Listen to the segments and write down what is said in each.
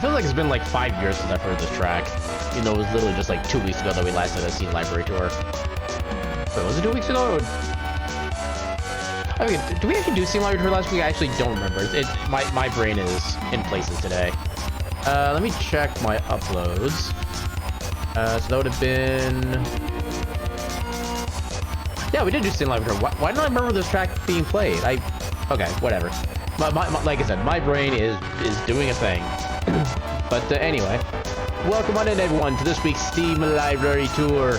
feels like it's been like 5 years since I've heard this track. You know, it was literally just like 2 weeks ago that we last did a Scene Library tour. Wait, was it 2 weeks ago? I mean, did we actually do Scene Library tour last week? I actually don't remember. My brain is in places today. Let me check my uploads. So that would have been... Yeah, we did do Scene Library tour. Why don't I remember this track being played? Okay, whatever. Like I said, my brain is doing a thing. But anyway, welcome on in everyone to this week's Steam Library Tour.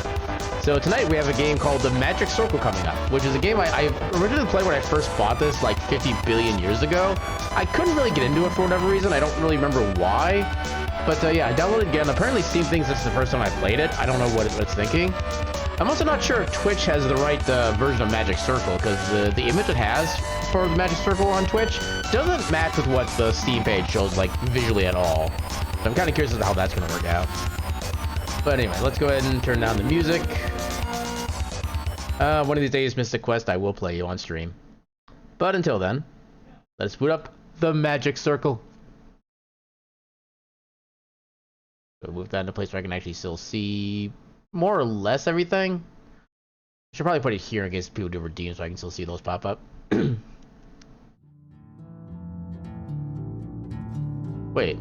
So tonight we have a game called The Magic Circle coming up, which is a game I originally played when I first bought this like 50 billion years ago. I couldn't really get into it for whatever reason. I don't really remember why. But yeah, I downloaded it again. Apparently Steam thinks this is the first time I played it. I don't know what it's thinking. I'm also not sure if Twitch has the right version of Magic Circle, because the image it has for the Magic Circle on Twitch doesn't match with what the Steam page shows, like, visually at all. So I'm kind of curious as to how that's going to work out. But anyway, let's go ahead and turn down the music. One of these days, Mystic Quest, I will play you on stream. But until then, let's boot up the Magic Circle. So move that into a place where I can actually still see more or less everything. I should probably put it here in case people do redeem so I can still see those pop up. Wait.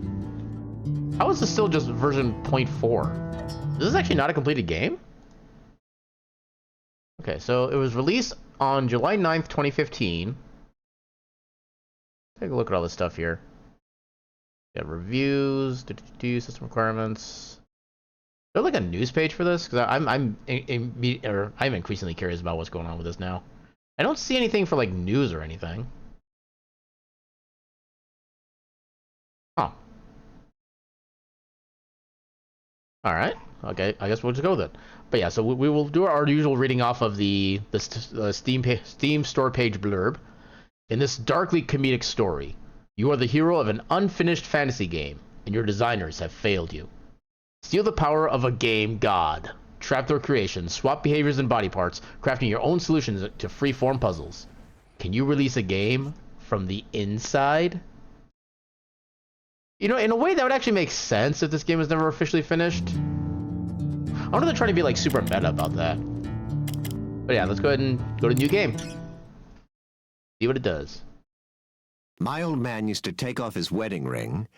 How is this still just version 0.4? This is actually not a completed game? Okay, so it was released on July 9th, 2015. Take a look at all this stuff here. Got reviews, system requirements. Is there like a news page for this? Because I'm increasingly curious about what's going on with this now. I don't see anything for like news or anything. Oh. All right. Okay. I guess we'll just go with it. But yeah, so we will do our usual reading off of the Steam store page blurb. In this darkly comedic story, you are the hero of an unfinished fantasy game, and your designers have failed you. Steal the power of a game god. Trap their creations, swap behaviors and body parts, crafting your own solutions to free-form puzzles. Can you release a game from the inside? You know, in a way that would actually make sense if this game was never officially finished. I wonder if they're trying to be like super meta about that. But yeah, let's go ahead and go to the new game. See what it does. My old man used to take off his wedding ring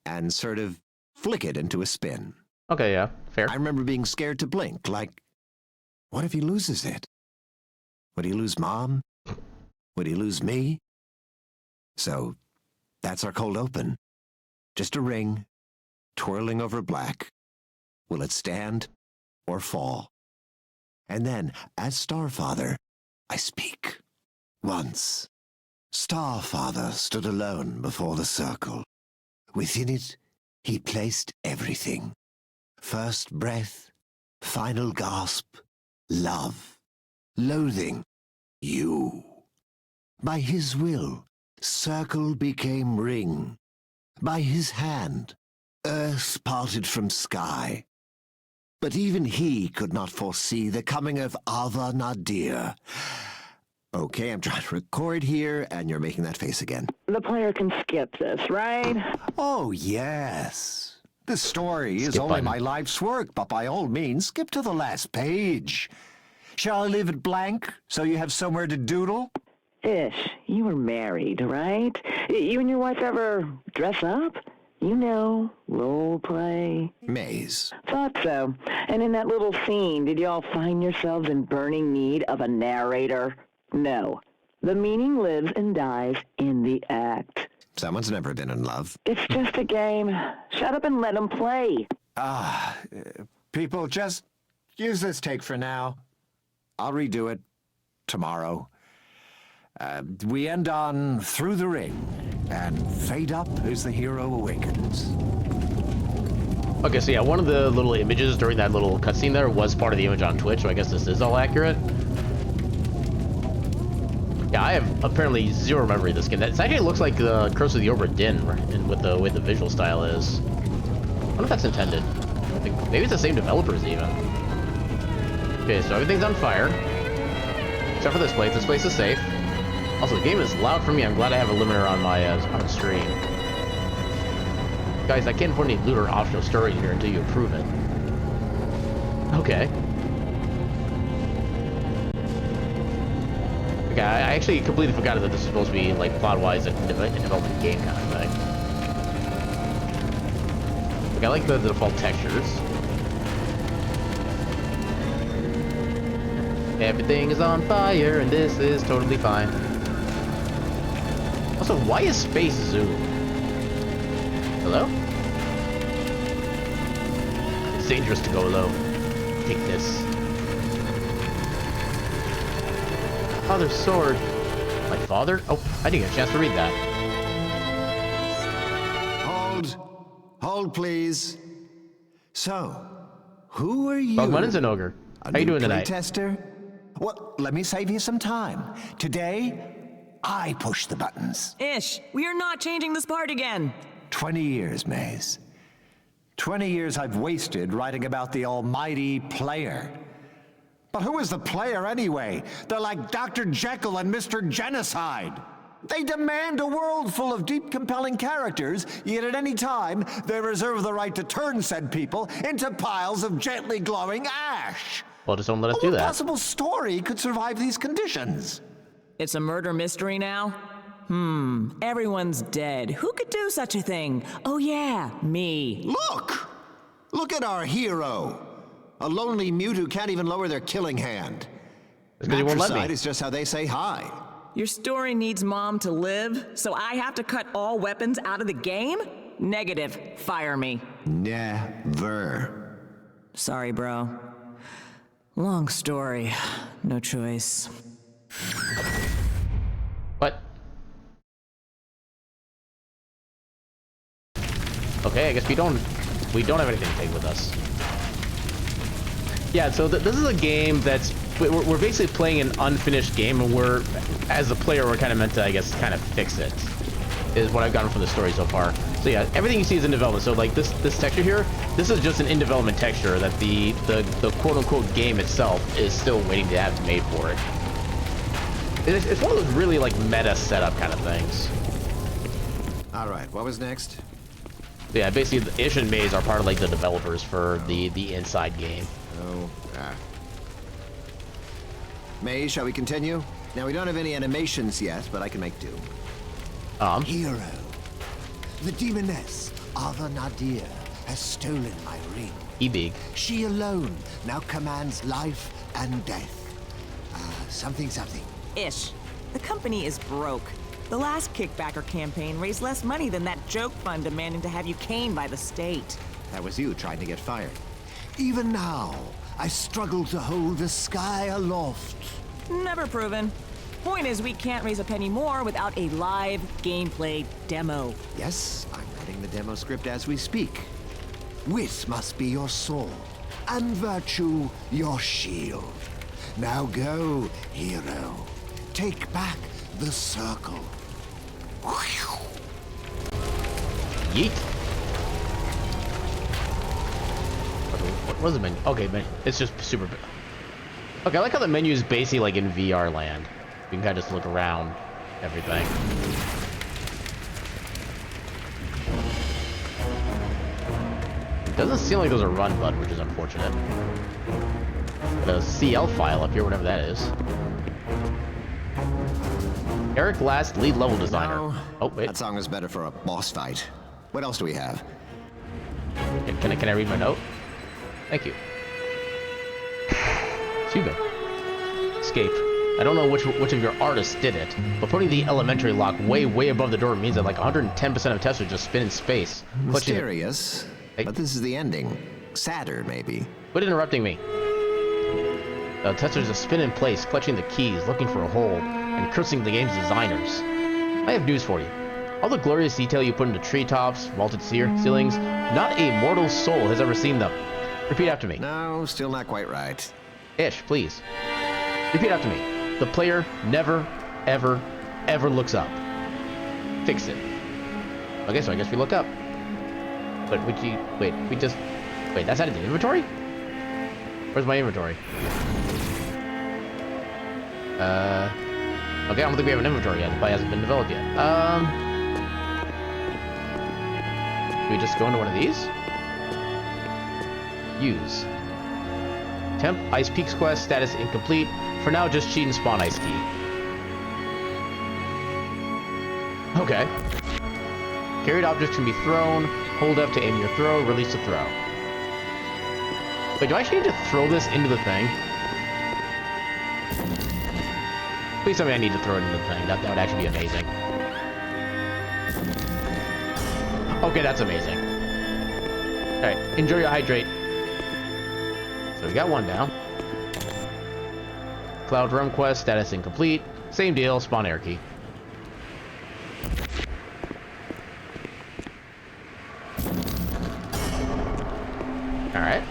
and sort of flick it into a spin. Okay, yeah, fair. I remember being scared to blink, like, what if he loses it? Would he lose Mom? Would he lose me? So, that's our cold open. Just a ring, twirling over black. Will it stand or fall? And then, as Starfather, I speak. Once, Starfather stood alone before the circle. Within it, he placed everything. First breath, final gasp, love, loathing, you. By his will, circle became ring. By his hand, earth parted from sky. But even he could not foresee the coming of Ava Nadir. Okay, I'm trying to record here, and you're making that face again. The player can skip this, right? Oh, yes. The story is Skip only button. my life's work, but by all means, skip to the last page. Shall I leave it blank, so you have somewhere to doodle? Ish, you were married, right? You and your wife ever dress up? You know, role play. Maze. Thought so. And in that little scene, did y'all find yourselves in burning need of a narrator? No. The meaning lives and dies in the act. Someone's never been in love. It's just a game. Shut up and let them play. People, just use this take for now. I'll redo it tomorrow. We end on Through the Ring, and fade up as the hero awakens. Okay, so yeah, one of the little images during that little cutscene there was part of the image on Twitch, so I guess this is all accurate. Yeah, I have apparently zero memory of this game. It actually looks like the Curse of the Obra Dinn with the way the visual style is. I wonder if that's intended. I think maybe it's the same developers even. Okay, so everything's on fire. Except for this place. This place is safe. Also, the game is loud for me. I'm glad I have a limiter on my on stream. Guys, I can't put any loot or optional story in here until you approve it. Okay. Okay, I actually completely forgot that this is supposed to be, like, plot-wise, a development game kind of thing. Okay, I like the default textures. Everything is on fire, and this is totally fine. Also, why is space zoom? Hello? It's dangerous to go low. Take this. Father's sword. My father? Oh, I didn't get a chance to read that. Hold. Hold, please. So, who are you? Bugman's an ogre. How you doing tonight? Tester? Well, let me save you some time. Today, I push the buttons. Ish, we are not changing this part again. 20 years, Maze. 20 years I've wasted writing about the almighty player. But who is the player anyway? They're like Dr. Jekyll and Mr. Genocide. They demand a world full of deep, compelling characters, yet at any time, they reserve the right to turn said people into piles of gently glowing ash. Well, just don't let us do What that. possible story could survive these conditions? It's a murder mystery now? Everyone's dead. Who could do such a thing? Oh yeah, me. Look! Look at our hero. A lonely mute who can't even lower their killing hand. It's because he won't let Matricide me. is just how they say hi. Your story needs Mom to live, so I have to cut all weapons out of the game? Negative. Fire me. Never. Sorry, bro. Long story. No choice. What? Okay, I guess we don't have anything to take with us. Yeah, so this is a game that's we're basically playing an unfinished game, and we're, as a player, we're kind of meant to, I guess, kind of fix it. Is what I've gotten from the story so far. So yeah, everything you see is in development. So like this texture here, this is just an in development texture that the quote unquote game itself is still waiting to have made for it. It's one of those really like meta setup kind of things. All right, what was next? Yeah, basically, Ish and Maze are part of like the developers for the inside game. Oh, May, shall we continue? Now, we don't have any animations yet, but I can make do. Hero, the demoness, Ava Nadir, has stolen my ring. E-Big. She alone now commands life and death. Something. Ish. The company is broke. The last kickbacker campaign raised less money than that joke fund demanding to have you caned by the state. That was you trying to get fired. Even now, I struggle to hold the sky aloft. Never proven. Point is, we can't raise a penny more without a live gameplay demo. Yes, I'm writing the demo script as we speak. Wit must be your sword, and virtue your shield. Now go, hero. Take back the circle. Yeet. What was the menu? Okay, it's just super. Okay, I like how the menu is basically like in VR land. You can kind of just look around everything. It doesn't seem like there's a run button, which is unfortunate. But a CL file up here, whatever that is. Eric Last, lead level designer. No, Oh, wait. that song is better for a boss fight. What else do we have? Can I read my note? Thank you. Excuse me. Escape. I don't know which of your artists did it, but putting the elementary lock way above the door means that like 110% of Tesla just spin in space. Mysterious, Hey. but this is the ending. Sadder, maybe. Quit interrupting me. Testers just spin in place, clutching the keys, looking for a hole, and cursing the game's designers. I have news for you. All the glorious detail you put into treetops, vaulted ceilings, not a mortal soul has ever seen them. Repeat after me. No, still not quite right. Ish, please. Repeat after me. The player never, ever looks up. Fix it. Okay, so I guess we look up. But wait, that's out of the inventory? Where's my inventory? Okay, I don't think we have an inventory yet. It probably hasn't been developed yet. we just go into one of these? Use. Temp Ice Peaks quest, status incomplete. For now, just cheat and spawn Ice Key. Okay. Carried objects can be thrown. Hold up to aim your throw, release the throw. Wait, do I actually need to throw this into the thing? Please tell me I need to throw it into the thing. That would actually be amazing. Okay, that's amazing. Alright, enjoy your hydrate. So we got one down. Cloud Realm quest, status incomplete. Same deal, spawn air key. Alright.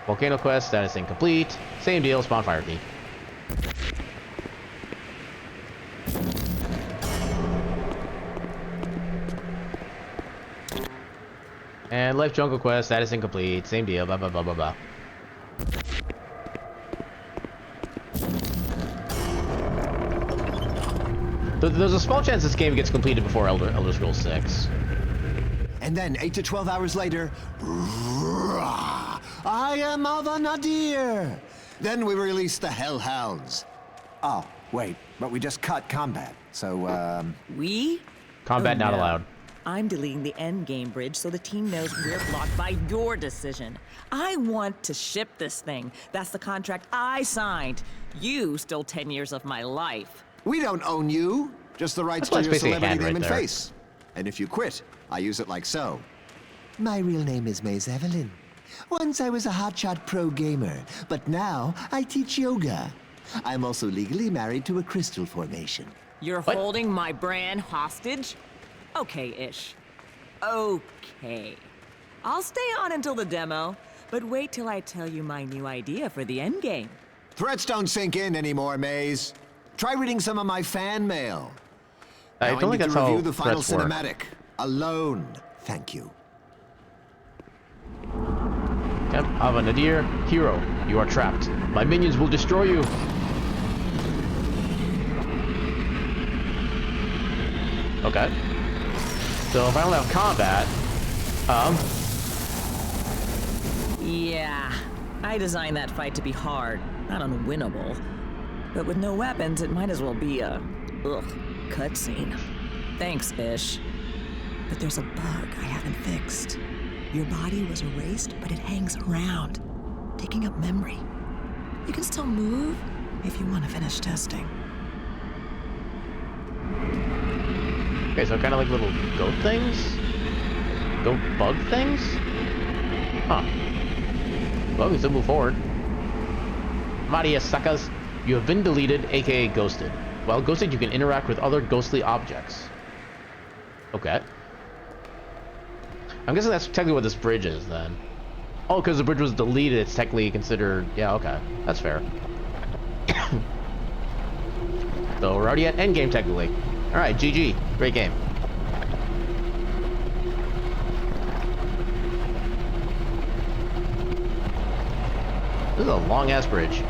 Volcano quest, status incomplete. Same deal, spawn fire key. And Life Jungle quest, status incomplete. Same deal, blah blah blah blah blah. There's a small chance this game gets completed before Elder Scrolls 6. And then 8 to 12 hours later, I am Ava Nadir. Then we release the Hellhounds. Oh, wait, but we just cut combat, so, We? Combat Oh, not no. allowed. I'm deleting the endgame bridge so the team knows we're blocked by your decision. I want to ship this thing. That's the contract I signed. You stole 10 years of my life. We don't own you, just the rights That's to your basically a celebrity hand name right and there. face. And if you quit, I use it like so. My real name is Maze Evelyn. Once I was a hotshot pro gamer, but now I teach yoga. I'm also legally married to a crystal formation. You're What? holding my brand hostage? Okay-ish. Okay. I'll stay on until the demo, but wait till I tell you my new idea for the endgame. Threats don't sink in anymore, Maze. Try reading some of my fan mail. I Now don't need think that's to how review the final threats work. cinematic. Alone. Thank you. Temp Ava Nadir, hero, you are trapped. My minions will destroy you. Okay. So if I don't have combat, Yeah, I designed that fight to be hard, not unwinnable. But with no weapons, it might as well be a, cutscene. Thanks, Ish. But there's a bug I haven't fixed. Your body was erased, but it hangs around, taking up memory. You can still move if you want to finish testing. okay, so kind of like little goat things? Goat bug things? Huh. Well, we can still move forward. Maria suckers, you have been deleted, aka ghosted. While ghosted, you can interact with other ghostly objects. Okay. I'm guessing that's technically what this bridge is, then. Oh, because the bridge was deleted, it's technically considered... Yeah, okay. That's fair. So, we're already at endgame, technically. Alright, GG. Great game. This is a long-ass bridge.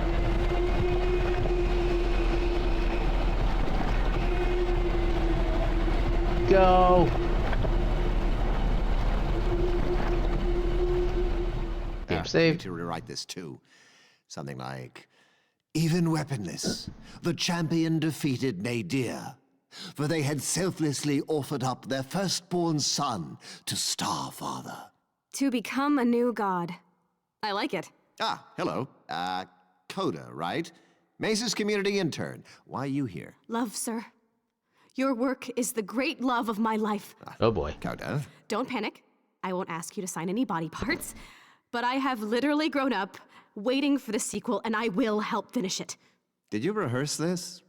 Go! Game I need saved. to rewrite this too. Something like, even weaponless, the champion defeated Nadir, for they had selflessly offered up their firstborn son to Starfather. To become a new god. I like it. Ah, hello. Coda, right? Maze's community intern. Why are you here? Love, sir. Your work is the great love of my life. Oh boy. Coda? Don't panic. I won't ask you to sign any body parts. But I have literally grown up waiting for the sequel, and I will help finish it. Did you rehearse this?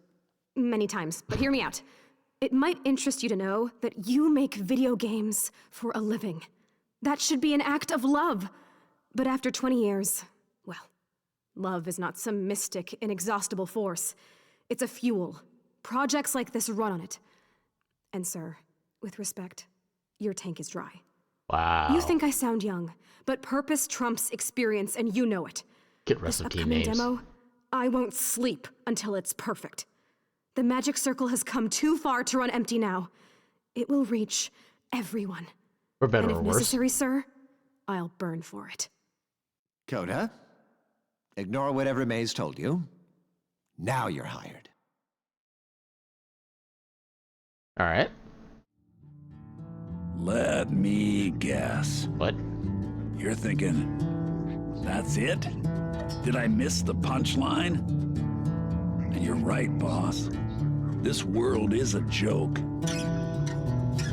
Many times, but hear me out. It might interest you to know that you make video games for a living. That should be an act of love. But after 20 years, well, love is not some mystic, inexhaustible force. It's a fuel. Projects like this run on it. And sir, with respect, your tank is dry. Wow. You think I sound young, but purpose trumps experience, and you know it. Get rest This of team upcoming names. demo, I won't sleep until it's perfect. The magic circle has come too far to run empty now. It will reach everyone. For better And if or worse. necessary, sir, I'll burn for it. Coda, ignore whatever May's told you. Now you're hired. All right. Let me guess. What? You're thinking, that's it? Did I miss the punchline? And you're right, boss. This world is a joke.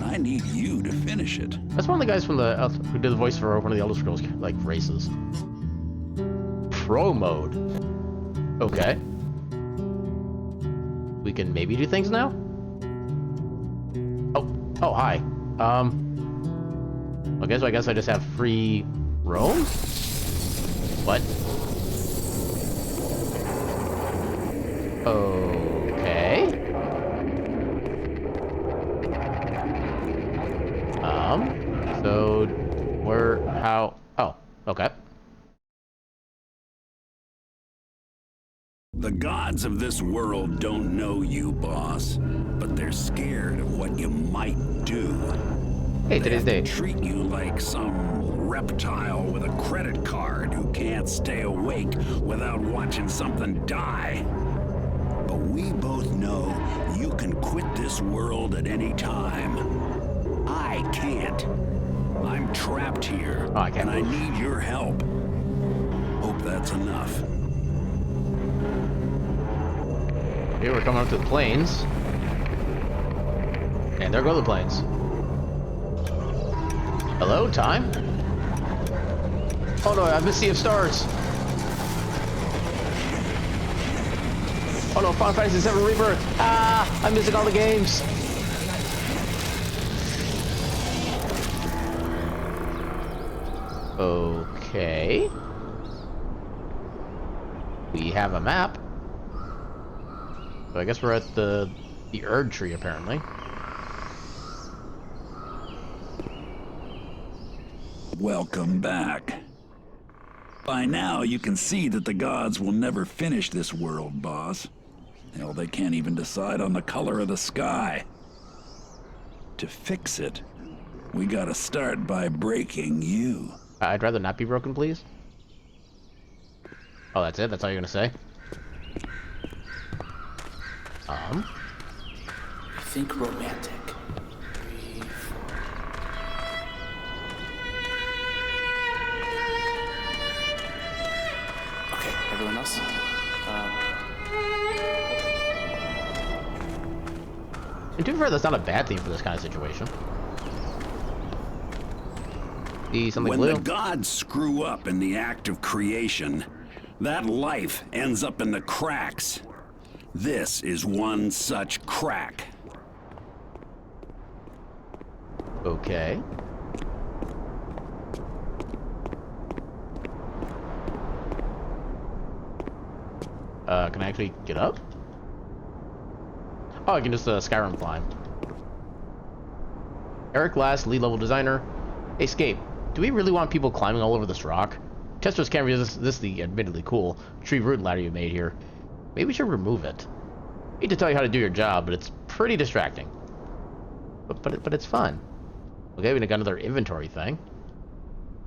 I need you to finish it. That's one of the guys from the who did the voice for one of the Elder Scrolls like races. Pro mode. Okay. We can maybe do things now? Oh, hi. Okay, so I guess I just have free roam? What? Okay. So, how? Oh, okay. The gods of this world don't know you, boss, but they're scared of what you might do. Hey, They today's have to day. treat you like some reptile with a credit card who can't stay awake without watching something die. But we both know you can quit this world at any time. I can't. I'm trapped here, Oh, I can't and I move. need your help. Hope that's enough. Here we're coming up to the plains. And there go the plains. Hello, time? Oh no, I missed Sea of Stars. Oh no, Final Fantasy VII Rebirth. Ah, I'm missing all the games. Okay. We have a map. So I guess we're at the Erd tree, apparently. Welcome back. By now, you can see that the gods will never finish this world, boss. Hell, they can't even decide on the color of the sky. To fix it, we gotta start by breaking you. I'd rather not be broken, please. Oh, that's it? That's all you're gonna say? Think romantic. Okay, everyone else? And to be fair, that's not a bad thing for this kind of situation. See something When blue? the gods screw up in the act of creation, that life ends up in the cracks. This is one such crack. Okay. Can I actually get up? Oh, I can just Skyrim climb. Eric Last, lead level designer. Escape. Do we really want people climbing all over this rock? Testers can't resist the admittedly cool tree root ladder you made here. Maybe we should remove it. Hate to tell you how to do your job, but it's pretty distracting. But it's fun. Okay, we got another inventory thing.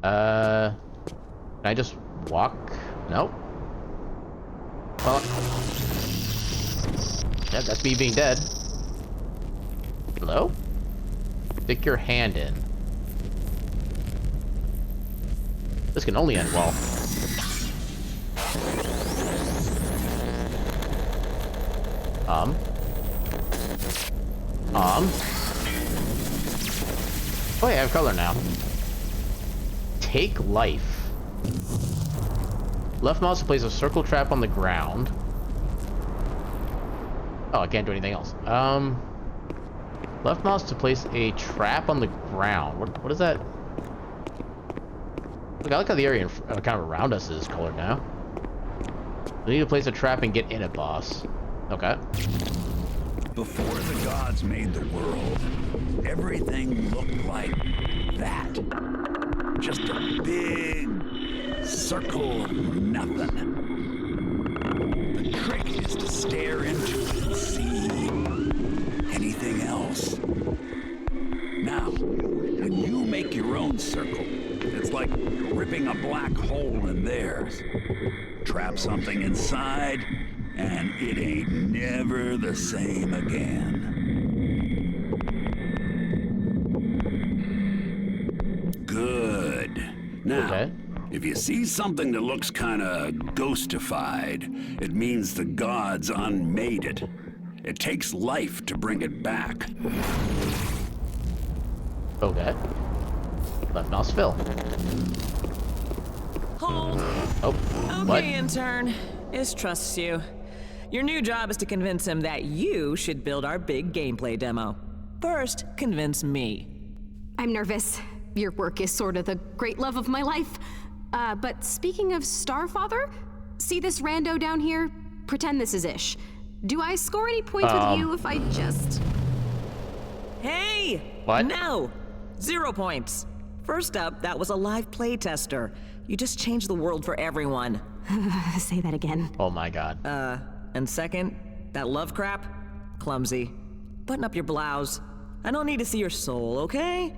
Can I just walk? Nope. Well, yeah, that's me being dead. Hello? Stick your hand in. This can only end well. Oh yeah, I have color now. Take life. Left mouse to place a circle trap on the ground. Oh, I can't do anything else. Left mouse to place a trap on the ground. What is that? Look, I like how the area kind of around us is colored now. We need to place a trap and get in it, boss. Okay. Before the gods made the world, everything looked like that. Just a big circle of nothing. The trick is to stare into it and see anything else. a black hole in theirs. Trap something inside, and it ain't never the same again. Good. Now, Okay. if you see something that looks kinda ghostified, it means the gods unmade it. It takes life to bring it back. Okay. Left mouse fill. Hold. Oh, Okay, what? intern. Ish trusts you. Your new job is to convince him that you should build our big gameplay demo. First, convince me. I'm nervous. Your work is sort of the great love of my life. But speaking of Starfather, see this rando down here? Pretend this is Ish. Do I score any points with you if I just... Hey! What? No! 0 points. First up, that was a live play tester. You just changed the world for everyone. Say that again. Oh my god. And second, that love crap? Clumsy. Button up your blouse. I don't need to see your soul, okay?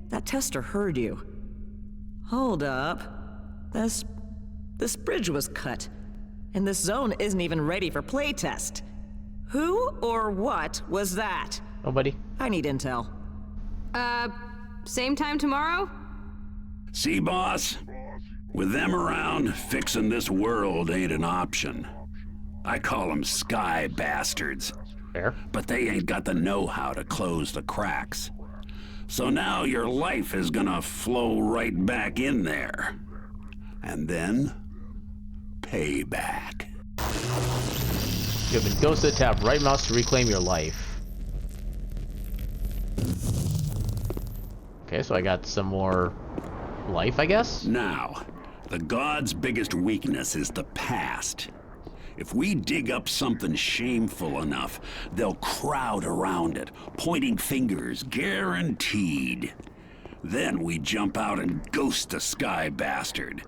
That tester heard you. Hold up. This bridge was cut. And this zone isn't even ready for playtest. Who or what was that? Nobody. I need intel. Same time tomorrow? See, boss? With them around, fixing this world ain't an option. I call them sky bastards. Fair. But they ain't got the know-how to close the cracks. So now your life is gonna flow right back in there. And then, payback. You have been ghosted. Tap right mouse to reclaim your life. Okay, so I got some more life, I guess? Now, the gods' biggest weakness is the past. If we dig up something shameful enough, they'll crowd around it, pointing fingers, guaranteed. Then we jump out and ghost the sky bastard.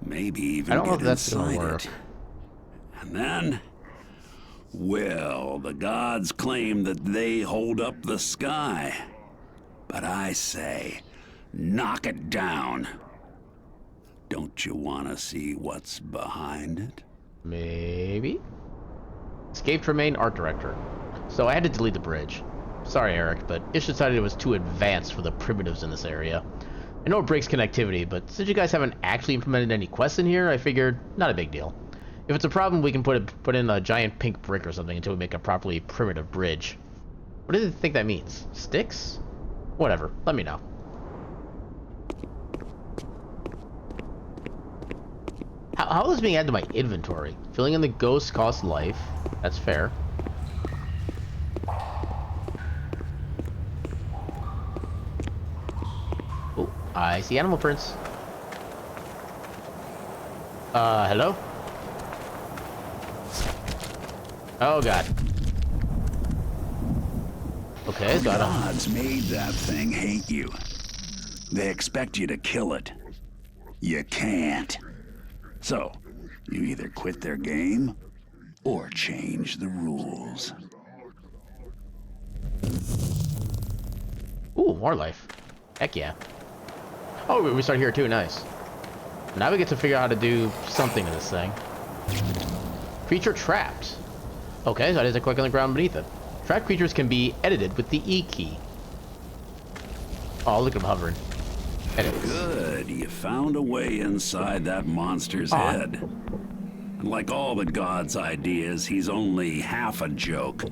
Maybe even I don't know get if that's gonna inside work. it. And then, well, the gods claim that they hold up the sky. But I say, knock it down. Don't you want to see what's behind it? Maybe? Escaped remain art director. So I had to delete the bridge. Sorry, Eric, but Ish decided it was too advanced for the primitives in this area. I know it breaks connectivity, but since you guys haven't actually implemented any quests in here, I figured not a big deal. If it's a problem, we can put in a giant pink brick or something until we make a properly primitive bridge. What do you think that means? Sticks? Whatever, let me know. How is this being added to my inventory? Filling in the ghost costs life. That's fair. Oh, I see animal prints. Hello? Oh god. Okay, so I don't... Gods made that thing hate you. They expect you to kill it. You can't. So, you either quit their game, or change the rules. Ooh, more life. Heck yeah. Oh, we start here too, nice. Now we get to figure out how to do something to this thing. Creature trapped. Okay, so I just click on the ground beneath it. Trapped creatures can be edited with the E key. Oh, look at him hovering. Edit. Good, you found a way inside that monster's head. And like all the gods' ideas, he's only half a joke.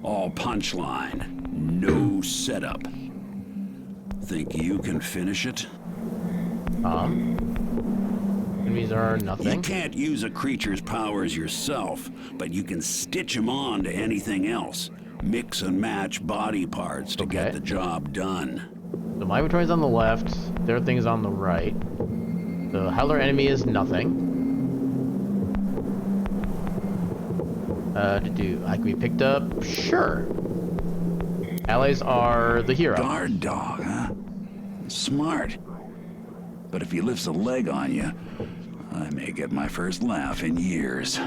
All punchline, no setup. Think you can finish it? Enemies are nothing. You can't use a creature's powers yourself, but you can stitch them on to anything else. Mix and match body parts to get the job done. So my inventory is on the left, their thing is on the right. The howler enemy is nothing. I can be picked up? Sure. Allies are the hero. Guard dog, huh? Smart. But if he lifts a leg on you, I may get my first laugh in years.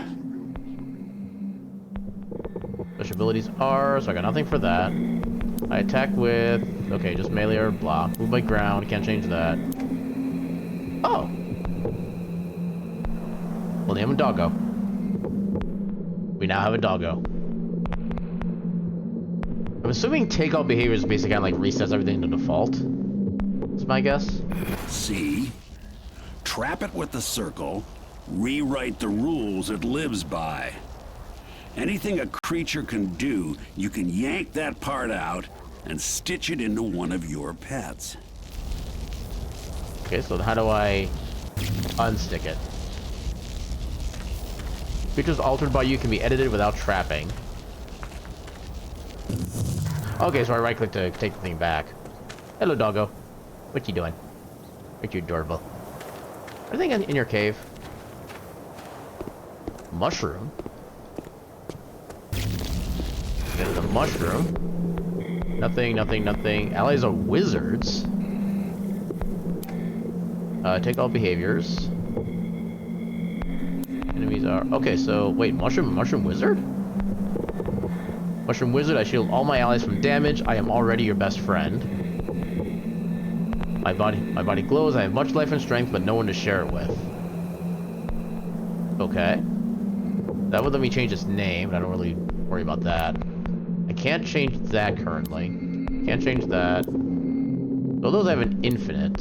Special abilities are, so I got nothing for that. I attack with, okay, just melee or blah. Move by ground, can't change that. Oh. We'll name him Doggo. We now have a Doggo. I'm assuming take all behaviors basically kind of like resets everything to default. That's my guess. See? Trap it with the circle, rewrite the rules it lives by. Anything a creature can do, you can yank that part out and stitch it into one of your pets. Okay, so how do I unstick it? Creatures altered by you can be edited without trapping. Okay, so I right click to take the thing back. Hello, Doggo. What you doing? Aren't you adorable? Anything in your cave? Mushroom? Get the mushroom. Nothing, nothing, nothing. Allies are wizards. Take all behaviors. Enemies are... Okay, so... Wait, mushroom wizard? Mushroom wizard, I shield all my allies from damage. I am already your best friend. My body glows. I have much life and strength, but no one to share it with. Okay. That would let me change its name, but I don't really worry about that. I can't change that currently. Can't change that. So those have an infinite.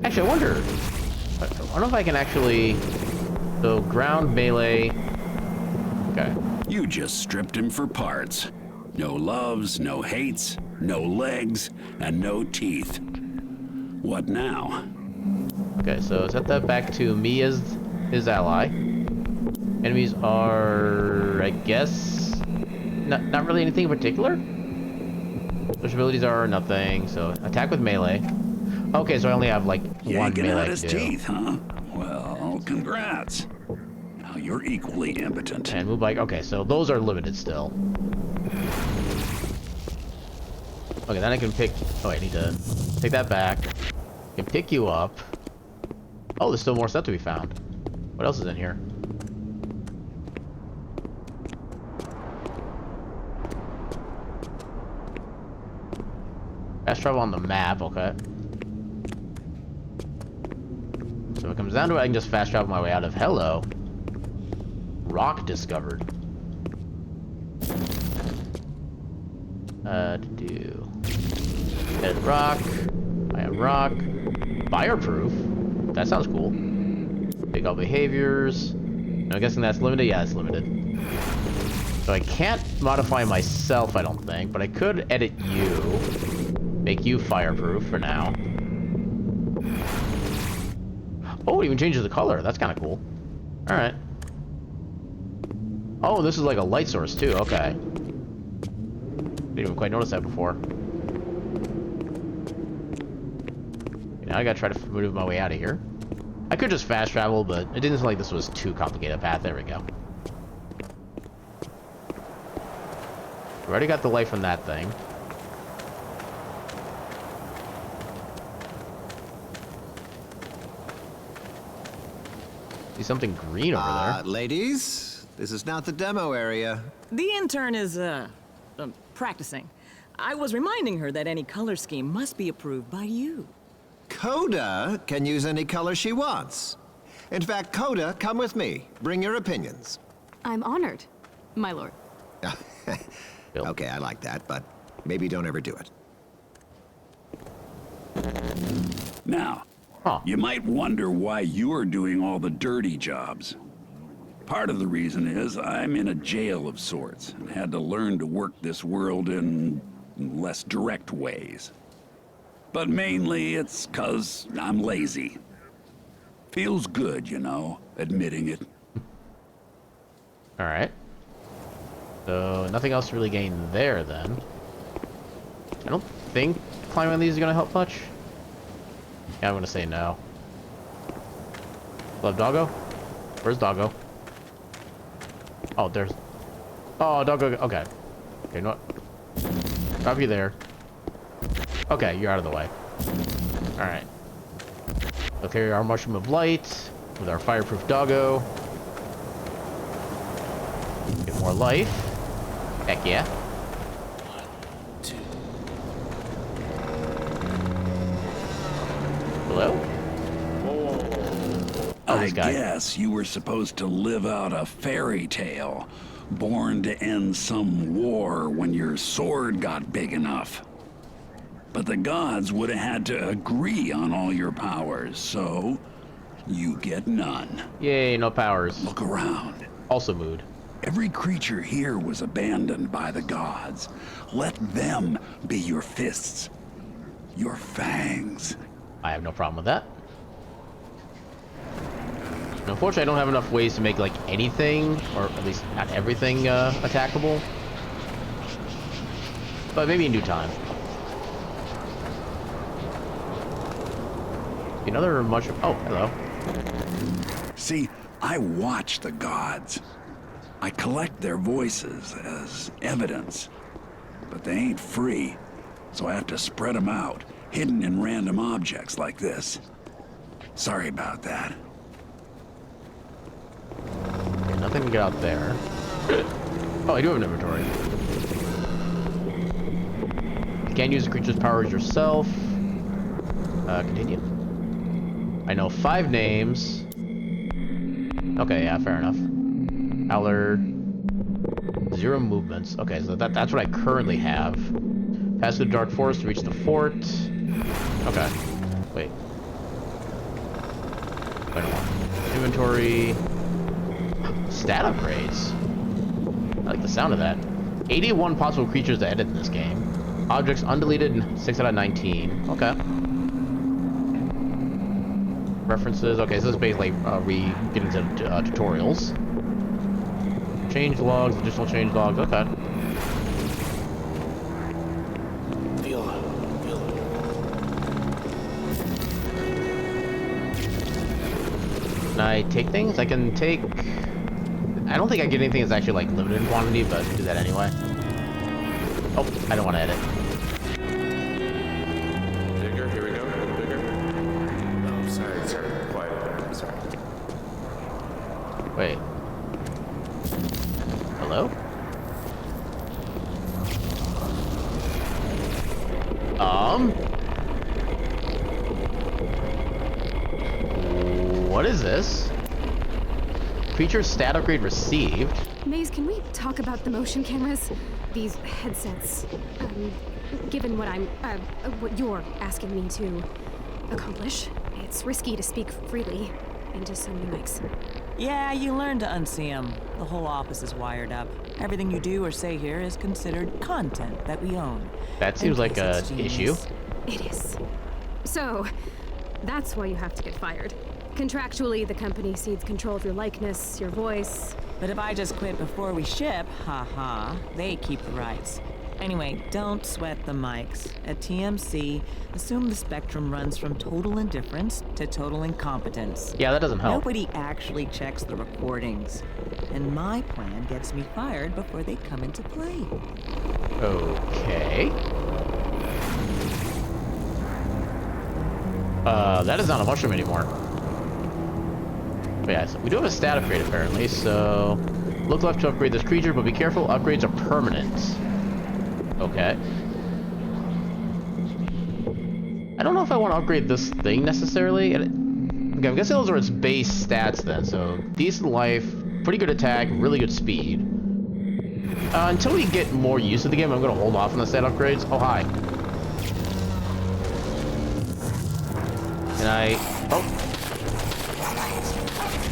Actually, I wonder if I can actually... So, ground, melee... Okay. You just stripped him for parts. No loves, no hates, no legs, and no teeth. What now? Okay, so set that back to me as his ally. Enemies are, I guess, not really anything in particular. Those abilities are nothing, so attack with melee. Okay, so I only have like one Yanking melee out to his do. teeth, huh? Well, congrats. Now you're equally impotent. And move like, okay, so those are limited still. Okay, then I can pick, oh, I need to take that back. I can pick you up. Oh, there's still more stuff to be found. What else is in here? Fast travel on the map, okay. So if it comes down to it, I can just fast travel my way out of hello. Rock discovered. Dead rock. I have rock. Fireproof. That sounds cool. Take all behaviors. I'm guessing that's limited? Yeah, it's limited. So I can't modify myself, I don't think, but I could edit you. Make you fireproof for now. Oh, it even changes the color. That's kind of cool. Alright. Oh, this is like a light source too. Okay. Didn't even quite notice that before. Now I gotta try to move my way out of here. I could just fast travel, but it didn't seem like this was too complicated a path. There we go. We already got the light from that thing. See something green over there. Ladies, this is not the demo area. The intern is, practicing. I was reminding her that any color scheme must be approved by you. Coda can use any color she wants. In fact, Coda, come with me. Bring your opinions. I'm honored, my lord. Okay, I like that, but maybe don't ever do it. Now, Huh. you might wonder why you're doing all the dirty jobs. Part of the reason is I'm in a jail of sorts and had to learn to work this world in less direct ways. But mainly it's 'cause I'm lazy. Feels good, you know, admitting it. Alright. So, nothing else to really gain there, then. I don't think climbing on these is going to help much. Yeah, I'm going to say no. Love Doggo? Where's Doggo? Oh, there's... Oh, Doggo... Okay. Okay, you know what? Drop you there. Okay, you're out of the way. Alright. Okay, our Mushroom of Light with our Fireproof Doggo. Get more life. Heck yeah. 1, 2. Hello? Oh, I this guy. guess you were supposed to live out a fairy tale, born to end some war when your sword got big enough. But the gods would have had to agree on all your powers, so you get none. Yay, no powers. Look around. Also mood. Every creature here was abandoned by the gods. Let them be your fists, your fangs. I have no problem with that. Unfortunately, I don't have enough ways to make, like, anything, or at least not everything, attackable. But maybe in due time. Another mushroom. Oh, hello. See, I watch the gods. I collect their voices as evidence. But they ain't free, so I have to spread them out, hidden in random objects like this. Sorry about that. Okay, nothing to get out there. Oh, I do have an inventory. You can't use the creature's powers yourself. Continue. I know 5 names. Okay, yeah, fair enough. Allard. 0 movements. Okay, so that's what I currently have. Pass through the dark forest to reach the fort. Okay. Wait. Wait a minute. Inventory. Stat upgrades. I like the sound of that. 81 possible creatures to edit in this game. Objects undeleted 6 out of 19. Okay. References. Okay, so this is basically we get into tutorials. Change logs, additional change logs. Okay. Feel. Can I take things? I can take... I don't think I get anything that's actually, like, limited in quantity, but do that anyway. Oh, I don't want to edit. Bigger, here we go. Bigger. Oh, sorry. Quiet. I'm sorry. Wait. Hello? What is this? Creature stat upgrade received. Maze, can we talk about the motion cameras? These headsets. Given what you're asking me to accomplish, it's risky to speak freely into so many mics. Yeah, you learn to unsee them. The whole office is wired up. Everything you do or say here is considered content that we own. That seems like an issue. It is. So, that's why you have to get fired. Contractually, the company cedes control of your likeness, your voice. But if I just quit before we ship, haha, they keep the rights. Anyway, don't sweat the mics. At TMC, assume the spectrum runs from total indifference to total incompetence. Yeah, that doesn't help. Nobody actually checks the recordings. And my plan gets me fired before they come into play. Okay. That is not a mushroom anymore. But yeah, so we do have a stat upgrade apparently, so... Look left to upgrade this creature, but be careful, upgrades are permanent. Okay. I don't know if I want to upgrade this thing necessarily. Okay, I'm guessing those are its base stats then, so... Decent life, pretty good attack, really good speed. Until we get more used to the game, I'm going to hold off on the stat upgrades. Oh, hi. Can I... Oh.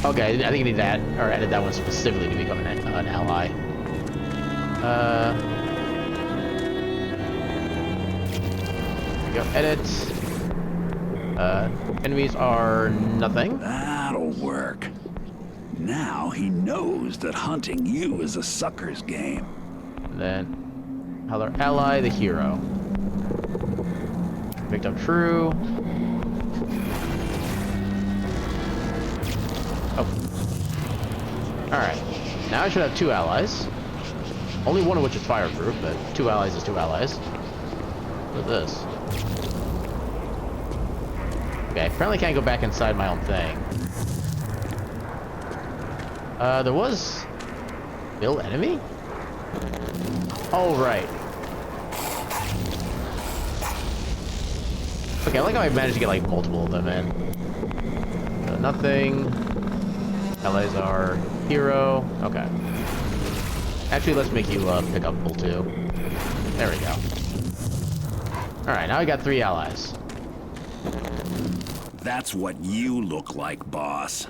Okay, I think I need that, or edit that one specifically to become an ally. There we go, edit. Enemies are nothing. That'll work. Now he knows that hunting you is a sucker's game. And then, other ally, the hero. Picked up true. Oh. Alright. Now I should have 2 allies. Only one of which is fireproof, but 2 allies is 2 allies. What is this? Okay, apparently can't go back inside my own thing. There was... Bill enemy? Oh, right. Okay, I like how I managed to get, like, multiple of them in. Nothing. Allies are hero. Okay. Actually, let's make you pick up Bull 2. There we go. Alright, now we got 3 allies. That's what you look like, boss.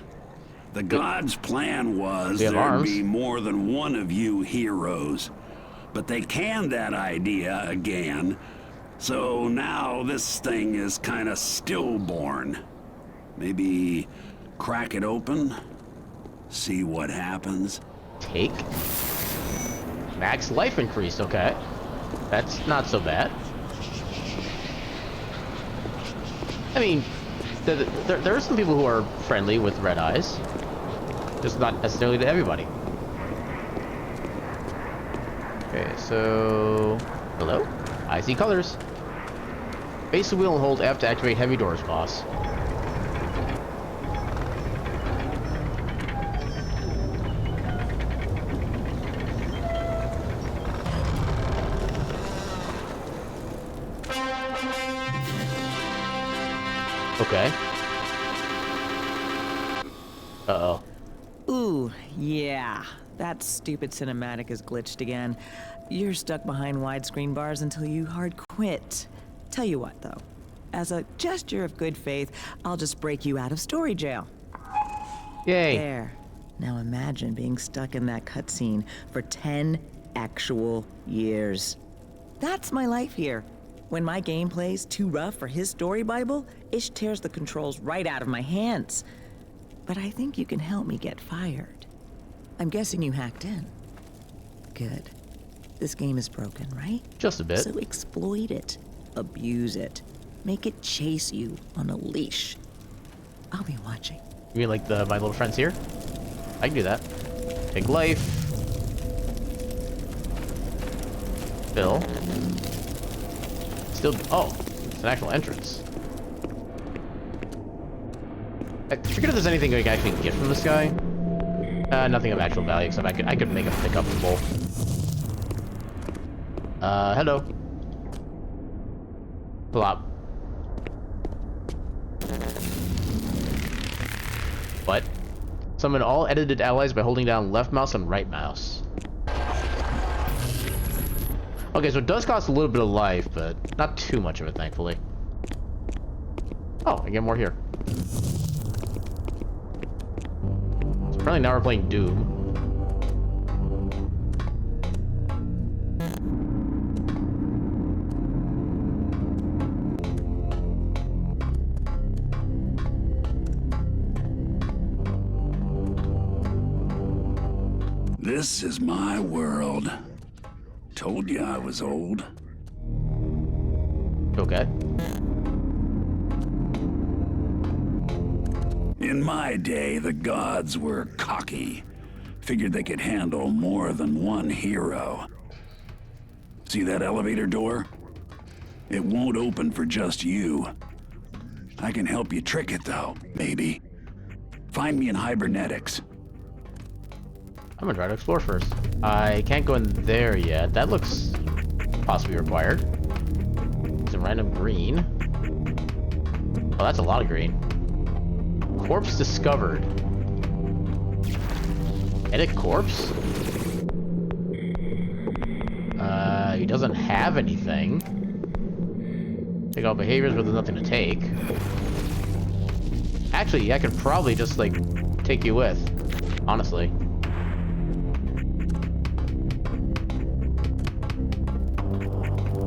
The gods' plan was We have there'd arms. be more than one of you heroes. But they canned that idea again, so now this thing is kinda stillborn. Maybe crack it open? See what happens? Take. Max life increase, okay. That's not so bad. I mean, there are some people who are friendly with red eyes. Just not necessarily to everybody. Okay, so... Hello? I see colors. Base the wheel and hold F to activate heavy doors, boss. Okay. Uh-oh. Ooh, yeah. That stupid cinematic is glitched again. You're stuck behind widescreen bars until you hard quit. Tell you what, though. As a gesture of good faith, I'll just break you out of story jail. Yay. There. Now imagine being stuck in that cutscene for 10 actual years. That's my life here. When my gameplay's too rough for his story bible, Ish tears the controls right out of my hands. But I think you can help me get fired. I'm guessing you hacked in. Good. This game is broken, right? Just a bit. So exploit it. Abuse it. Make it chase you on a leash. I'll be watching. You mean like my little friends here? I can do that. Take life. Fill. Still, oh, it's an actual entrance. I forget if there's anything I can actually get from this guy. Nothing of actual value, except I could make him pick up the bowl. Hello. Plop. What? Summon all edited allies by holding down left mouse and right mouse. Okay, so it does cost a little bit of life, but not too much of it, thankfully. Oh, I get more here. So apparently now we're playing Doom. This is my world. Told you I was old. Okay. In my day, the gods were cocky. Figured they could handle more than one hero. See that elevator door? It won't open for just you. I can help you trick it though, maybe. Find me in hibernetics. I'm gonna try to explore first. I can't go in there yet. That looks possibly required. Some random green. Oh, that's a lot of green. Corpse discovered. Edit corpse? He doesn't have anything. Take all behaviors, but there's nothing to take. Actually, I could probably just, like, take you with. Honestly.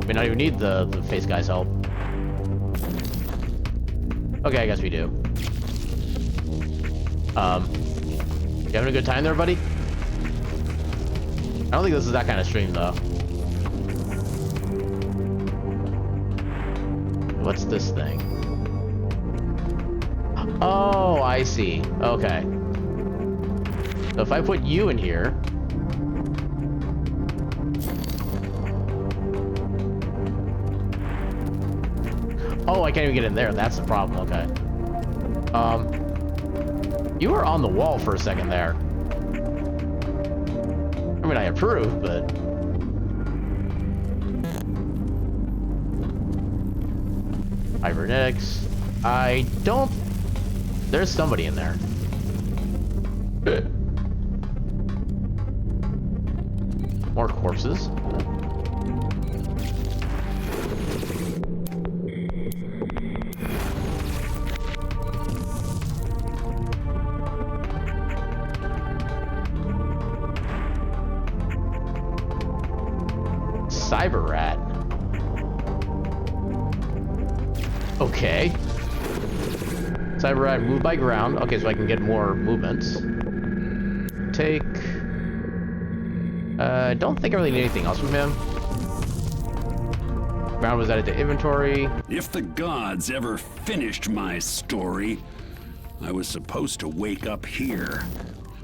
We don't even need the face guy's help. Okay, I guess we do. You having a good time there, buddy? I don't think this is that kind of stream, though. What's this thing? Oh, I see. Okay. So if I put you in here... Oh, I can't even get in there. That's the problem. Okay. You were on the wall for a second there. I mean, I approve, but... Hibernetics. I don't... There's somebody in there. More corpses. Cyber rat. Okay. Cyber rat move by ground. Okay, so I can get more movements. Take. I don't think I really need anything else from him. Ground was added to inventory. If the gods ever finished my story, I was supposed to wake up here.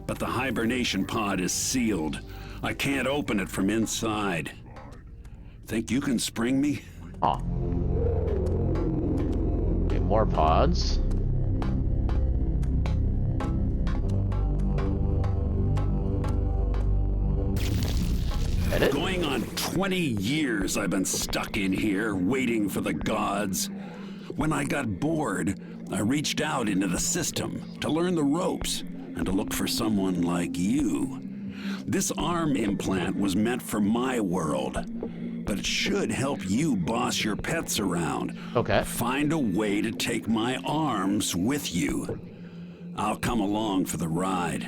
But the hibernation pod is sealed. I can't open it from inside. Think you can spring me? Oh. Okay, more pods. Edit? Going on 20 years I've been stuck in here, waiting for the gods. When I got bored, I reached out into the system to learn the ropes and to look for someone like you. This arm implant was meant for my world, but it should help you boss your pets around. Okay. Find a way to take my arms with you. I'll come along for the ride.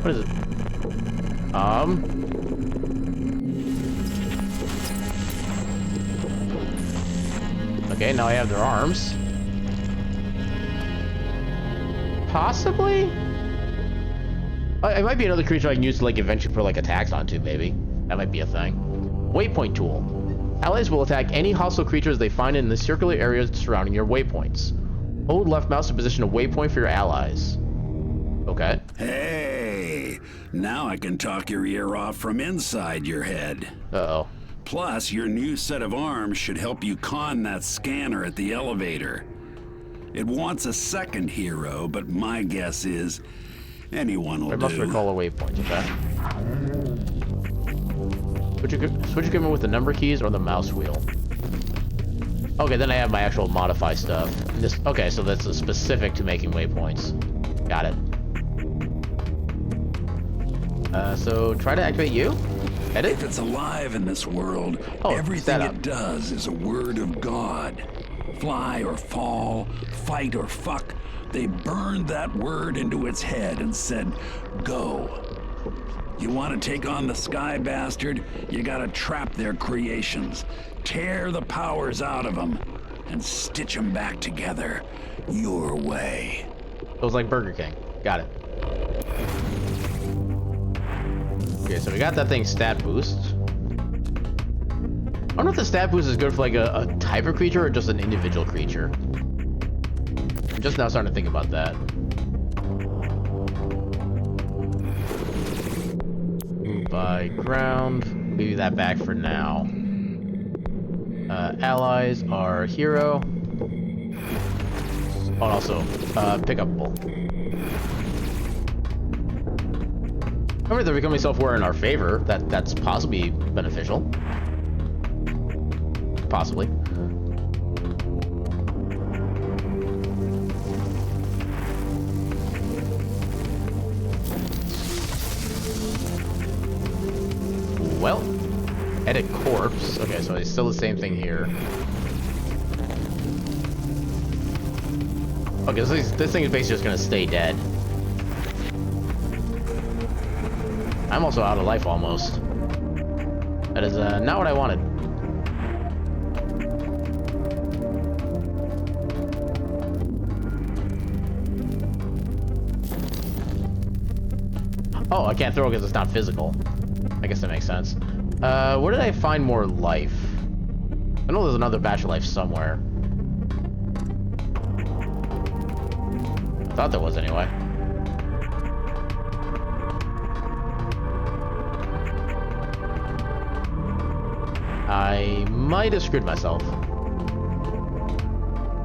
What is it? Okay, now I have their arms. Possibly? It might be another creature I can use to, like, eventually put, like, attacks onto, maybe. That might be a thing. Waypoint tool. Allies will attack any hostile creatures they find in the circular areas surrounding your waypoints. Hold left mouse to position a waypoint for your allies. Okay. Hey, now I can talk your ear off from inside your head. Uh-oh. Plus, your new set of arms should help you con that scanner at the elevator. It wants a second hero, but my guess is anyone will I must do. recall a waypoint, okay? Switch equipment with the number keys or the mouse wheel. Okay, then I have my actual modify stuff. Okay, so that's specific to making waypoints. Got it. So try to activate you? Edit? If it's alive in this world, everything it does is a word of God. Fly or fall, fight or fuck, they burned that word into its head and said, go. You want to take on the sky bastard? You gotta trap their creations, tear the powers out of them, and stitch them back together your way. It was like Burger King. Got it. Okay, so we got that thing stat boost. I don't know if the stat boost is good for like a type of creature or just an individual creature. I'm just now starting to think about that. Move by ground. Leave that back for now. Allies are hero. Oh, and also pickupable. Remember, they're becoming self-aware in our favor. That's possibly beneficial. Possibly. Well, edit corpse. Okay, so it's still the same thing here. Okay, so this thing is basically just gonna stay dead. I'm also out of life almost. That is not what I wanted. Oh, I can't throw because it's not physical. I guess that makes sense. Where did I find more life? I know there's another batch of life somewhere. I thought there was anyway. I might have screwed myself.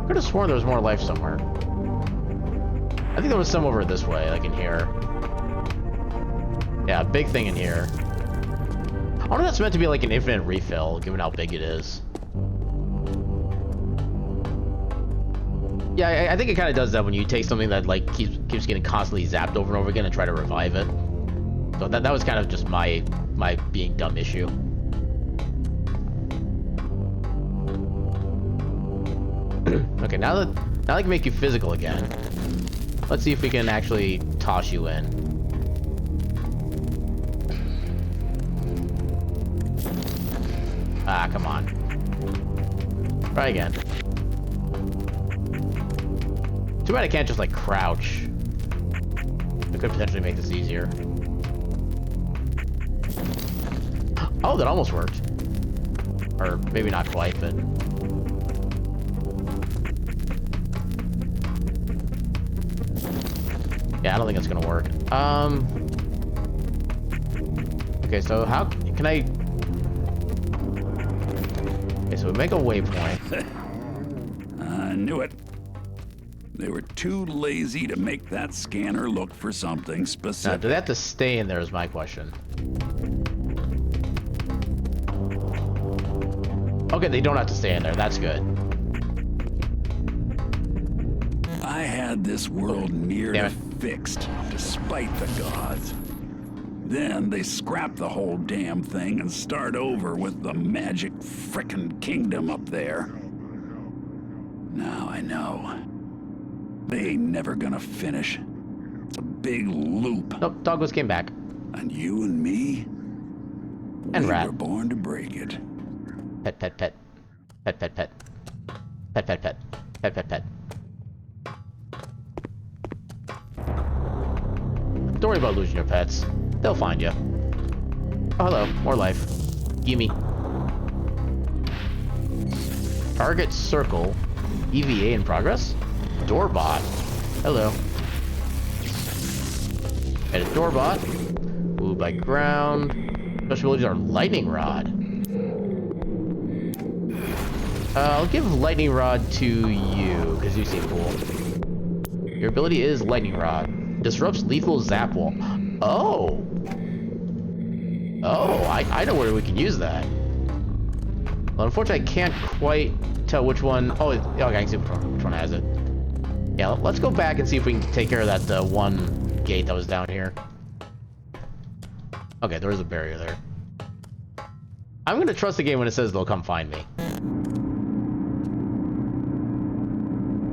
Could have sworn there was more life somewhere. I think there was some over this way, like in here. Yeah, big thing in here. I wonder if that's meant to be like an infinite refill, given how big it is. Yeah, I think it kind of does that when you take something that like keeps getting constantly zapped over and over again and try to revive it. So that was kind of just my being dumb issue. Okay, now that I can make you physical again, let's see if we can actually toss you in. Ah, come on. Try again. Too bad I can't just like crouch. I could potentially make this easier. Oh, that almost worked. Or maybe not quite, but... yeah, I don't think that's gonna work. Okay, so how can I... okay, so we make a waypoint. I knew it. They were too lazy to make that scanner look for something Now, specific. do they have to stay in there is my question. Okay, they don't have to stay in there. That's good. I had this world near Damn to it. fixed, despite the gods. Then they scrap the whole damn thing and start over with the magic frickin' kingdom up there. Now I know. They ain't never gonna finish. It's a big loop. Nope, Douglas came back. And you and me? And we Rat. were born to break it. Pet, pet, pet. Pet, pet, pet. Pet, pet, pet. Pet, pet, pet. Don't worry about losing your pets. They'll find you. Oh, hello. More life. Gimme. Target circle. EVA in progress? Doorbot. Hello. Edit Doorbot. Move by ground. Special abilities are Lightning Rod. I'll give Lightning Rod to you, because you seem cool. Your ability is Lightning Rod. Disrupts lethal zap wall. Oh! Oh, I know where we can use that. Well, unfortunately, I can't quite tell which one... oh, okay, I can see which one has it. Yeah, let's go back and see if we can take care of that one gate that was down here. Okay, there is a barrier there. I'm gonna trust the game when it says they'll come find me.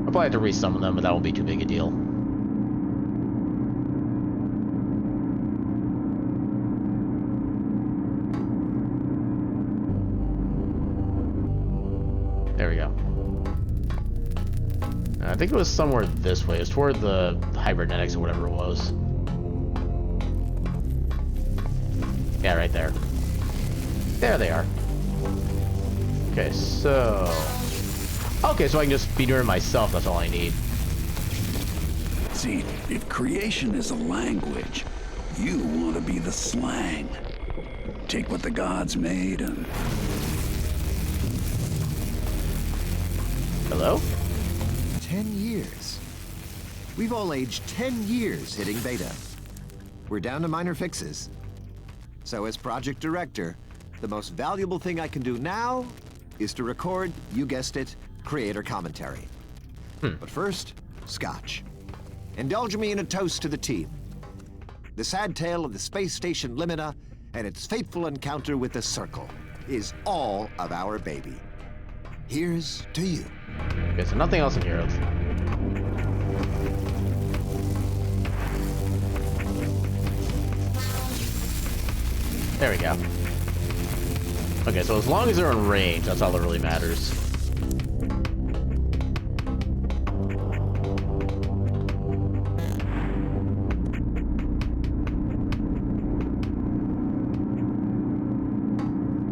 I'll probably have to resummon them, but that won't be too big a deal. There we go. I think it was somewhere this way. It was toward the hybernetics or whatever it was. Yeah, right there. There they are. Okay, so... okay, so I can just be doing it myself. That's all I need. See, if creation is a language, you want to be the slang. Take what the gods made and... Hello? 10 years. We've all aged 10 years hitting beta. We're down to minor fixes. So as project director, the most valuable thing I can do now is to record, you guessed it, creator commentary. But first, scotch. Indulge me in a toast to the team. The sad tale of the space station Limina and its fateful encounter with the Circle is all of our baby. Here's to you. Okay, so nothing else in here. There we go. Okay, so as long as they're in range, that's all that really matters.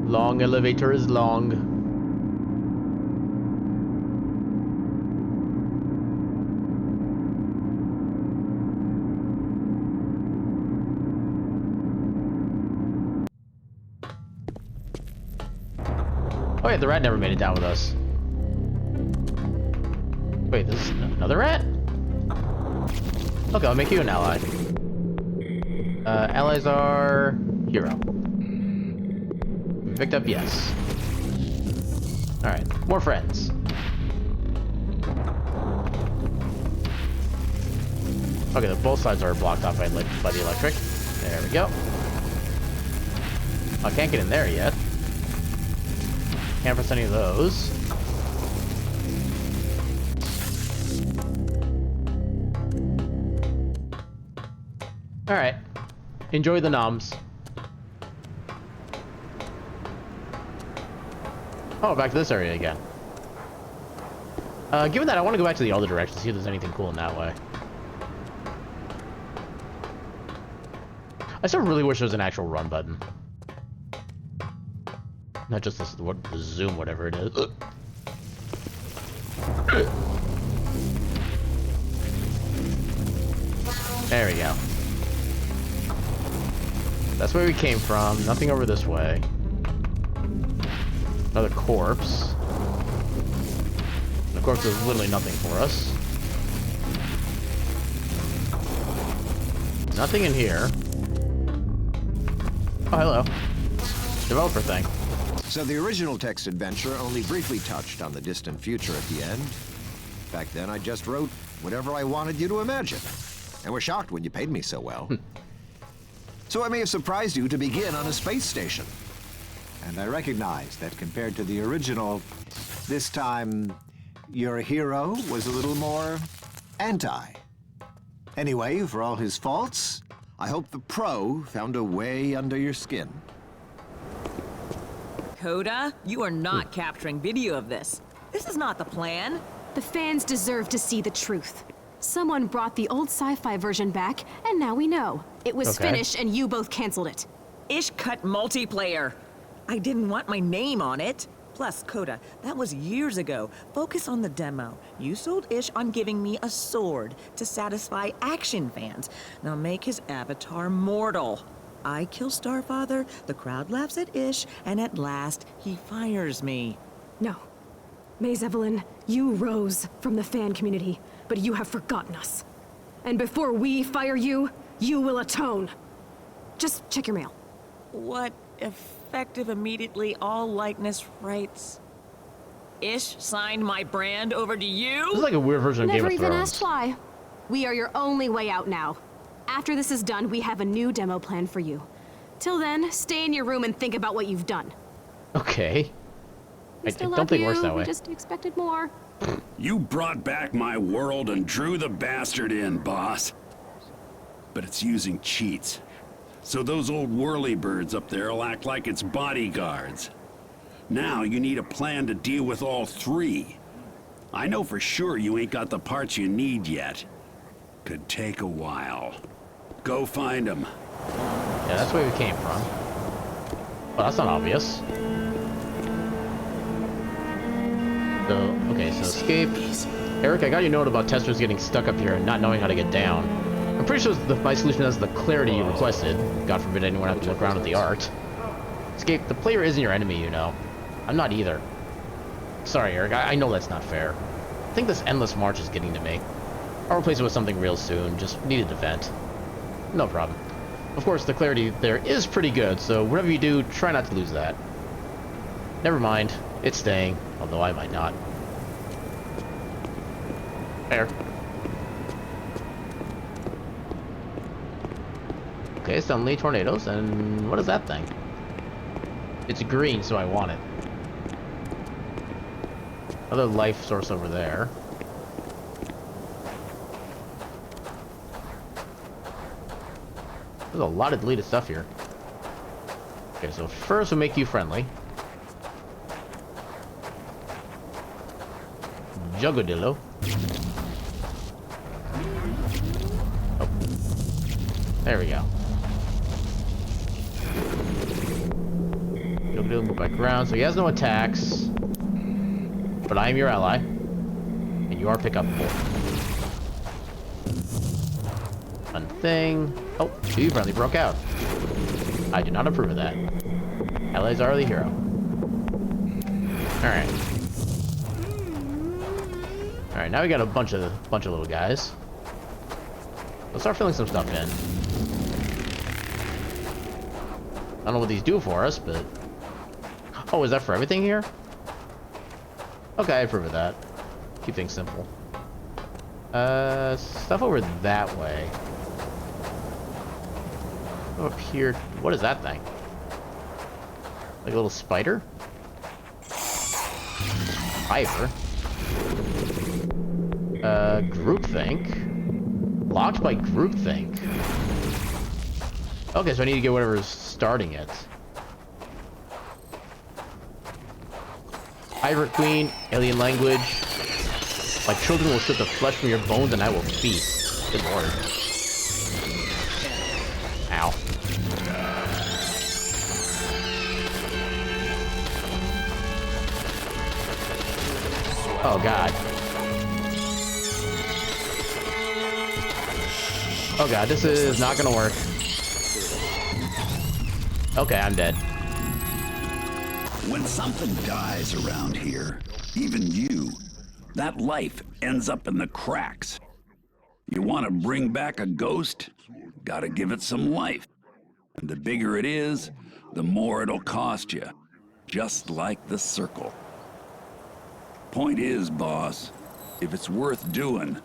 Long elevator is long. Oh yeah, the rat never made it down with us. Wait, this is another rat? Okay, I'll make you an ally. Allies are... hero. Picked up, yes. Alright, more friends. Okay, both sides are blocked off by the electric. There we go. I can't get in there yet. Can't press any of those. Alright. Enjoy the noms. Oh, back to this area again. Given that, I want to go back to the other direction, see if there's anything cool in that way. I still really wish there was an actual run button. Not just this, the zoom, whatever it is. There we go. That's where we came from. Nothing over this way. Another corpse. And of course, there's literally nothing for us. Nothing in here. Oh, hello. Developer thing. So the original text adventure only briefly touched on the distant future at the end. Back then, I just wrote whatever I wanted you to imagine. And were shocked when you paid me so well. So I may have surprised you to begin on a space station. And I recognize that compared to the original, this time, your hero was a little more anti. Anyway, for all his faults, I hope the pro found a way under your skin. Coda, you are not capturing video of this. This is not the plan. The fans deserve to see the truth. Someone brought the old sci-fi version back, and now we know. It was finished, and you both canceled it. Ish cut multiplayer. I didn't want my name on it. Plus, Coda, that was years ago. Focus on the demo. You sold Ish on giving me a sword to satisfy action fans. Now make his avatar mortal. I kill Starfather, the crowd laughs at Ish, and at last, he fires me. No. Maze Evelyn, you rose from the fan community, but you have forgotten us. And before we fire you, you will atone. Just check your mail. What effective immediately all likeness rights? Ish signed my brand over to you? This is like a weird version of Game Never of even Thrones. asked why. We are your only way out now. After this is done, we have a new demo plan for you. Till then, stay in your room and think about what you've done. Okay. I Still don't love think it you. works that We way. just expected more. You brought back my world and drew the bastard in, boss. But it's using cheats. So those old whirly-birds up there will act like it's bodyguards. Now you need a plan to deal with all three. I know for sure you ain't got the parts you need yet. Could take a while. Go find them. Yeah, that's where we came from. Well, that's not obvious. So, okay, so escape. Eric, I got your note about testers getting stuck up here and not knowing how to get down. I'm pretty sure my solution has the clarity you requested. God forbid anyone have to look around at the art. Escape, the player isn't your enemy, you know. I'm not either. Sorry, Eric, I know that's not fair. I think this endless march is getting to me. I'll replace it with something real soon, just needed to vent. No problem. Of course, the clarity there is pretty good, so whatever you do, try not to lose that. Never mind, it's staying, although I might not. There. Okay, suddenly tornadoes, and what is that thing? It's green, so I want it. Another life source over there. There's a lot of deleted stuff here. Okay, so first we'll make you friendly. Jugodillo. Oh. There we go. Jugodillo move back around, so he has no attacks. But I am your ally. And you are pick-upable. Fun thing. Oh, you friendly broke out. I do not approve of that. Allies are the hero. Alright. Alright, now we got a bunch of little guys. Let's start filling some stuff in. I don't know what these do for us, but... Oh, is that for everything here? Okay, I approve of that. Keep things simple. Stuff over that way. Up here. What is that thing? Like a little spider? Fiber. Groupthink. Locked by groupthink. Okay, so I need to get whatever's starting it. Pirate Queen, alien language. My children will strip the flesh from your bones and I will feast. Good lord. Ow. Oh god. Oh god, this is not gonna work. Okay, I'm dead. When something dies around here, even you, that life ends up in the cracks. You want to bring back a ghost? Gotta give it some life. And the bigger it is, the more it'll cost you. Just like the circle. Point is, boss, if it's worth doing,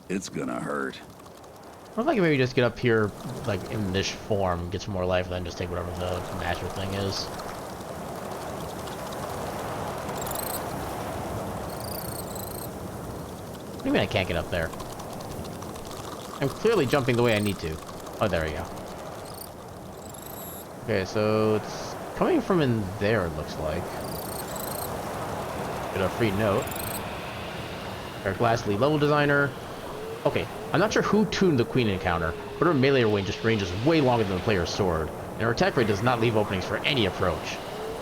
it's gonna hurt. I'd like to maybe just get up here, like, in this form, get some more life, and then just take whatever the master thing is. What do you mean I can't get up there? I'm clearly jumping the way I need to. Oh, there we go. Okay, so it's coming from in there, it looks like. Get a free note. Eric Lastly, level designer. Okay, I'm not sure who tuned the Queen encounter, but her melee range ranges way longer than the player's sword, and her attack rate does not leave openings for any approach.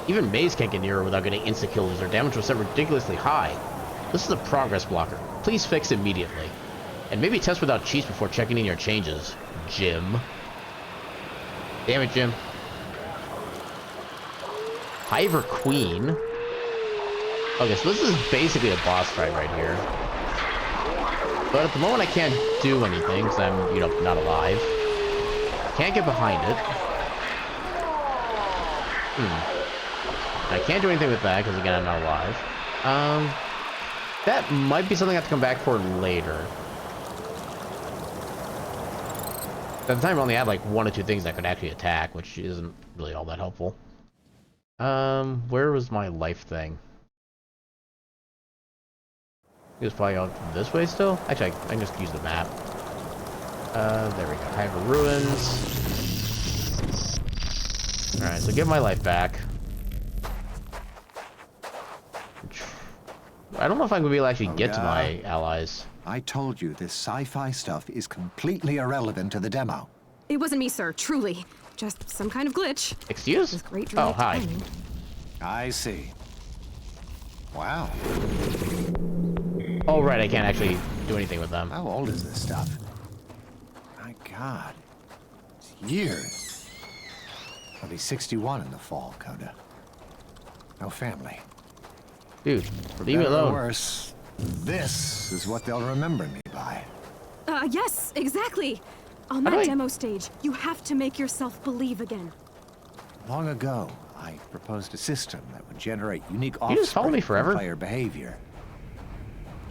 Even Maze can't get near her without getting insta-kills, as her damage was set ridiculously high. This is a progress blocker. Please fix immediately. And maybe test without cheats before checking in your changes, Jim. Damn it, Jim. Hiver Queen. Okay, so this is basically a boss fight right here. But at the moment I can't do anything, because I'm, you know, not alive. Can't get behind it. I can't do anything with that, because again, I'm not alive. That might be something I have to come back for later. At the time, I only had like 1 or 2 things that could actually attack, which isn't really all that helpful. Where was my life thing? It was probably out this way still? Actually, I can just use the map. There we go. Hiver Ruins. Alright, so get my life back. I don't know if I'm going to be able to actually get to my allies. I told you this sci-fi stuff is completely irrelevant to the demo. It wasn't me, sir, truly. Just some kind of glitch. Excuse? With great Oh, hi. timing. I see. Wow. Oh, right, I can't actually do anything with them. How old is this stuff? My God. It's years. I'll be 61 in the fall, Coda. No family. Dude, For leave me better or alone. worse, this is what they'll remember me by. Yes, exactly. On How do that I- demo stage, you have to make yourself believe again. Long ago, I proposed a system that would generate unique You just follow me offspring forever? from player behavior.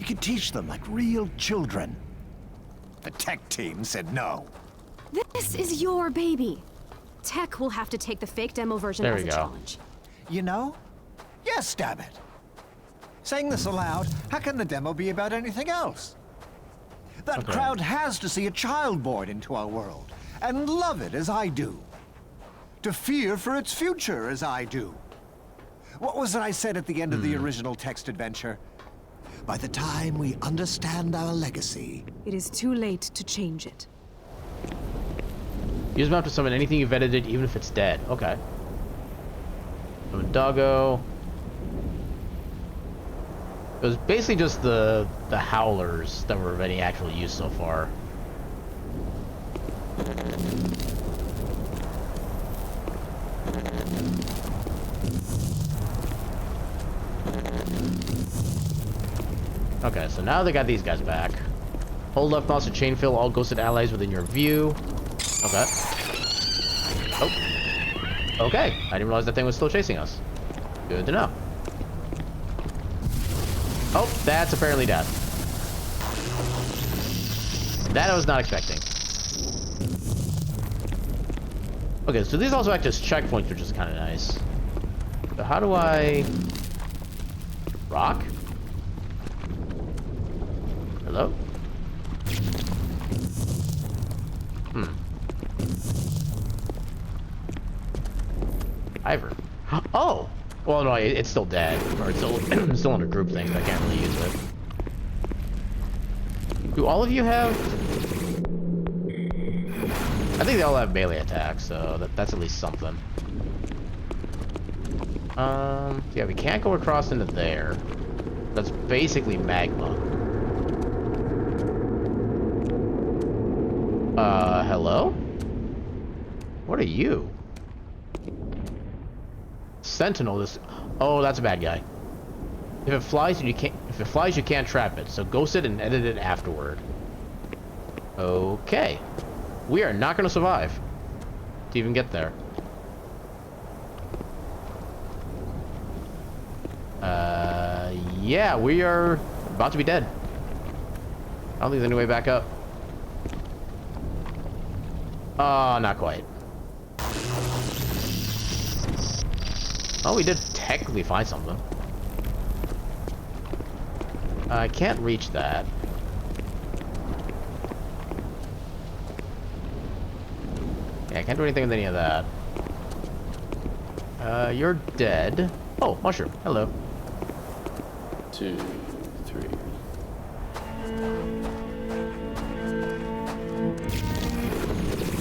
You could teach them like real children. The tech team said no. This is your baby. Tech will have to take the fake demo version There as we a go. challenge. You know? Yes, damn it. Saying this aloud, how can the demo be about anything else? That Okay. crowd has to see a child born into our world and love it as I do. To fear for its future as I do. What was it I said at the end of the original text adventure? By the time we understand our legacy, It is too late to change it. Use map to summon anything you've edited, even if it's dead. Okay. Summon Doggo. It was basically just the howlers that were of any actual use so far. Okay, so now they got these guys back. Hold left mouse to chain fill all ghosted allies within your view. Okay. Oh. Okay. I didn't realize that thing was still chasing us. Good to know. Oh, that's apparently death. That I was not expecting. Okay, so these also act as checkpoints, which is kind of nice. So how do I... rock? Hello? Ivor. Oh! Well, no, it's still dead. Or it's still, still under group things, but I can't really use it. Do all of you have... I think they all have melee attacks, so that's at least something. Yeah, we can't go across into there. That's basically magma. Hello? What are you? Sentinel, this... Oh, that's a bad guy. If it flies, you can't trap it, so ghost it and edit it afterward. Okay. We are not going to survive to even get there. Yeah, we are about to be dead. I don't think there's any way back up. Not quite. Oh, we did technically find something. I can't reach that. Yeah, I can't do anything with any of that. You're dead. Oh, mushroom. Hello. 2, 3.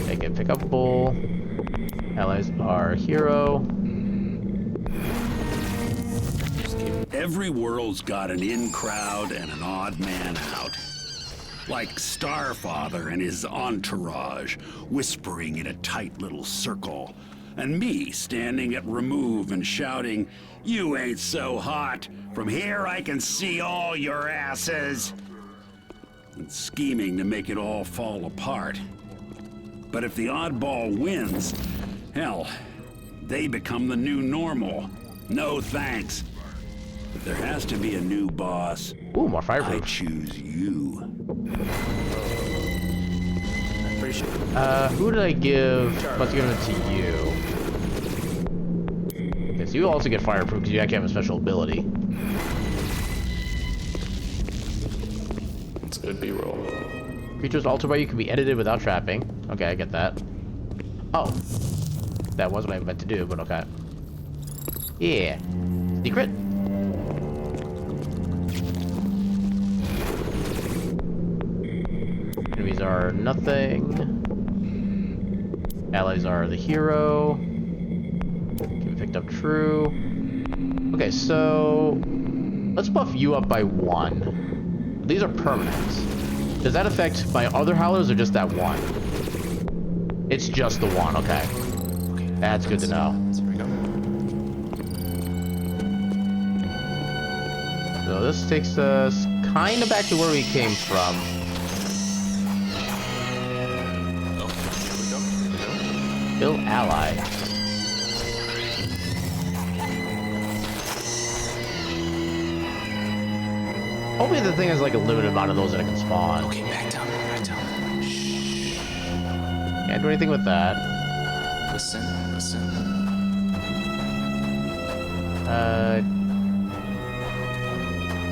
Make it pick up bull. Allies are hero. Every world's got an in crowd and an odd man out. Like Starfather and his entourage, whispering in a tight little circle. And me standing at remove and shouting, "You ain't so hot! From here I can see all your asses!" And scheming to make it all fall apart. But if the oddball wins, hell, they become the new normal. No thanks. But there has to be a new boss. Ooh, more I fireproof. choose you. Who did I give? Let's give it to you. Okay, so you also get fireproof because you actually have a special ability. It's a good B-roll. Creatures altered by you can be edited without trapping. Okay, I get that. Oh. That was what I meant to do, but okay. Yeah. Secret. Enemies are nothing. Allies are the hero. Can be picked up true. Okay, so let's buff you up by 1. These are permanents. Does that affect my other howlers or just that one? It's just the one, okay. That's good to know. Here we go. So this takes us kind of back to where we came from. Oh, here we go. Kill ally. Hopefully the thing has like a limited amount of those that it can spawn. Okay, back down, back down. Shh. Can't do anything with that. Listen, listen.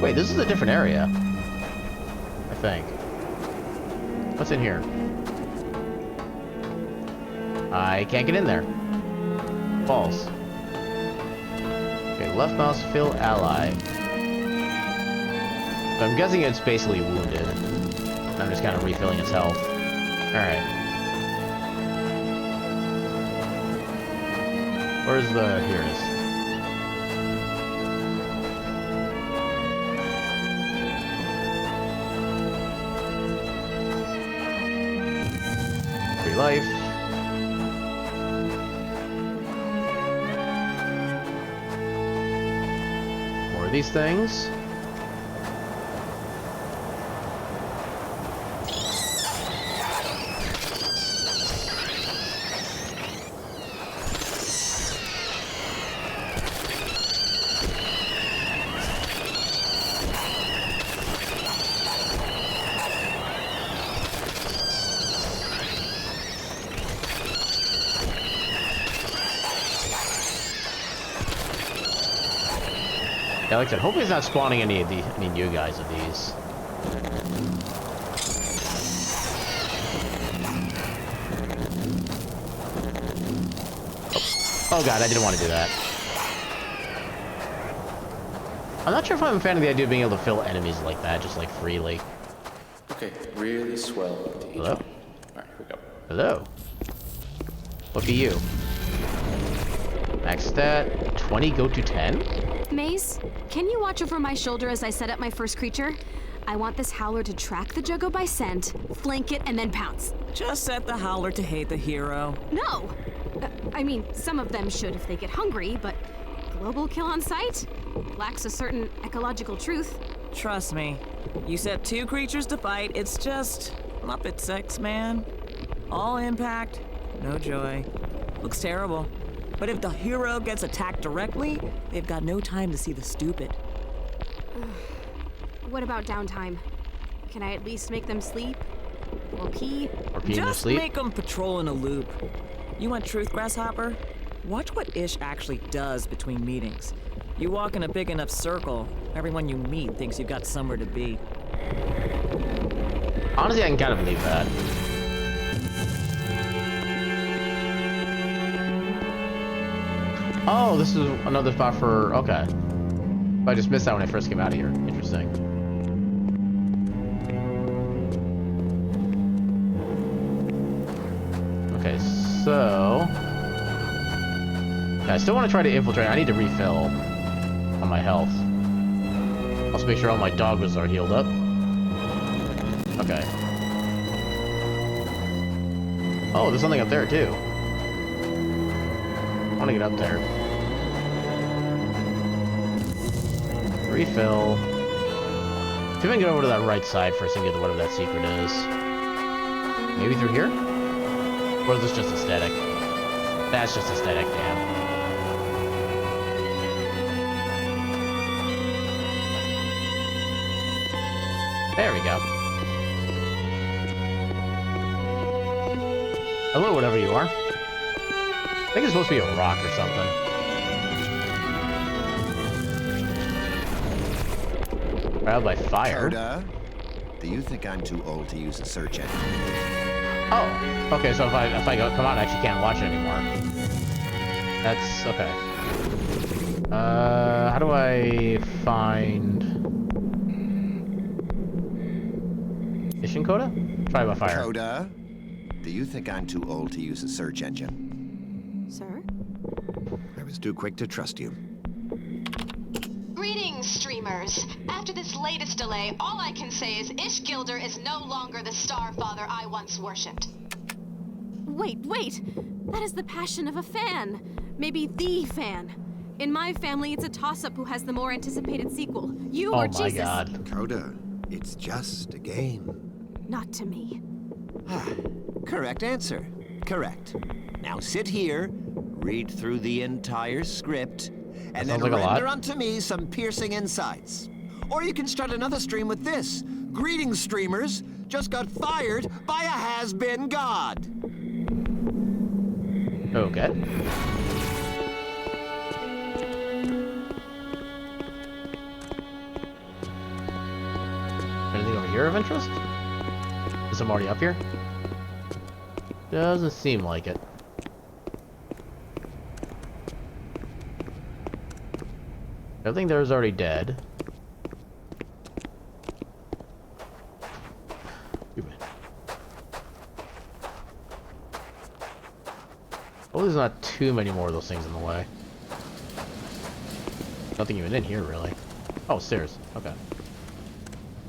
Wait, this is a different area. I think. What's in here? I can't get in there. False. Okay, left mouse, fill ally. So I'm guessing it's basically wounded. I'm just kind of refilling its health. Alright. Where's the... Here it is. Free life. More of these things. Yeah, like I said, hopefully it's not spawning any of the new guys of these. Oh god, I didn't want to do that. I'm not sure if I'm a fan of the idea of being able to fill enemies like that, just like freely. Okay, really swell. Hello? Alright, here we go. Hello. Look at you. Max stat, 20 go to 10? Maze, can you watch over my shoulder as I set up my first creature? I want this howler to track the Juggo by scent, flank it, and then pounce. Just set the howler to hate the hero. No! I mean, some of them should if they get hungry, but global kill on sight lacks a certain ecological truth. Trust me. You set 2 creatures to fight, it's just Muppet sex, man. All impact, no joy. Looks terrible. But if the hero gets attacked directly, they've got no time to see the stupid. What about downtime? Can I at least make them sleep? Or pee? Or pee in their Just sleep? make them patrol in a loop. You want truth, Grasshopper? Watch what Ish actually does between meetings. You walk in a big enough circle, everyone you meet thinks you've got somewhere to be. Honestly, I can kind of believe that. Oh, this is another spot for... Okay. I just missed that when I first came out of here. Interesting. Okay, so... Okay, I still want to try to infiltrate. I need to refill on my health. Also make sure all my doggos are healed up. Okay. Oh, there's something up there, too. I want to get up there. Refill. See if I can get over to that right side first and get to whatever that secret is. Maybe through here? Or is this just aesthetic? That's just aesthetic, damn. There we go. Hello, whatever you are. I think it's supposed to be a rock or something. Trial by fire. Coda, do you think I'm too old to use a search engine? Oh, okay. So if I come out, I actually can't watch it anymore. That's okay. How do I find Mission Coda? Try by fire. Coda, do you think I'm too old to use a search engine? Sir? I was too quick to trust you. Greetings, streamers. After this latest delay, all I can say is Ish Gilder is no longer the star father I once worshipped. Wait! That is the passion of a fan. Maybe the fan. In my family, it's a toss-up who has the more anticipated sequel. You or Oh my Jesus. god. Coda, it's just a game. Not to me. Correct answer. Correct. Now sit here, read through the entire script, and then sounds like a lot. render unto me some piercing insights. Or you can start another stream with this. Greetings, streamers. Just got fired by a has-been god. Okay. Anything over here of interest? Is I'm already up here? Doesn't seem like it. Everything there is already dead. Oh, there's not too many more of those things in the way. Nothing even in here, really. Oh, stairs. Okay.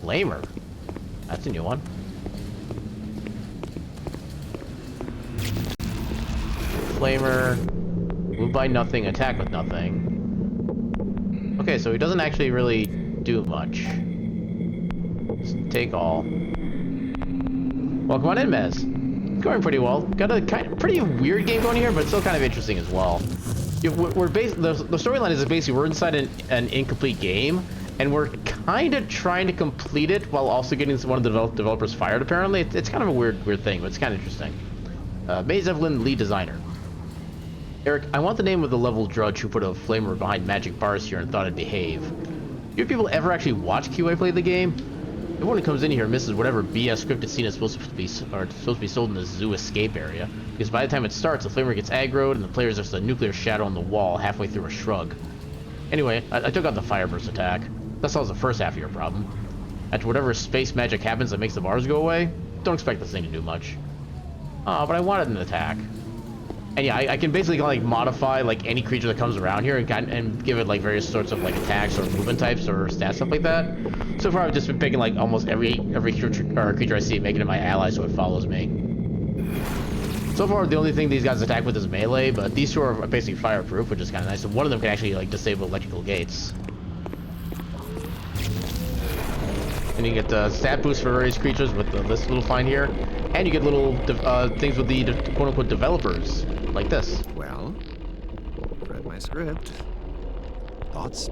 Flamer. That's a new one. Flamer. Move by nothing, attack with nothing. Okay, so he doesn't actually really do much. Just take all. Welcome on in, Mez. Going pretty well. Got a pretty weird game going here, but still kind of interesting as well. The storyline is basically we're inside an incomplete game, and we're kind of trying to complete it while also getting one of the developers fired. Apparently, it's kind of a weird thing, but it's kind of interesting. Maze Evelyn, lead designer. Eric, I want the name of the level drudge who put a flamer behind magic bars here and thought it'd behave. Do people ever actually watch QA play the game? Everyone who comes in here misses whatever BS scripted scene is supposed to be sold in the zoo escape area. Because by the time it starts, the flamer gets aggroed and the player's just a nuclear shadow on the wall halfway through a shrug. Anyway, I took out the fireburst attack. That solves the first half of your problem. After whatever space magic happens that makes the bars go away, don't expect this thing to do much. Oh, but I wanted an attack. And yeah, I can basically like modify like any creature that comes around here and give it like various sorts of like attacks or movement types or stats, stuff like that. So far I've just been picking like almost every creature I see, making it my ally so it follows me. So far the only thing these guys attack with is melee, but these two are basically fireproof, which is kind of nice. And one of them can actually like disable electrical gates. And you get the stat boost for various creatures with this little find here. And you get little things with the quote-unquote developers, like this. Well, read my script. Thoughts?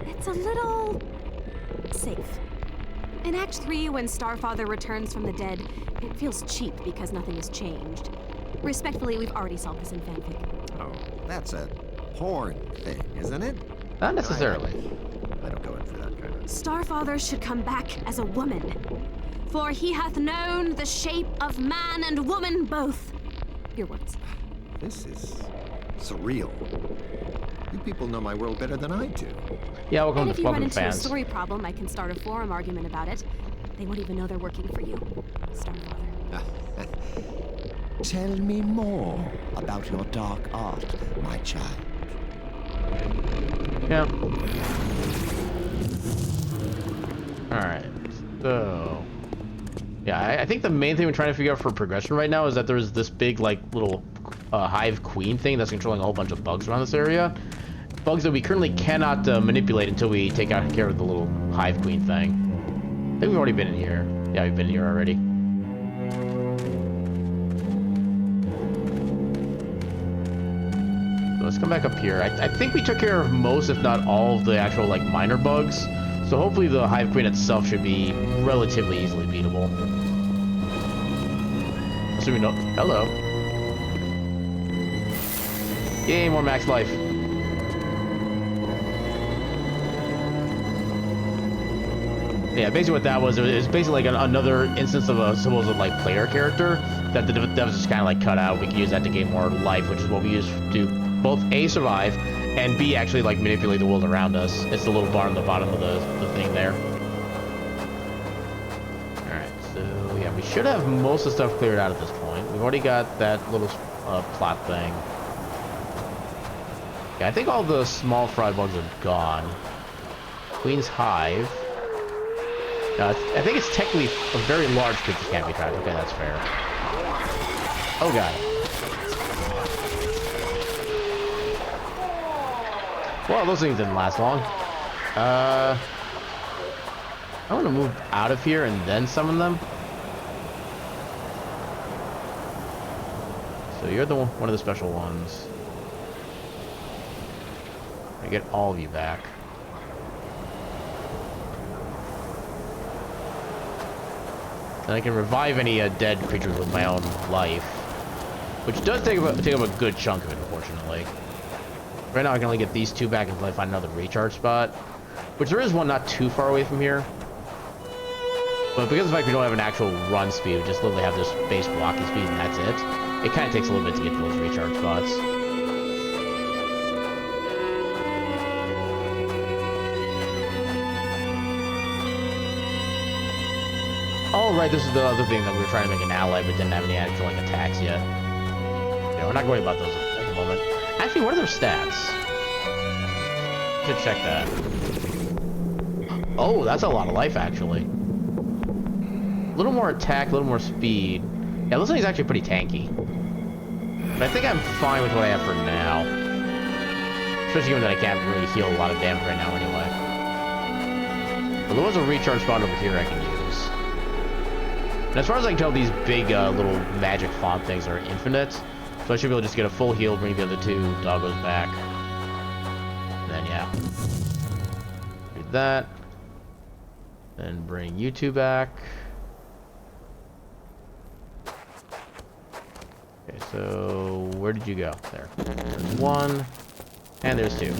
It's a little safe. In Act 3, when Starfather returns from the dead, it feels cheap because nothing has changed. Respectfully, we've already solved this in fanfic. Oh, that's a porn thing, isn't it? Not necessarily. I don't go in for that kind of... Starfather should come back as a woman. For he hath known the shape of man and woman both. Your words. This is surreal. You people know my world better than I do. Yeah, welcome And to if you run welcome into fans. a story problem, I can start a forum argument about it. They won't even know they're working for you, Starfather. Tell me more about your dark art, my child. Yeah. Alright, so... Yeah, I think the main thing we're trying to figure out for progression right now is that there's this big, like, little hive queen thing that's controlling a whole bunch of bugs around this area. Bugs that we currently cannot manipulate until we take care of the little hive queen thing. I think we've already been in here. Yeah, we've been here already. So let's come back up here. I think we took care of most, if not all, of the actual, like, minor bugs. So hopefully the hive queen itself should be relatively easily beatable. Assuming no... Hello. Yay, more max life. Yeah, basically what that was, it was basically like another instance of a supposed like player character that the devs just kind of like cut out. We can use that to gain more life, which is what we use to both A, survive, and B, actually like manipulate the world around us. It's the little bar on the bottom of the thing there. Alright, so yeah, we should have most of the stuff cleared out at this point. We've already got that little plot thing. Yeah, I think all the small fry bugs are gone. Queen's Hive. I think it's technically a very large creature can't be trapped. Okay, that's fair. Oh god. Well, those things didn't last long. I want to move out of here and then summon them. So you're the one of the special ones. I get all of you back. And I can revive any dead creatures with my own life, which does take up a good chunk of it, unfortunately. Right now I can only get these two back until I find another recharge spot, which there is one not too far away from here. But because of the fact we don't have an actual run speed, we just literally have this base blocking speed and that's it. It kind of takes a little bit to get to those recharge spots. Oh, right, this is the other thing that we were trying to make an ally, but didn't have any actual, like, attacks yet. Yeah, we're not going about those at the moment. Actually, what are their stats? Should check that. Oh, that's a lot of life, actually. A little more attack, a little more speed. Yeah, this thing's actually pretty tanky. But I think I'm fine with what I have for now. Especially given that I can't really heal a lot of damage right now anyway. But there was a recharge spot over here I can use. And as far as I can tell, these big little magic font things are infinite. So I should be able to just get a full heal, bring the other two doggos back. And then, yeah. Do that. Then bring you two back. Okay, so where did you go? There. There's one. And there's two.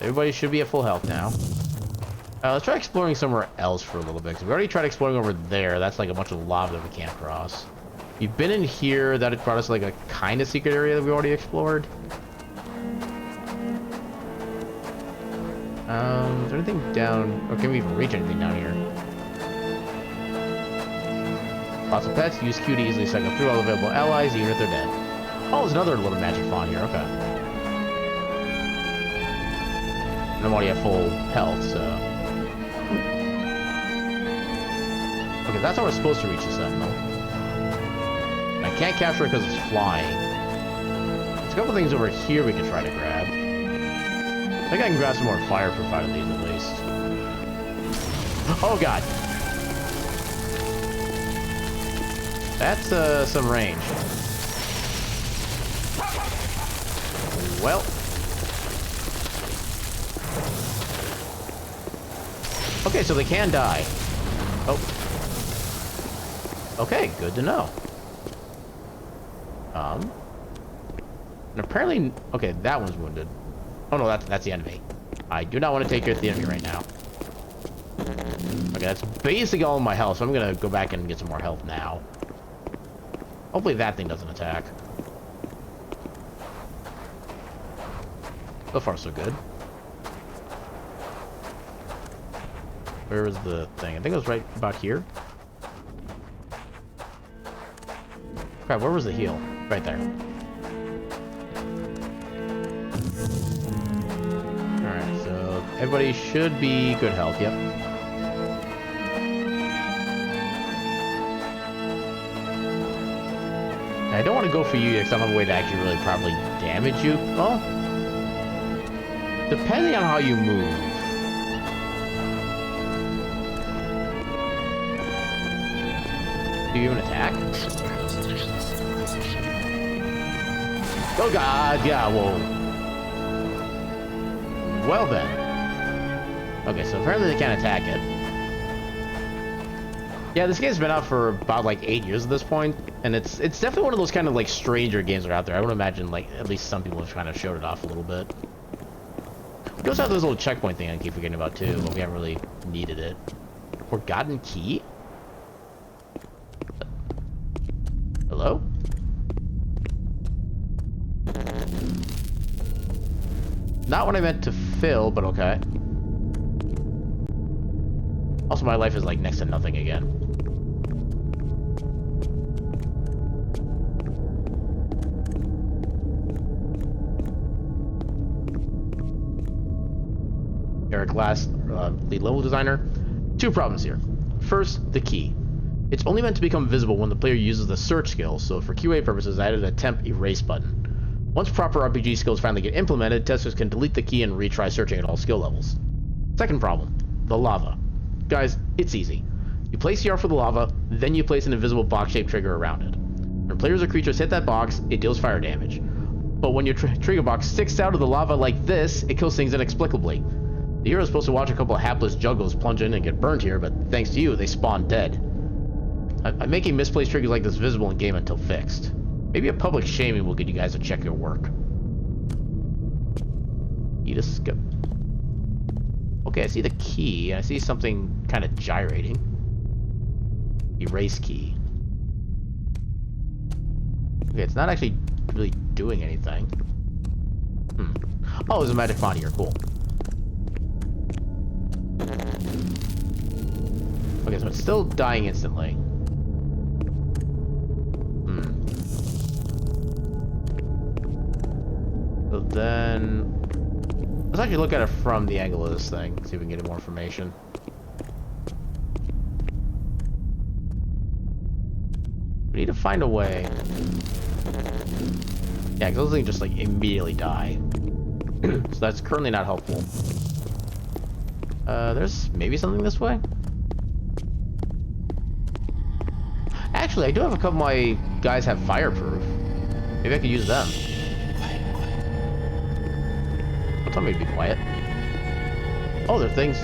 Everybody should be at full health now. Let's try exploring somewhere else for a little bit, because we already tried exploring over there. That's like a bunch of lava that we can't cross. We've been in here. That had brought us like a kind of secret area that we already explored. Is there anything down... Or can we even reach anything down here? Lots of pets. Use Q to easily cycle through all available allies, even if they're dead. Oh, there's another little magic font here. Okay. And I'm already at full health, so... Okay, that's how we're supposed to reach the Sentinel. And I can't capture it because it's flying. There's a couple things over here we can try to grab. I think I can grab some more fireproof out of these at least. Oh god! That's some range. Well. Okay, so they can die. Oh. Okay, good to know. And apparently, okay, that one's wounded. Oh no, that's the enemy. I do not want to take care of the enemy right now. Okay, that's basically all of my health, so I'm gonna go back and get some more health now. Hopefully that thing doesn't attack. So far, so good. Where was the thing? I think it was right about here. Crap, where was the heal? Right there. Alright, so everybody should be good health, yep. I don't want to go for you because I don't have a way to actually really properly damage you. Well, depending on how you move. Do you even attack? Oh god, yeah, whoa. Well then. Okay, so apparently they can't attack it. Yeah, this game's been out for about like 8 years at this point, and it's definitely one of those kind of like stranger games that are out there. I would imagine like at least some people have kind of showed it off a little bit. We also have this little checkpoint thing I keep forgetting about too, but we haven't really needed it. Forgotten key? Hello? Not what I meant to fill, but okay. Also, my life is like next to nothing again. Eric Last, lead level designer. 2 problems here. First, the key. It's only meant to become visible when the player uses the search skill, so for QA purposes I added a temp erase button. Once proper RPG skills finally get implemented, testers can delete the key and retry searching at all skill levels. Second problem, the lava. Guys, it's easy. You place CR for the lava, then you place an invisible box-shaped trigger around it. When players or creatures hit that box, it deals fire damage. But when your trigger box sticks out of the lava like this, it kills things inexplicably. The hero's supposed to watch a couple of hapless juggos plunge in and get burned here, but thanks to you, they spawn dead. I'm making misplaced triggers like this visible in game until fixed. Maybe a public shaming will get you guys to check your work. Eat a skip. Okay, I see the key. I see something kind of gyrating. Erase key. Okay, it's not actually really doing anything. Oh, there's a magic font here. Cool. Okay, so it's still dying instantly. So then... let's actually look at it from the angle of this thing. See if we can get more information. We need to find a way. Yeah, because those things just like immediately die. So that's currently not helpful. There's maybe something this way? Actually, I do have a couple of my guys have fireproof. Maybe I could use them. Don't tell me to be quiet. Oh, there are things,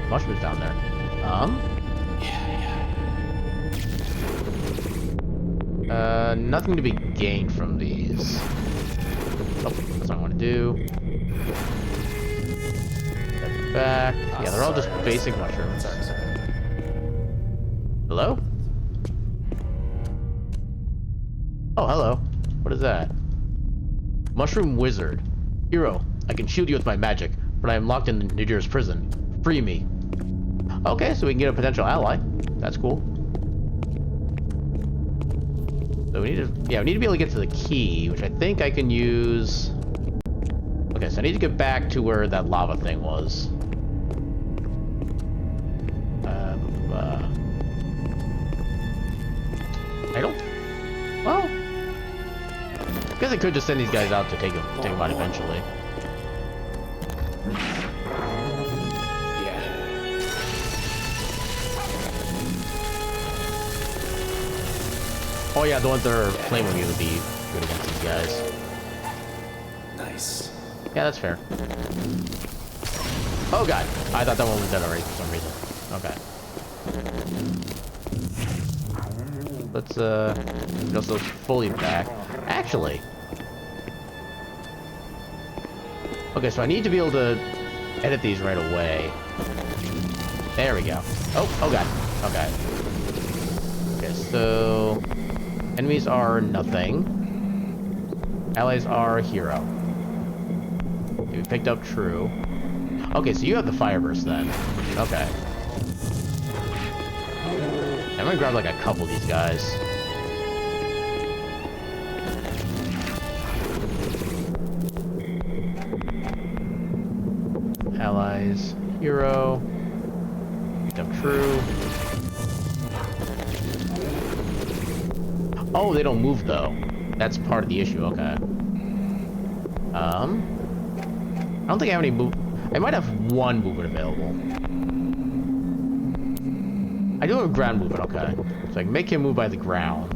mushrooms down there. Nothing to be gained from these. Oh, that's what I want to do. Back. Yeah, they're all just basic mushrooms. Sorry. Hello? Oh, hello. What is that? Mushroom Wizard. Hero, I can shield you with my magic, but I am locked in Nidira's prison. Free me. Okay, so we can get a potential ally. That's cool. So we need to, yeah, we need to be able to get to the key, which I think I can use. Okay, so I need to get back to where that lava thing was. I don't. Well, I guess I could just send these guys out to take them out eventually. Yeah. Oh yeah, the ones that are flaming you would be good against these guys. Nice. Yeah, that's fair. Oh god, I thought that one was dead already for some reason. Okay. Let's get those fully back. Actually. Okay, so I need to be able to edit these right away. There we go. Oh god. Okay. Okay, so enemies are nothing. Allies are hero. Okay, we picked up true. Okay, so you have the fire burst then. Okay. I'm gonna grab like a couple of these guys. Allies, hero, picked up true. Oh, they don't move though. That's part of the issue. Okay. I don't think I have any move. I might have one movement available. I do have ground movement, okay. So I can make him move by the ground.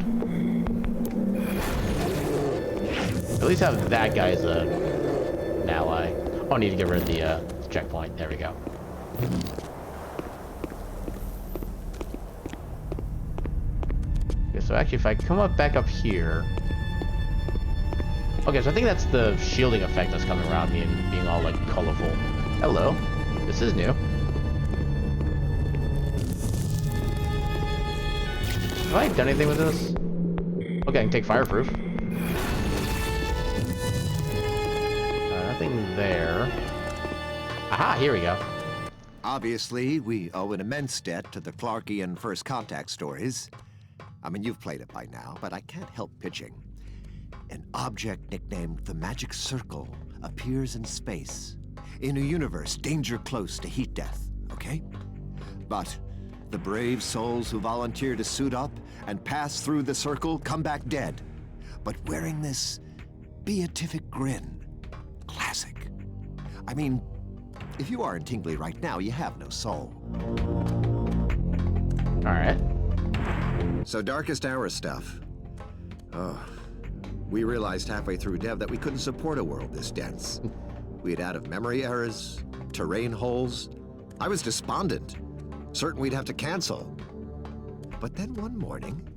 At least have that guy as an ally. Oh, I need to get rid of the checkpoint. There we go. Okay, so actually if I come up back up here... Okay, so I think that's the shielding effect that's coming around me and being all, like, colorful. Hello. This is new. Have I done anything with this? Okay, I can take fireproof. Nothing there. Aha, here we go. Obviously, we owe an immense debt to the Clarkian First Contact stories. I mean, you've played it by now, but I can't help pitching. An object nicknamed the Magic Circle appears in space, in a universe danger close to heat death, okay? But the brave souls who volunteer to suit up and pass through the circle come back dead, but wearing this beatific grin. Classic. I mean, if you aren't tingly right now, you have no soul. Alright. So Darkest Hour stuff. Oh, we realized halfway through dev that we couldn't support a world this dense. We had out-of-memory errors, terrain holes. I was despondent, certain we'd have to cancel. But then one morning,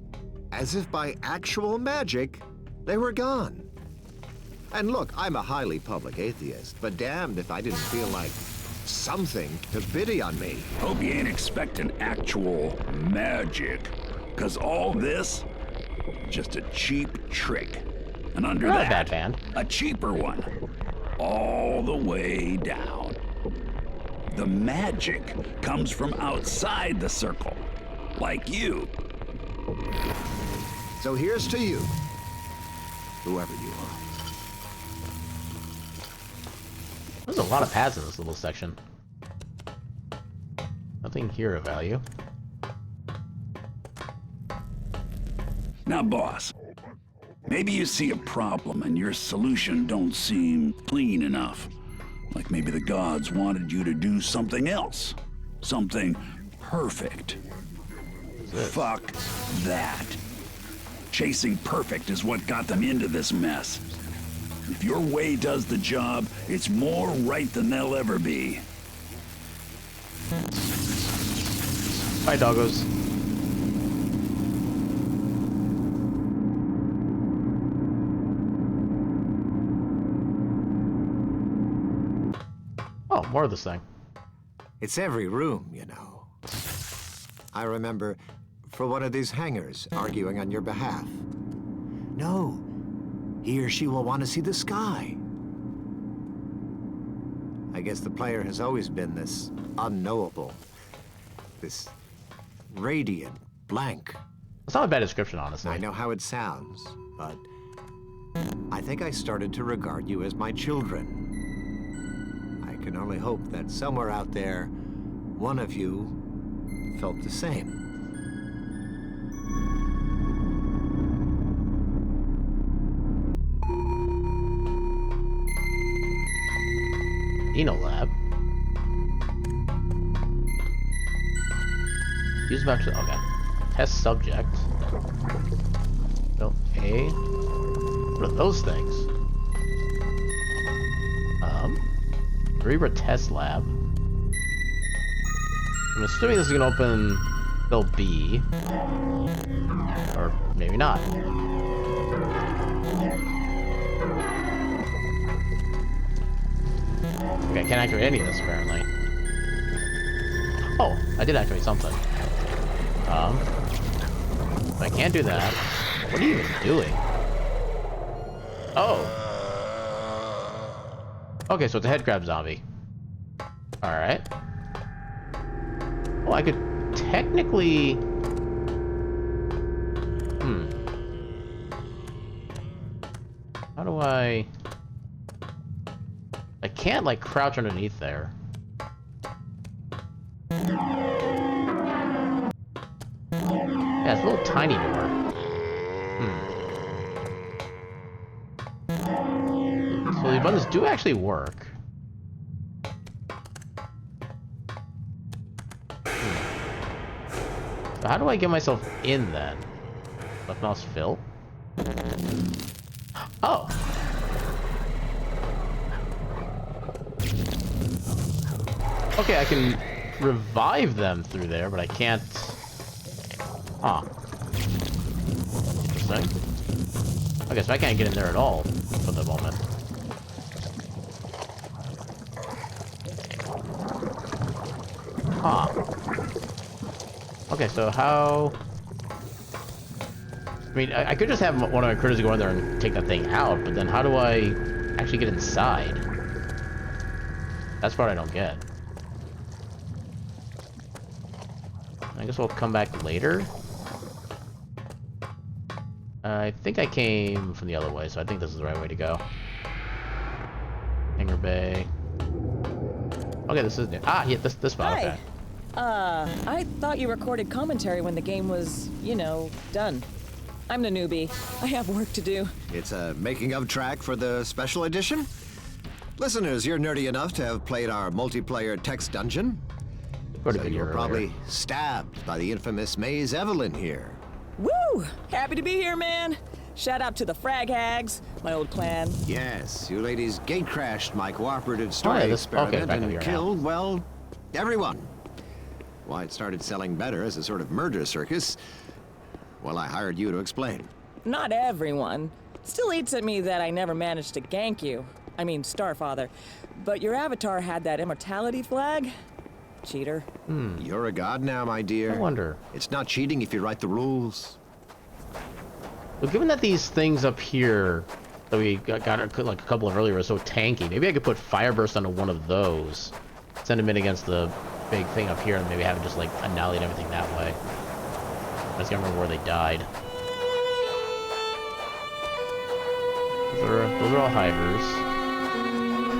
as if by actual magic, they were gone. And look, I'm a highly public atheist, but damned if I didn't feel like something took pity on me. Hope you ain't expecting actual magic. 'Cause all this, just a cheap trick. And under Not a that, bad band. a cheaper one. All the way down. The magic comes from outside the circle. Like you. So here's to you, whoever you are. There's a lot of paths in this little section. Nothing here of value. Now, boss, maybe you see a problem and your solution don't seem clean enough. Like maybe the gods wanted you to do something else. Something perfect. Fuck that. Chasing perfect is what got them into this mess. If your way does the job, it's more right than they'll ever be. Bye, doggos. Oh, more of this thing. It's every room, you know. I remember for one of these hangars arguing on your behalf. No, he or she will want to see the sky. I guess the player has always been this unknowable, this radiant blank. It's not a bad description, honestly. I know how it sounds, but I think I started to regard you as my children. I can only hope that somewhere out there, one of you felt the same. Lab. Use map to okay. Test subject. Okay. What are those things? Reba test lab. I'm assuming this is gonna open Bill B. Or maybe not. Okay, I can't activate any of this apparently. Oh, I did activate something. If I can't do that, what are you even doing? Oh. Okay, so it's a head crab zombie. Alright. Well, I could technically... How do I can't, like, crouch underneath there. Yeah, it's a little tiny door. So these buttons do actually work. So how do I get myself in then? Left mouse fill? Oh! Okay, I can revive them through there, but I can't... Huh. Interesting. Okay, so I can't get in there at all for the moment. Huh. Okay, so how... I mean, I could just have one of my critters go in there and take that thing out, but then how do I actually get inside? That's what I don't get. I guess we'll come back later. I think I came from the other way, so I think this is the right way to go. Hangar Bay. Okay, this is new. Ah, yeah, this spot. Hi. Okay. I thought you recorded commentary when the game was, you know, done. I'm the newbie. I have work to do. It's a making-of track for the special edition. Listeners, you're nerdy enough to have played our multiplayer text dungeon. So you were probably stabbed by the infamous Maze Evelyn here. Woo! Happy to be here, man. Shout out to the Frag Hags, my old clan. Yes, you ladies gate-crashed my cooperative story Okay, experiment back up and here killed, now. well, everyone. Why it started selling better as a sort of murder circus, well, I hired you to explain. Not everyone. Still eats at me that I never managed to gank you. I mean, Starfather. But your avatar had that immortality flag. Cheater. You're a god now, my dear. I wonder. It's not cheating if you write the rules. Well, given that these things up here that we got like a couple of earlier are so tanky, maybe I could put Fire Burst onto one of those, send him in against the big thing up here, and maybe have him just like annihilate everything that way. I just can't remember where they died. Those are all hivers.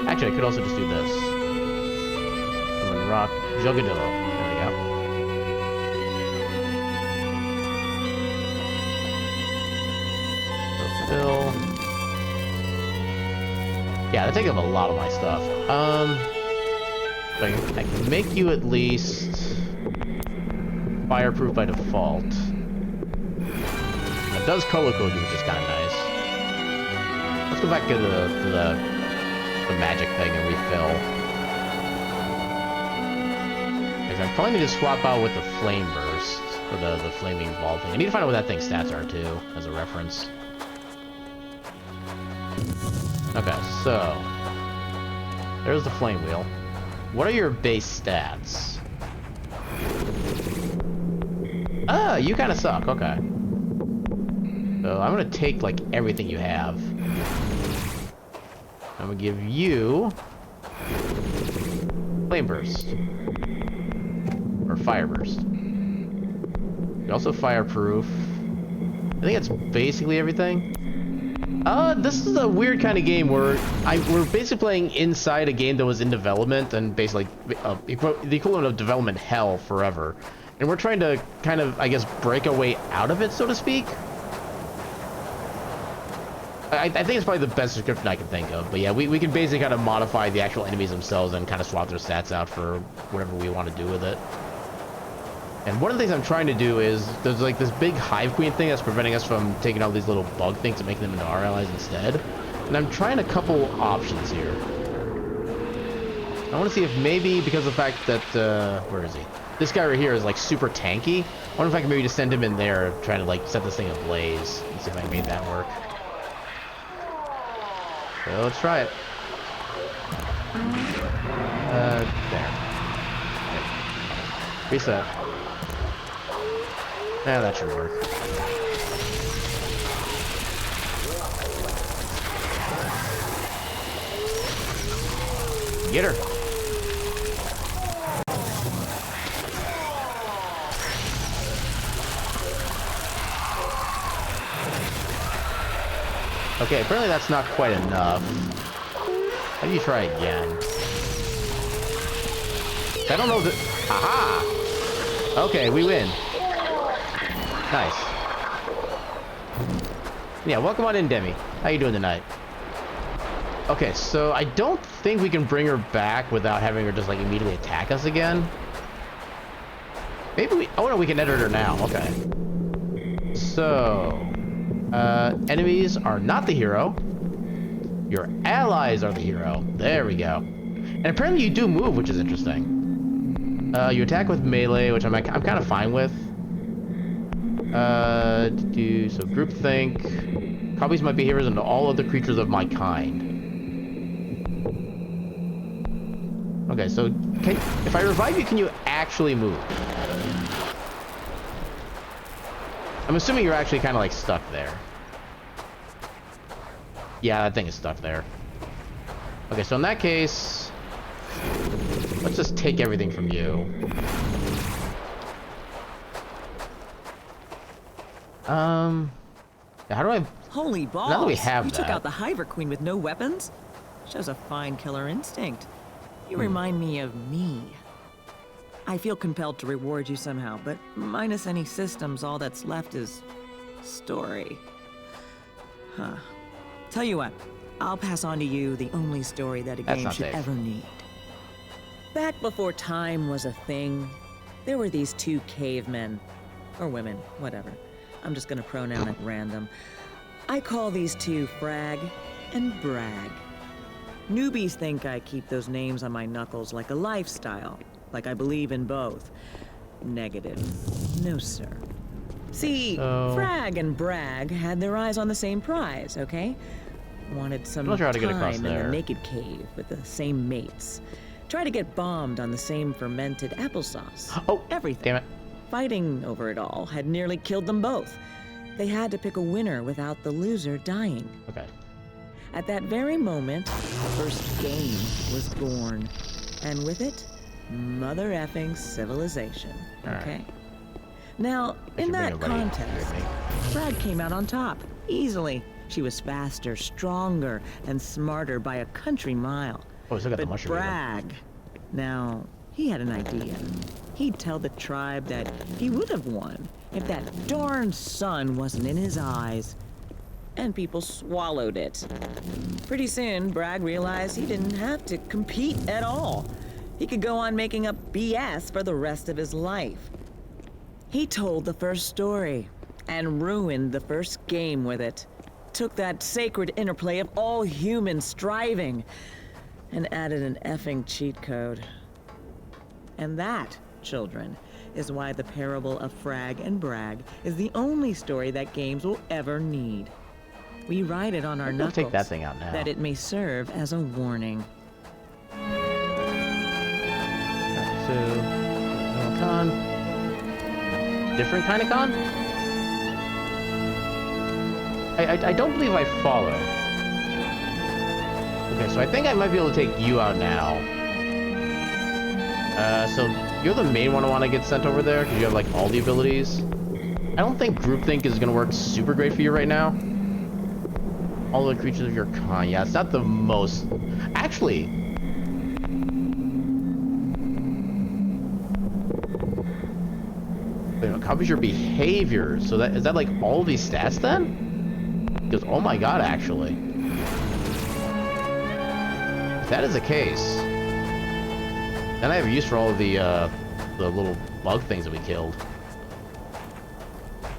Actually, I could also just do this. Summon Rock Jogadillo. There we go. Phil. Yeah, that takes up a lot of my stuff. I can make you at least fireproof by default. It does color code you, which is kind of nice. Let's go back to the magic thing and refill. I'm probably going to swap out with the flame burst for the flaming ball thing. I need to find out what that thing's stats are too, as a reference. Okay, so there's the flame wheel. What are your base stats? Ah, you kind of suck. Okay. So I'm gonna take like everything you have. I'm gonna give you Flame Burst or Fire Burst. You're also fireproof. I think that's basically everything. This is a weird kind of game where we're basically playing inside a game that was in development and basically the equivalent of development hell forever. And we're trying to kind of, I guess, break our way out of it, so to speak. I think it's probably the best description I can think of. But yeah, we can basically kind of modify the actual enemies themselves and kind of swap their stats out for whatever we want to do with it. And one of the things I'm trying to do is, there's like this big hive queen thing that's preventing us from taking all these little bug things and making them into our allies instead. And I'm trying a couple options here. I want to see if maybe, because of the fact that, where is he? This guy right here is like super tanky. I wonder if I can maybe just send him in there, trying to like set this thing ablaze and see if I can make that work. So let's try it. There. Reset. Yeah, that should work. Get her. Okay, apparently that's not quite enough. How do you try again? I don't know that. Aha! Okay, we win. Nice. Yeah, welcome on in, Demi. How you doing tonight? Okay, so I don't think we can bring her back without having her just like immediately attack us again. Maybe we... Oh no, we can edit her now. Okay. So... enemies are not the hero. Your allies are the hero. There we go. And apparently you do move, which is interesting. You attack with melee, which I'm kind of fine with. So groupthink. Copies my behaviors into all other creatures of my kind. Okay, so if I revive you, can you actually move? I'm assuming you're actually kind of like stuck there. Yeah, that thing is stuck there. Okay, so in that case, let's just take everything from you. How do I... Holy balls! Now that we have you that... took out the Hiver Queen with no weapons? Shows a fine killer instinct. You remind me of me. I feel compelled to reward you somehow, but minus any systems, all that's left is... story. Huh. Tell you what, I'll pass on to you the only story that a game should ever need. Back before time was a thing, there were these two cavemen. Or women, whatever. I'm just gonna pronoun at random. I call these two Frag and Brag. Newbies think I keep those names on my knuckles like a lifestyle, like I believe in both. Negative. No, sir. See, Frag and Brag had their eyes on the same prize, okay? Wanted some time in the naked cave with the same mates. Try to get bombed on the same fermented applesauce. Oh, everything. Damn it. Fighting over it all had nearly killed them both. They had to pick a winner without the loser dying. Okay. At that very moment, the first game was born. And with it, mother effing civilization. Okay? Right. Now, in that contest, Brad came out on top, easily. She was faster, stronger, and smarter by a country mile. Oh, still got the mushroom. Bragg, now, he had an idea. He'd tell the tribe that he would have won if that darn sun wasn't in his eyes. And people swallowed it. Pretty soon, Bragg realized he didn't have to compete at all. He could go on making up BS for the rest of his life. He told the first story and ruined the first game with it. Took that sacred interplay of all human striving and added an effing cheat code. And that, children, is why the parable of Frag and Bragg is the only story that games will ever need. We write it on our knuckles, take that thing out now. that it may serve as a warning. No con. Different kind of con? I don't believe I follow. Okay, so I think I might be able to take you out now. So you're the main one I want to get sent over there because you have like all the abilities. I don't think groupthink is gonna work super great for you right now. All the creatures of your kind. Yeah, it's not the most. Actually, copies your behavior. So that is that like all these stats then? Because oh my god, actually, if that is the case, then I have use for all of the little bug things that we killed.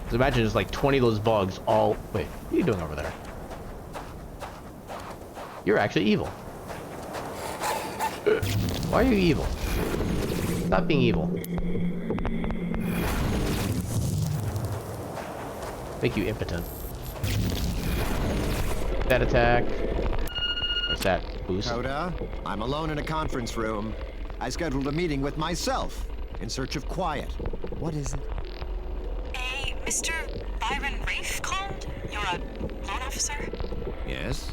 So imagine just like 20 of those bugs all. Wait, what are you doing over there? You're actually evil. Why are you evil? Stop being evil. Make you impotent. That attack. What's that? Boost? Coda, I'm alone in a conference room. I scheduled a meeting with myself in search of quiet. What is it? A Mr. Byron Rafe called? You're a loan officer? Yes?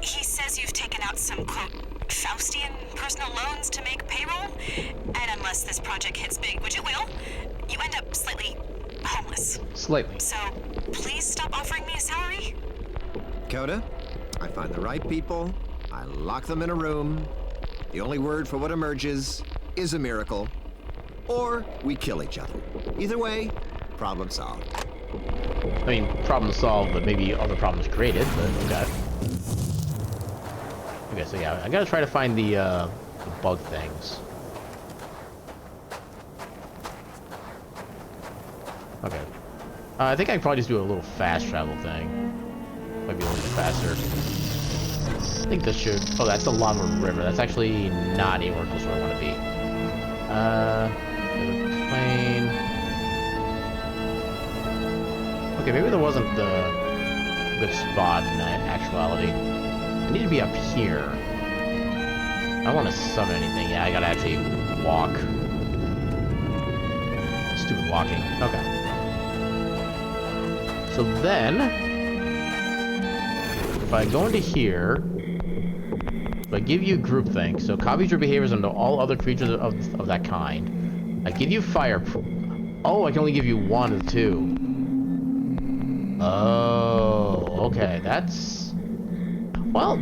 He says you've taken out some, quote, Faustian personal loans to make payroll, and unless this project hits big, which it will, you end up slightly homeless. Slightly. So, please stop offering me a salary. Coda, I find the right people, I lock them in a room. The only word for what emerges is a miracle. Or we kill each other. Either way, problem solved. I mean, problem solved, but maybe other problems created, but okay. Okay, so yeah, I gotta try to find the bug things. Okay. I think I can probably just do a little fast travel thing. Might be a little bit faster. I think this should... Oh, that's the Lava River. That's actually not anywhere close to where I want to be. Plane. Okay, maybe there wasn't the good spot in actuality. I need to be up here. I don't want to summon anything. Yeah, I gotta actually walk. Stupid walking. Okay. So then, if I go into here, if I give you groupthink, so copies your behaviors onto all other creatures of that kind. I give you fire. Oh, I can only give you one of the two. Oh, okay, that's... Well,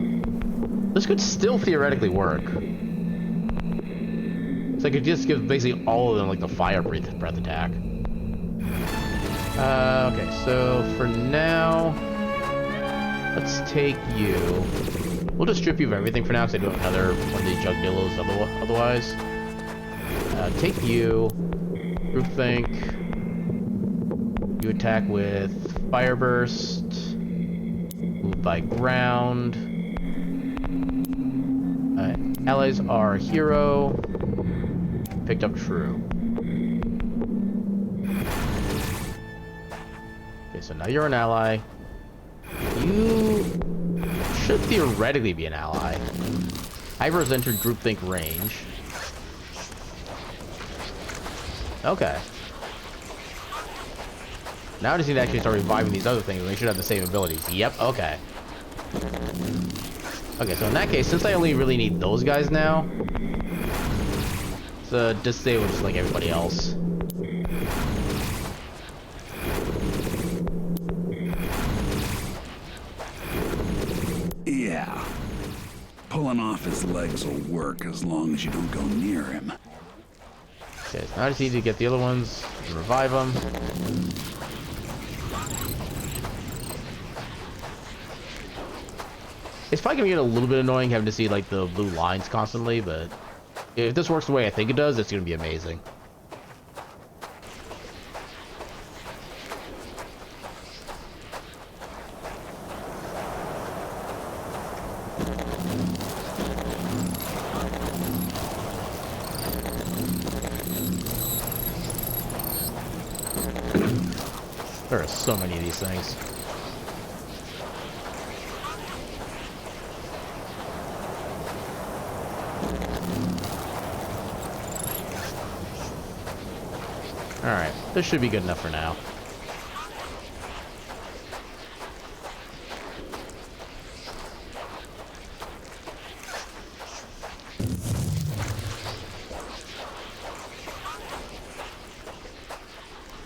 this could still theoretically work. So I could just give basically all of them like the fire breath attack. Okay, so for now, let's take you. We'll just strip you of everything for now because I do have another one of these Jugdillos otherwise. Take you, groupthink. You attack with Fire Burst. Move by ground. Allies are hero. Picked up true. Okay, so now you're an ally. You should theoretically be an ally. Hyper's entered groupthink range. Okay. Now I just need to actually start reviving these other things, and they should have the same abilities. Yep, okay. Okay, so in that case, since I only really need those guys now, so disable just like everybody else. Yeah. Pulling off his legs will work as long as you don't go near him. Okay, so now I just need to get the other ones and revive them. It's probably gonna get a little bit annoying having to see like the blue lines constantly, but if this works the way I think it does, it's gonna be amazing. There are so many of these things. Alright, this should be good enough for now.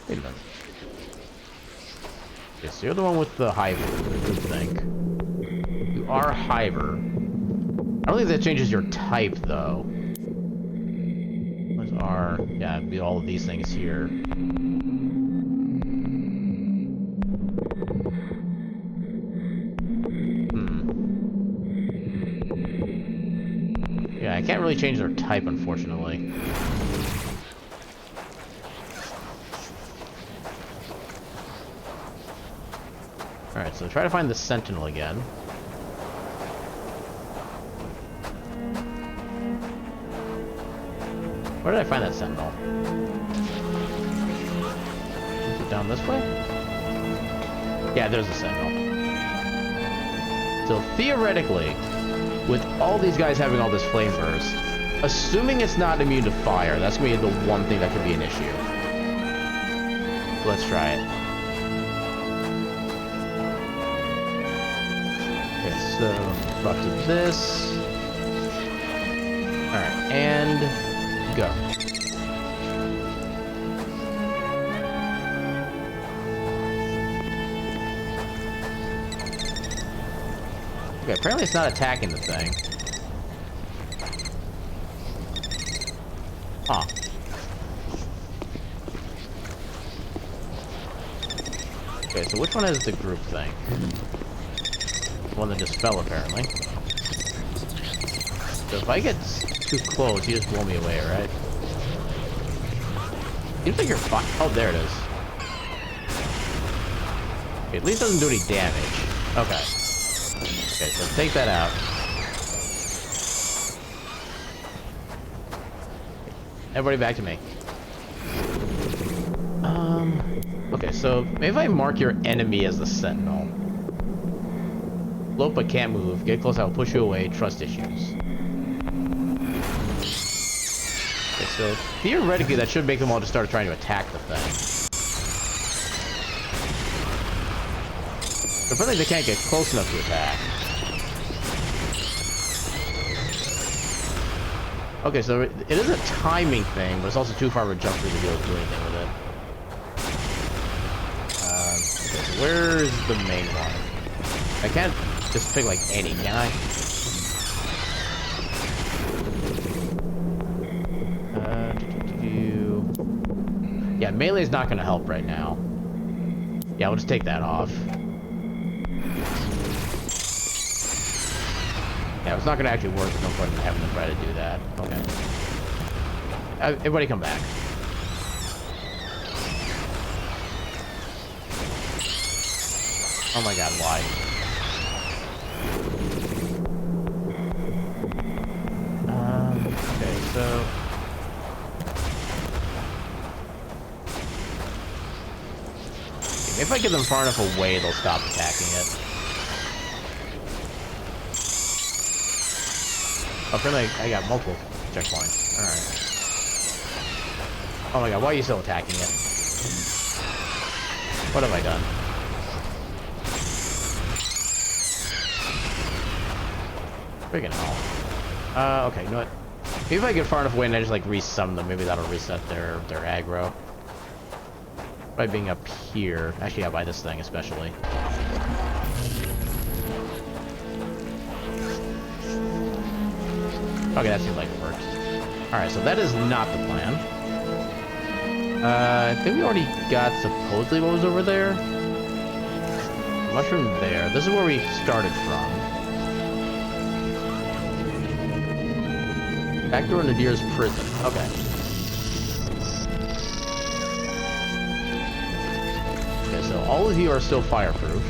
Wait a minute. Okay, so you're the one with the hive, I think. You are a hiver. I don't think that changes your type, though. Where's our... Yeah, it'd be all of these things here. Yeah, I can't really change their type, unfortunately. Alright, so try to find the Sentinel again. Where did I find that Sentinel? Is it down this way? Yeah, there's the Sentinel. So theoretically, with all these guys having all this flame burst, assuming it's not immune to fire, that's going to be the one thing that could be an issue. Let's try it. Okay, so up to this. Alright, and go. Okay, apparently it's not attacking the thing. Huh. Okay, so which one is the group thing? The one that just fell, apparently. So if I get too close, you just blow me away, right? Seems like you're fine. Oh, there it is. Okay, at least it doesn't do any damage. Okay. Okay, so take that out. Everybody back to me. Okay, so maybe if I mark your enemy as the Sentinel. Float but can't move. Get close, I will push you away. Trust issues. Okay, so theoretically that should make them all just start trying to attack the thing. Apparently they can't get close enough to attack. Okay, so it is a timing thing, but it's also too far of a jump for you to be able to do anything with it. Okay, so where's the main one? I can't just pick like any, can I? Yeah, melee's not gonna help right now. Yeah, we'll just take that off. Yeah, it's not gonna actually work. There's no point in having them try to do that. Okay. Everybody come back. Oh my god, why? Okay, so... If I get them far enough away, they'll stop attacking it. Oh, apparently I got multiple checkpoints. Alright. Oh my god, why are you still attacking it? What have I done? Freaking hell. Okay, you know what? Maybe if I get far enough away and I just like resummon them, maybe that'll reset their aggro. By being up here. Actually, yeah, by this thing especially. Okay, that seems like it works. Alright, so that is not the plan. I think we already got supposedly what was over there. Mushroom there. This is where we started from. Back door in Nadir's prison. Okay. Okay, so all of you are still fireproof.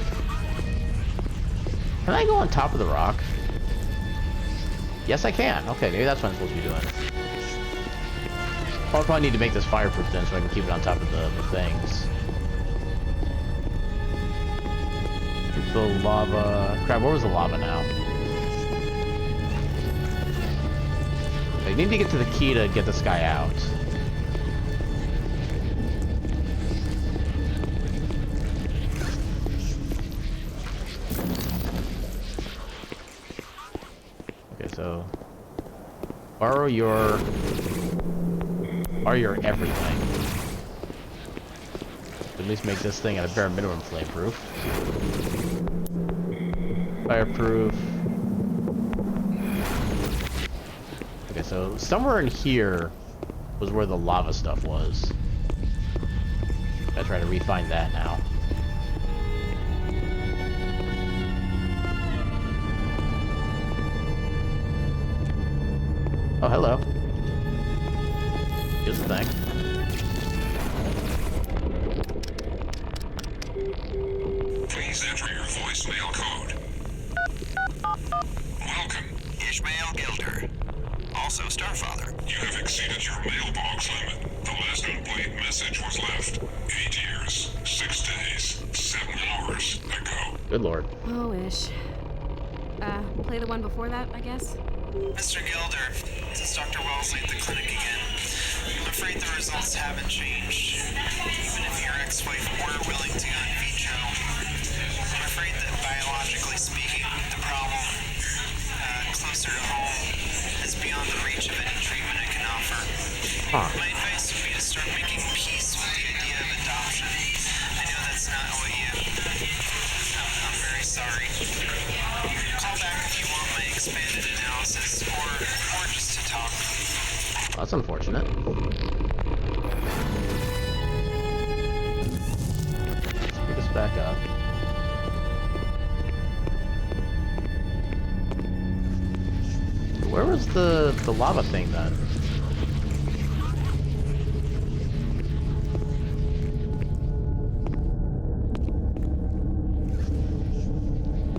Can I go on top of the rock? Yes, I can. Okay, maybe that's what I'm supposed to be doing. I'll probably need to make this fireproof then so I can keep it on top of the things. The lava... Crap, where was the lava now? I need to get to the key to get this guy out. so borrow your everything. At least make this thing at a bare minimum flameproof. Fireproof. Okay, so somewhere in here was where the lava stuff was. Gotta try to refine that now. Oh, hello. Here's the thing. Please enter your voicemail code. Welcome. Ishmael Gilder. Also Starfather. You have exceeded your mailbox limit. The last unplayed message was left 8 years, 6 days, 7 hours ago. Good lord. Oh, Ish. Play the one before that, I guess? Mr. Gilder, this is Dr. Wellesley at the clinic again. I'm afraid the results haven't changed. Even if your ex-wife were willing to go in vitro, I'm afraid that biologically speaking, the problem closer to home is beyond the reach of any treatment I can offer. My advice would be to start making peace with the idea of adoption. I know that's not what you... I'm very sorry. Call back if you want my expanded analysis, or just to talk. That's unfortunate. Let's pick this back up. Where was the lava thing then?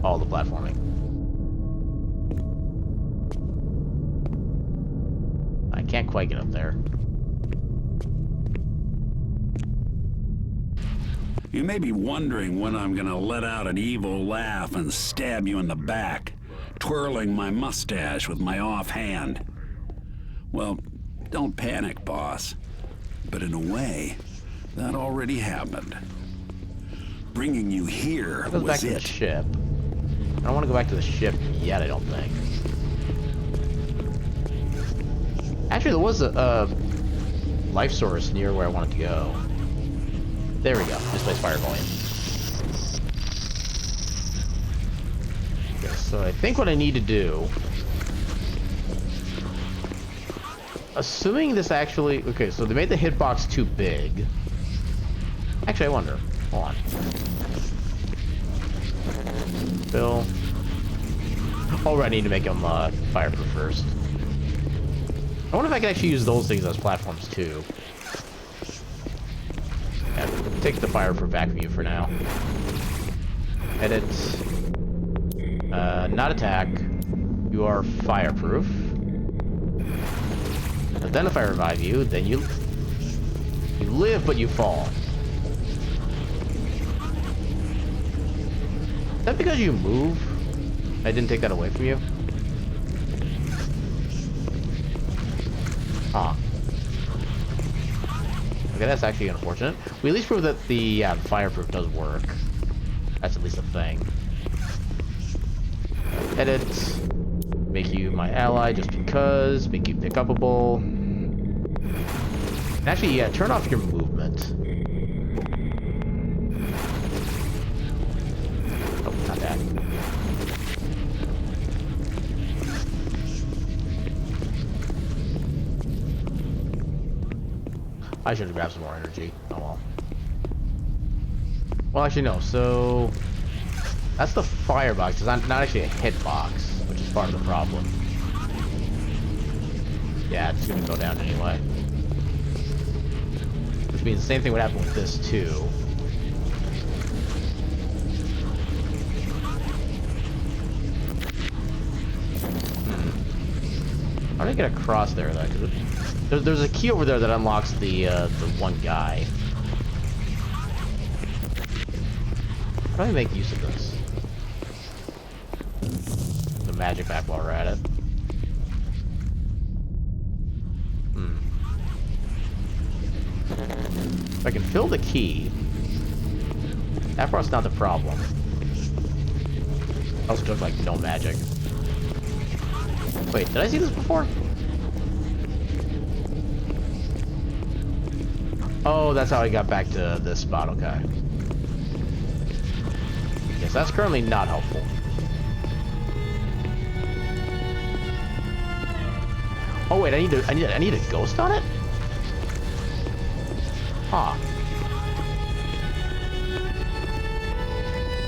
Oh, the platforming. I can't quite get up there. You may be wondering when I'm gonna let out an evil laugh and stab you in the back, twirling my mustache with my offhand. Well, don't panic, boss. But in a way, that already happened. Bringing you here Goes back was to the it. ship. I don't want to go back to the ship yet, I don't think. Actually, there was a life source near where I wanted to go. There we go. Displays fire volume. Okay, so I think what I need to do... Assuming this actually... Okay, so they made the hitbox too big. Actually, I wonder. Hold on. Fill. Oh, right, I need to make them fireproof first. I wonder if I can actually use those things as platforms too. Yeah, take the fireproof back from you for now. Edit. Not attack. You are fireproof. And then if I revive you, then you live but you fall. Is that because you move? I didn't take that away from you? Huh. Okay, that's actually unfortunate. We at least proved that the fireproof does work. That's at least a thing. Edit. Make you my ally just because. Make you pick upable. And actually, yeah, turn off your movement. Oh, not that. I should have grabbed some more energy. Oh well. Well, actually, no. So that's the firebox. It's not actually a hitbox, which is part of the problem. Yeah, it's gonna go down anyway. Which means the same thing would happen with this too. How do I get across there though? 'Cause there's a key over there that unlocks the one guy. How do I make use of this? The magic back while we're at it. If I can fill the key, that part's not the problem. Also, just like no magic. Wait, did I see this before? Oh, that's how I got back to this spot, okay. Yes, that's currently not helpful. Oh wait, I need a ghost on it? Huh.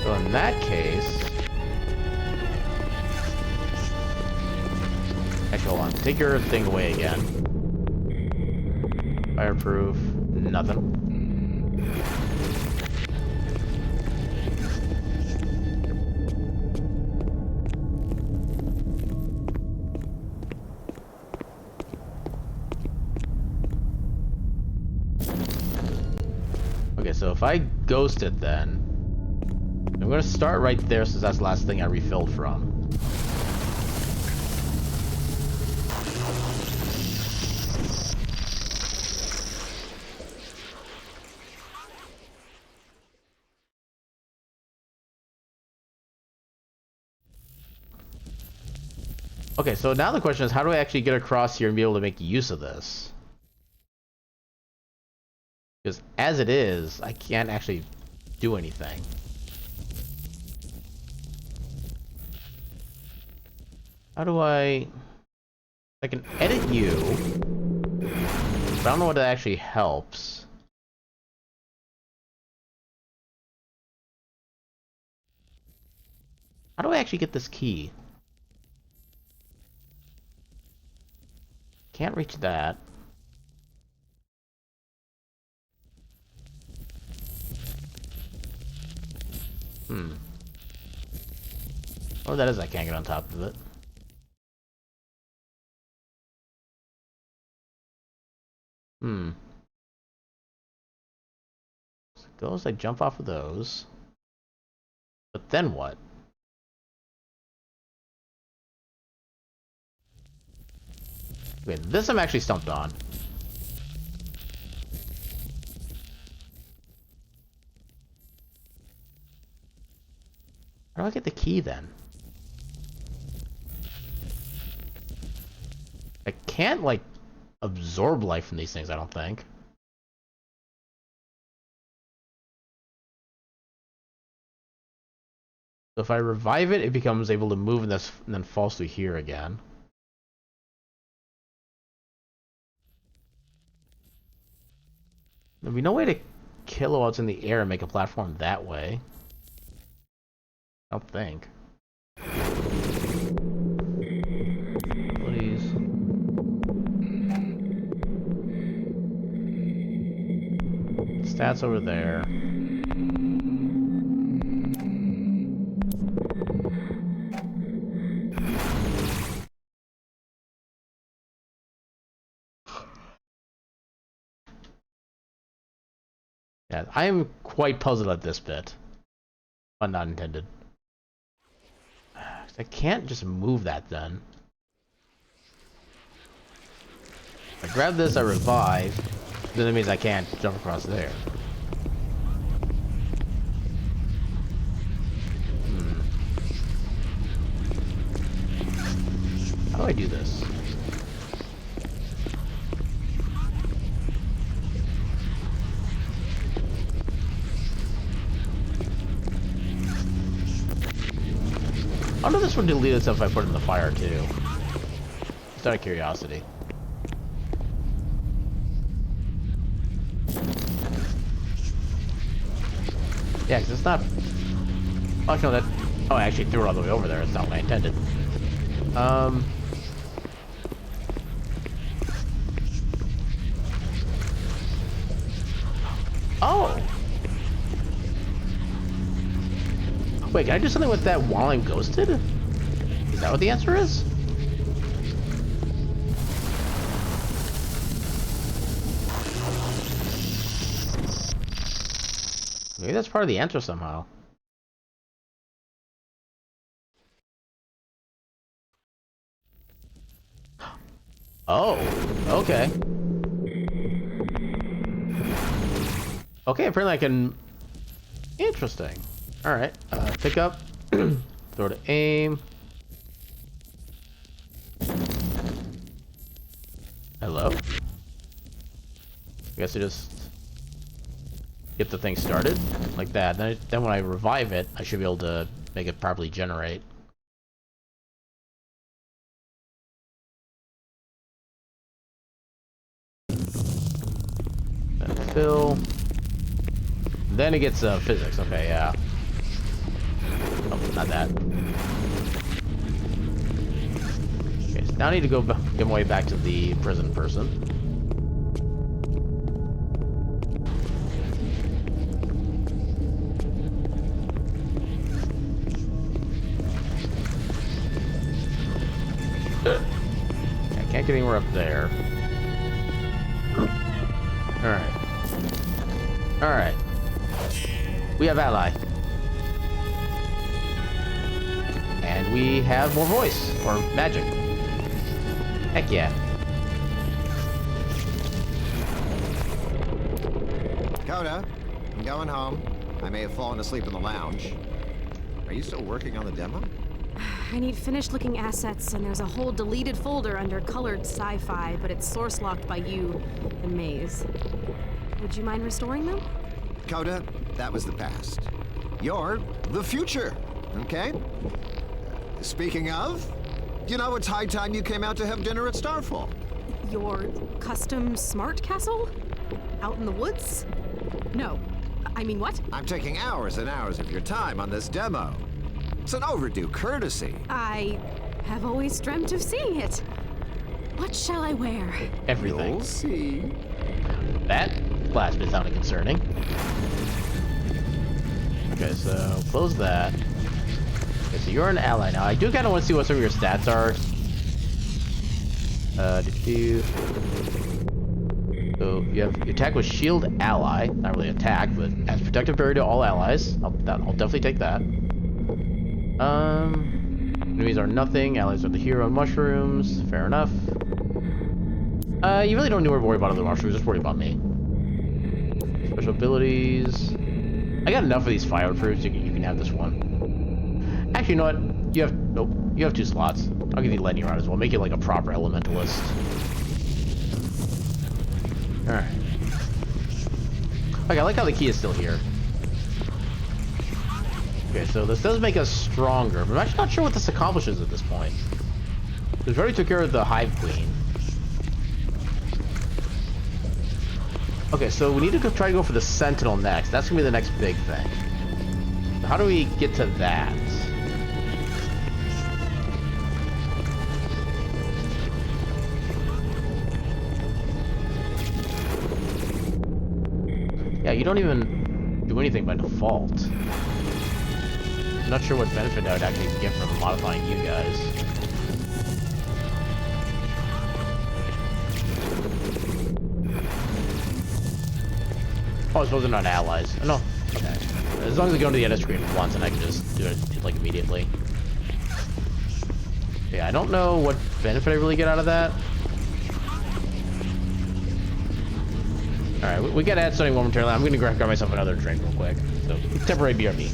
So in that case... Actually, hold on. Take your thing away again. Fireproof. Nothing. Okay, so if I ghost it then... I'm gonna start right there since that's the last thing I refilled from. Okay, so now the question is, how do I actually get across here and be able to make use of this? Because as it is, I can't actually do anything. How do I can edit you, but I don't know what that actually helps. How do I actually get this key? Can't reach that. Oh, that is, I can't get on top of it. Suppose I jump off of those. But then what? Okay, this I'm actually stumped on. How do I get the key then? I can't, like, absorb life from these things, I don't think. So if I revive it, it becomes able to move and then falls through here again. There'd be no way to kill what's in the air and make a platform that way. I don't think. Please. Stats over there. Yeah, I am quite puzzled at this bit. Pun not intended. I can't just move that then. If I grab this, I revive. Then it means I can't jump across there. How do I do this? I wonder if this would delete itself if I put it in the fire too. Just out of curiosity. Yeah, because it's not... Oh, no, that... Oh, I actually threw it all the way over there. It's not what I intended. Oh! Wait, can I do something with that while I'm ghosted? Is that what the answer is? Maybe that's part of the answer somehow. Oh, okay. Okay, apparently I can... Interesting. Alright, pick up, throw to aim. Hello? I guess I just get the thing started like that. Then when I revive it, I should be able to make it properly generate. Then fill. Then it gets physics. Okay, yeah. Oh, not that. Okay, so now I need to go get my way back to the prison person. I can't get anywhere up there. Alright. Alright. We have ally. And we have more voice, or magic. Heck yeah. Coda, I'm going home. I may have fallen asleep in the lounge. Are you still working on the demo? I need finished-looking assets, and there's a whole deleted folder under colored sci-fi, but it's source-locked by you and Maze. Would you mind restoring them? Coda, that was the past. You're the future, okay? Speaking of, you know, it's high time you came out to have dinner at Starfall. Your custom smart castle? Out in the woods? No. I mean, what? I'm taking hours and hours of your time on this demo. It's an overdue courtesy. I have always dreamt of seeing it. What shall I wear? Everything. You'll see. That last bit sounded concerning. Okay, so close that. Okay, so you're an ally now. I do kind of want to see what some of your stats are. So you have your attack with shield ally, not really attack, but adds protective barrier to all allies. I'll definitely take that. Enemies are nothing. Allies are the hero and mushrooms. Fair enough. You really don't need to worry about other mushrooms. Just worry about me. Special abilities. I got enough of these fireproofs. You can have this one. Actually, you know what? You have 2 slots. I'll give you lightning rod as well. Make you like a proper elementalist. All right. Okay, I like how the key is still here. Okay, so this does make us stronger, but I'm actually not sure what this accomplishes at this point. We've already took care of the Hive Queen. Okay, so we need to try to go for the Sentinel next. That's gonna be the next big thing. So how do we get to that? Yeah, you don't even do anything by default. I'm not sure what benefit I would actually get from modifying you guys. Oh, I suppose they're not allies. Oh, no. Okay. As long as I go into the edit screen once and I can just do it like immediately. Yeah, I don't know what benefit I really get out of that. Alright, we gotta add something momentarily. I'm gonna grab myself another drink real quick. So, temporary BRB.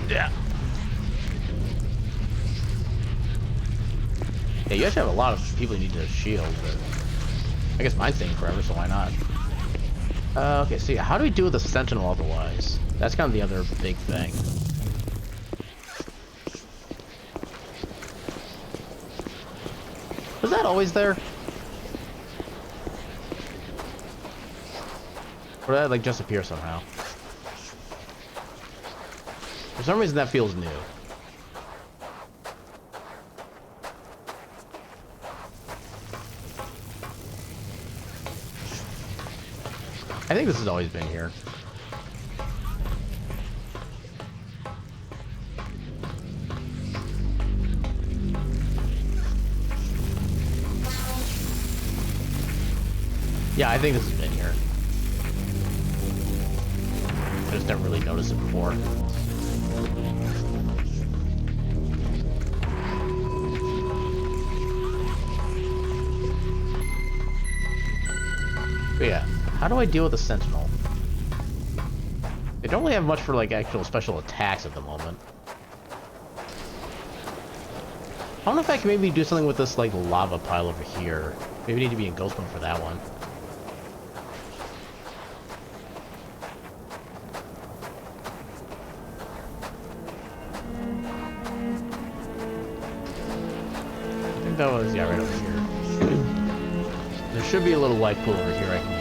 Yeah. Yeah, you actually have a lot of people you need to shield, but I guess mine's staying forever, so why not? Okay, so yeah, how do we do with the Sentinel otherwise? That's kind of the other big thing. Was that always there? Or did that like just appear somehow? For some reason that feels new. I think this has always been here. Yeah, I think this has been here. I just never really noticed it before. But yeah, how do I deal with a sentinel? They don't really have much for like actual special attacks at the moment. I don't know if I can maybe do something with this like lava pile over here. Maybe need to be in ghost mode for that one. I think that was, yeah, right over here. There should be a little life pool over here I can use.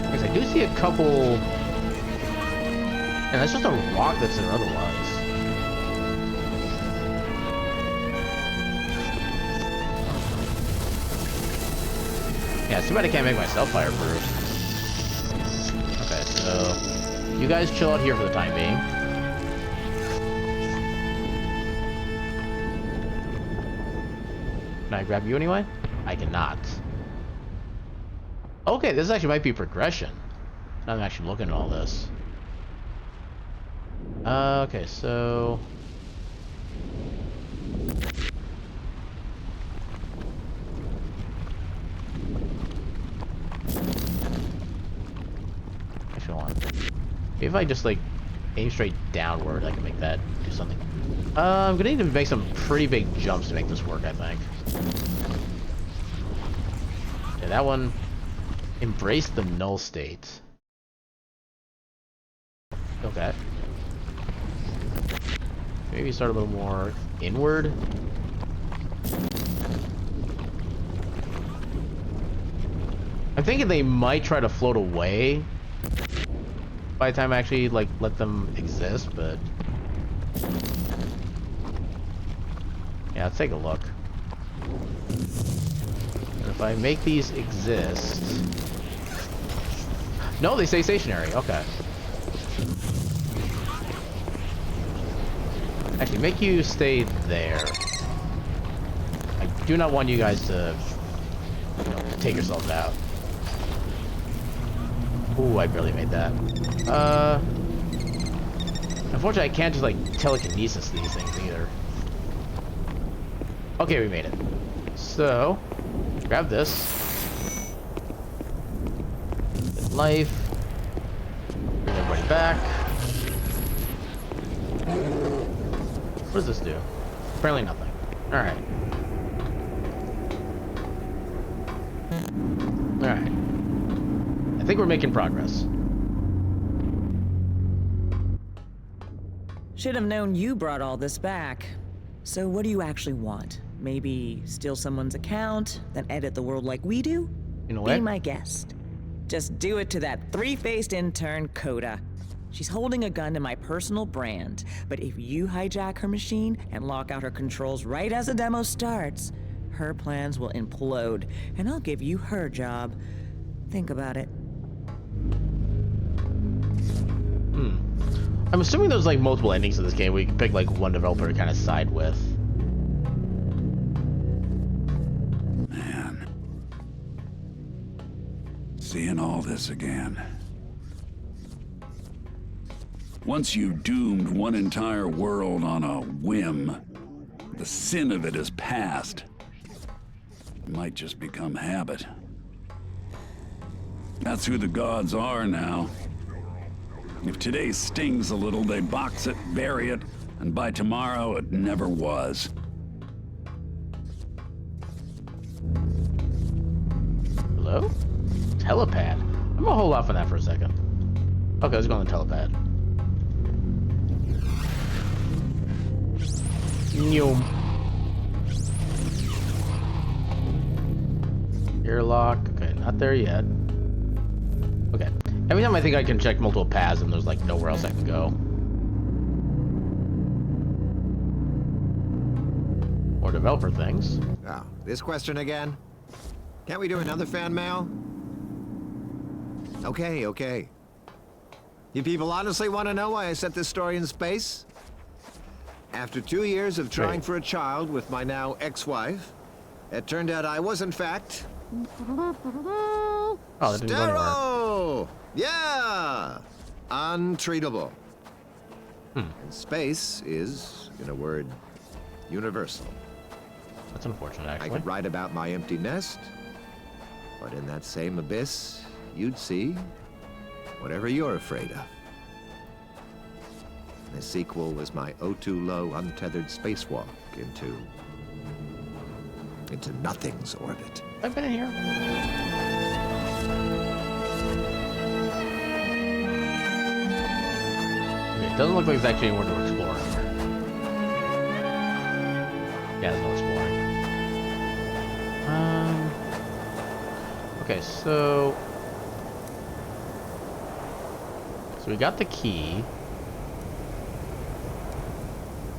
Because I do see a couple... And that's just a rock that's there otherwise. Yeah, it's too bad I can't make myself fireproof. Okay, so you guys chill out here for the time being. Can I grab you anyway? I cannot. Okay, this actually might be progression. Now I'm actually looking at all this. Okay, so... Actually, hold on. Maybe if I just, like, aim straight downward, I can make that do something. I'm gonna need to make some pretty big jumps to make this work, I think. Yeah, that one... Embrace the null state. Okay. Maybe start a little more inward. I'm thinking they might try to float away by the time I actually like let them exist, but yeah, let's take a look. And if I make these exist, no, they stay stationary. Okay. Actually, make you stay there. I do not want you guys to, you know, take yourselves out. Ooh, I barely made that. Unfortunately, I can't just, like, telekinesis these things either. Okay, we made it. So, grab this. Good life. Bring everybody back. What does this do? Apparently nothing. Alright. Alright. I think we're making progress. Should have known you brought all this back. So what do you actually want? Maybe steal someone's account, then edit the world like we do? You know what? Be my guest. Just do it to that three-faced intern, Coda. She's holding a gun to my personal brand, but if you hijack her machine and lock out her controls right as the demo starts, her plans will implode, and I'll give you her job. Think about it. I'm assuming there's like multiple endings to this game. We can pick like one developer to kind of side with. Man. Seeing all this again. Once you've doomed one entire world on a whim, the sin of it is past. It might just become habit. That's who the gods are now. If today stings a little, they box it, bury it, and by tomorrow it never was. Hello? Telepad? I'm gonna hold off on that for a second. Okay, let's go on the telepad. Noom. Airlock. Okay, not there yet. Okay. Every time I think I can check multiple paths and there's like nowhere else I can go. More developer things. Oh, this question again? Can't we do another fan mail? Okay, okay. You people honestly want to know why I set this story in space? After 2 years of trying for a child with my now ex-wife, it turned out I was in fact... Oh, that didn't go anywhere. sterile! Yeah! Untreatable. And space is, in a word, universal. That's unfortunate, actually. I could write about my empty nest, but in that same abyss, you'd see whatever you're afraid of. The sequel was my O2 low untethered spacewalk into nothing's orbit. I've been in here. It doesn't look like there's actually anywhere to explore in here. Yeah, there's no exploring. Okay, so we got the key.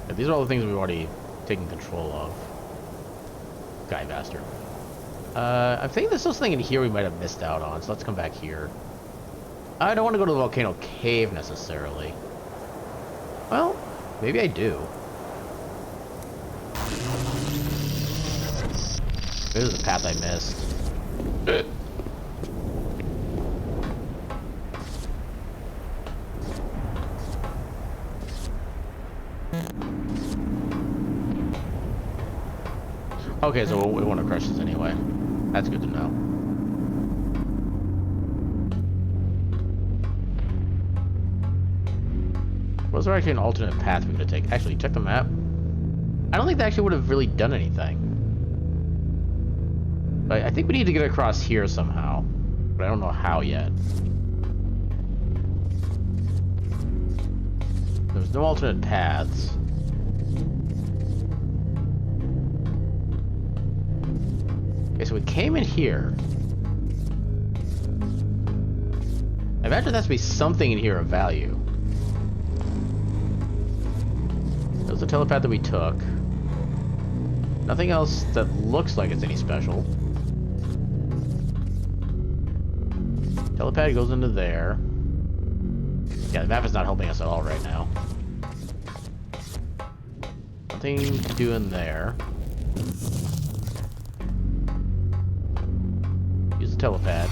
Yeah, these are all the things we've already taken control of. Guy bastard. I think there's something in here we might have missed out on, so let's come back here. I don't want to go to the volcano cave necessarily. Well, maybe I do. This is the path I missed. Okay, so we want to crush this anyway. That's good to know. Was there actually an alternate path we could have taken? Actually, check the map. I don't think that actually would have really done anything. But I think we need to get across here somehow. But I don't know how yet. There's no alternate paths. Okay, so we came in here. I imagine there has to be something in here of value. That was the telepath that we took. Nothing else that looks like it's any special. Telepad goes into there. Yeah, the map is not helping us at all right now. Nothing to do in there. Use the telepad.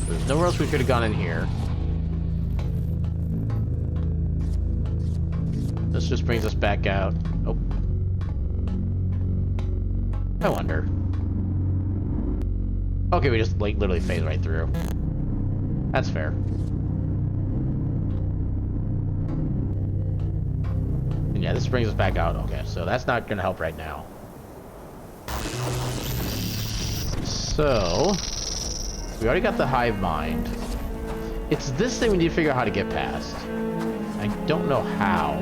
There's nowhere else we could have gone in here. This just brings us back out. Oh. I wonder. Okay, we just like literally phase right through. That's fair. And yeah, this brings us back out. Okay, so that's not gonna help right now. So we already got the hive mind. It's this thing we need to figure out how to get past. I don't know how.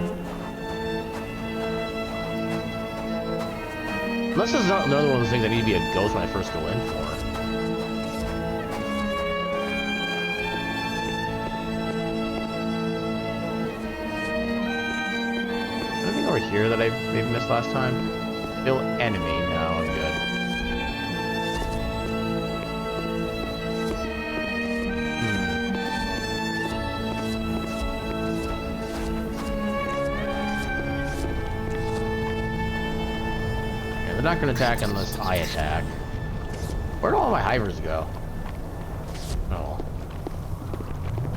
Unless this is another one of those things I need to be a ghost when I first go in for. Anything over here that I maybe missed last time? Still enemy. No, I'm good. They're not going to attack unless I attack. Where'd all my hivers go? Oh.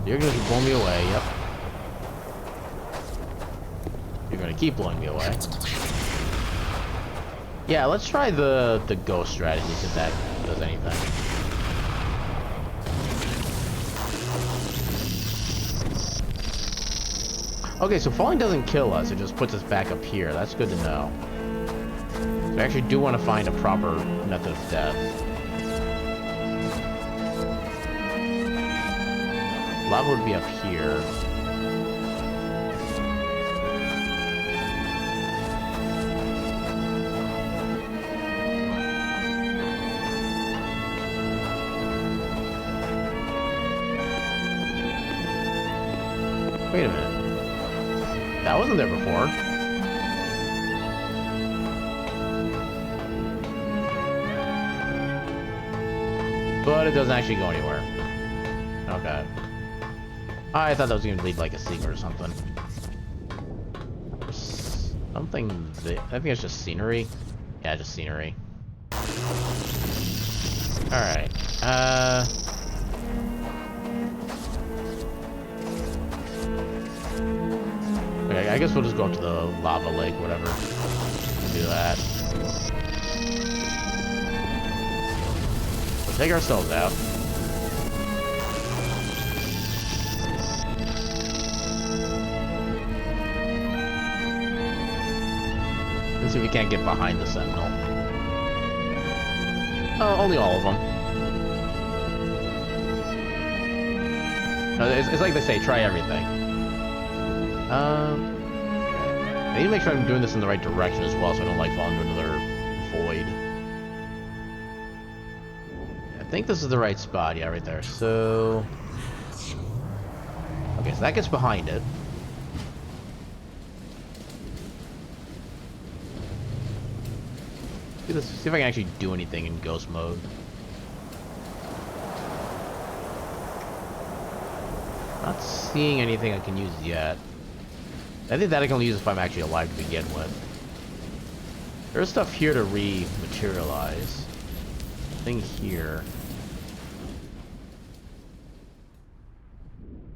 You're going to blow me away, yep. You're going to keep blowing me away. Yeah, let's try the ghost strategy, if that does anything. Okay, so falling doesn't kill us, it just puts us back up here. That's good to know. I actually do want to find a proper method of death. Lava would be up here. Wait a minute. That wasn't there before. But it doesn't actually go anywhere. Okay. I thought that was going to lead like a secret or something. There's something that, I think it's just scenery. Yeah, just scenery. Alright. I guess we'll just go up to the lava lake, whatever. Do that. We'll take ourselves out. Let's see if we can't get behind the Sentinel. Oh, only all of them. No, it's like they say, try everything. I need to make sure I'm doing this in the right direction as well, so I don't like fall into another void. I think this is the right spot, yeah, right there. So, okay, so that gets behind it. See if I can actually do anything in ghost mode. Not seeing anything I can use yet. I think that I can only use if I'm actually alive to begin with. There's stuff here to re-materialize. Thing here.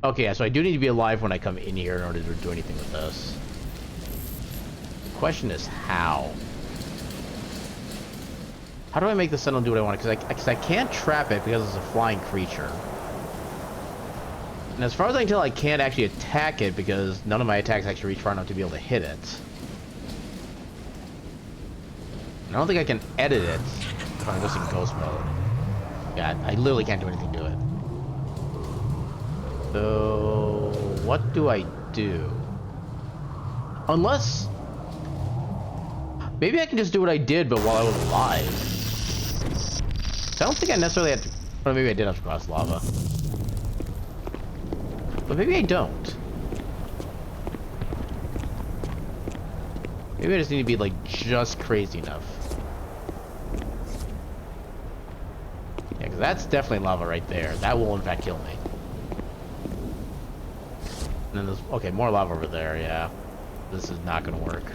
Okay, yeah, so I do need to be alive when I come in here in order to do anything with this. The question is how? How do I make the Sentinel do what I want? Because I can't trap it because it's a flying creature. And as far as I can tell, I can't actually attack it because none of my attacks actually reach far enough to be able to hit it. And I don't think I can edit it if I'm just in ghost mode. Yeah, I literally can't do anything to it. So, what do I do? Unless... maybe I can just do what I did, but while I was alive. So I don't think I necessarily had to... well, maybe I did have to cross lava. But maybe I don't. Maybe I just need to be, like, just crazy enough. Yeah, because that's definitely lava right there. That will, in fact, kill me. And then there's... okay, more lava over there, yeah. This is not going to work.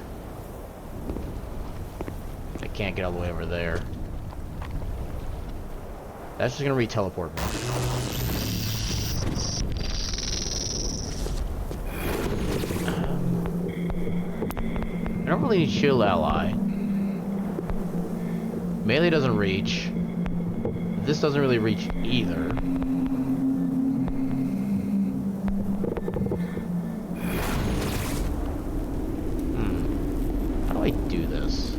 I can't get all the way over there. That's just gonna re-teleport me. I don't really need shield ally. Melee doesn't reach. This doesn't really reach either. How do I do this?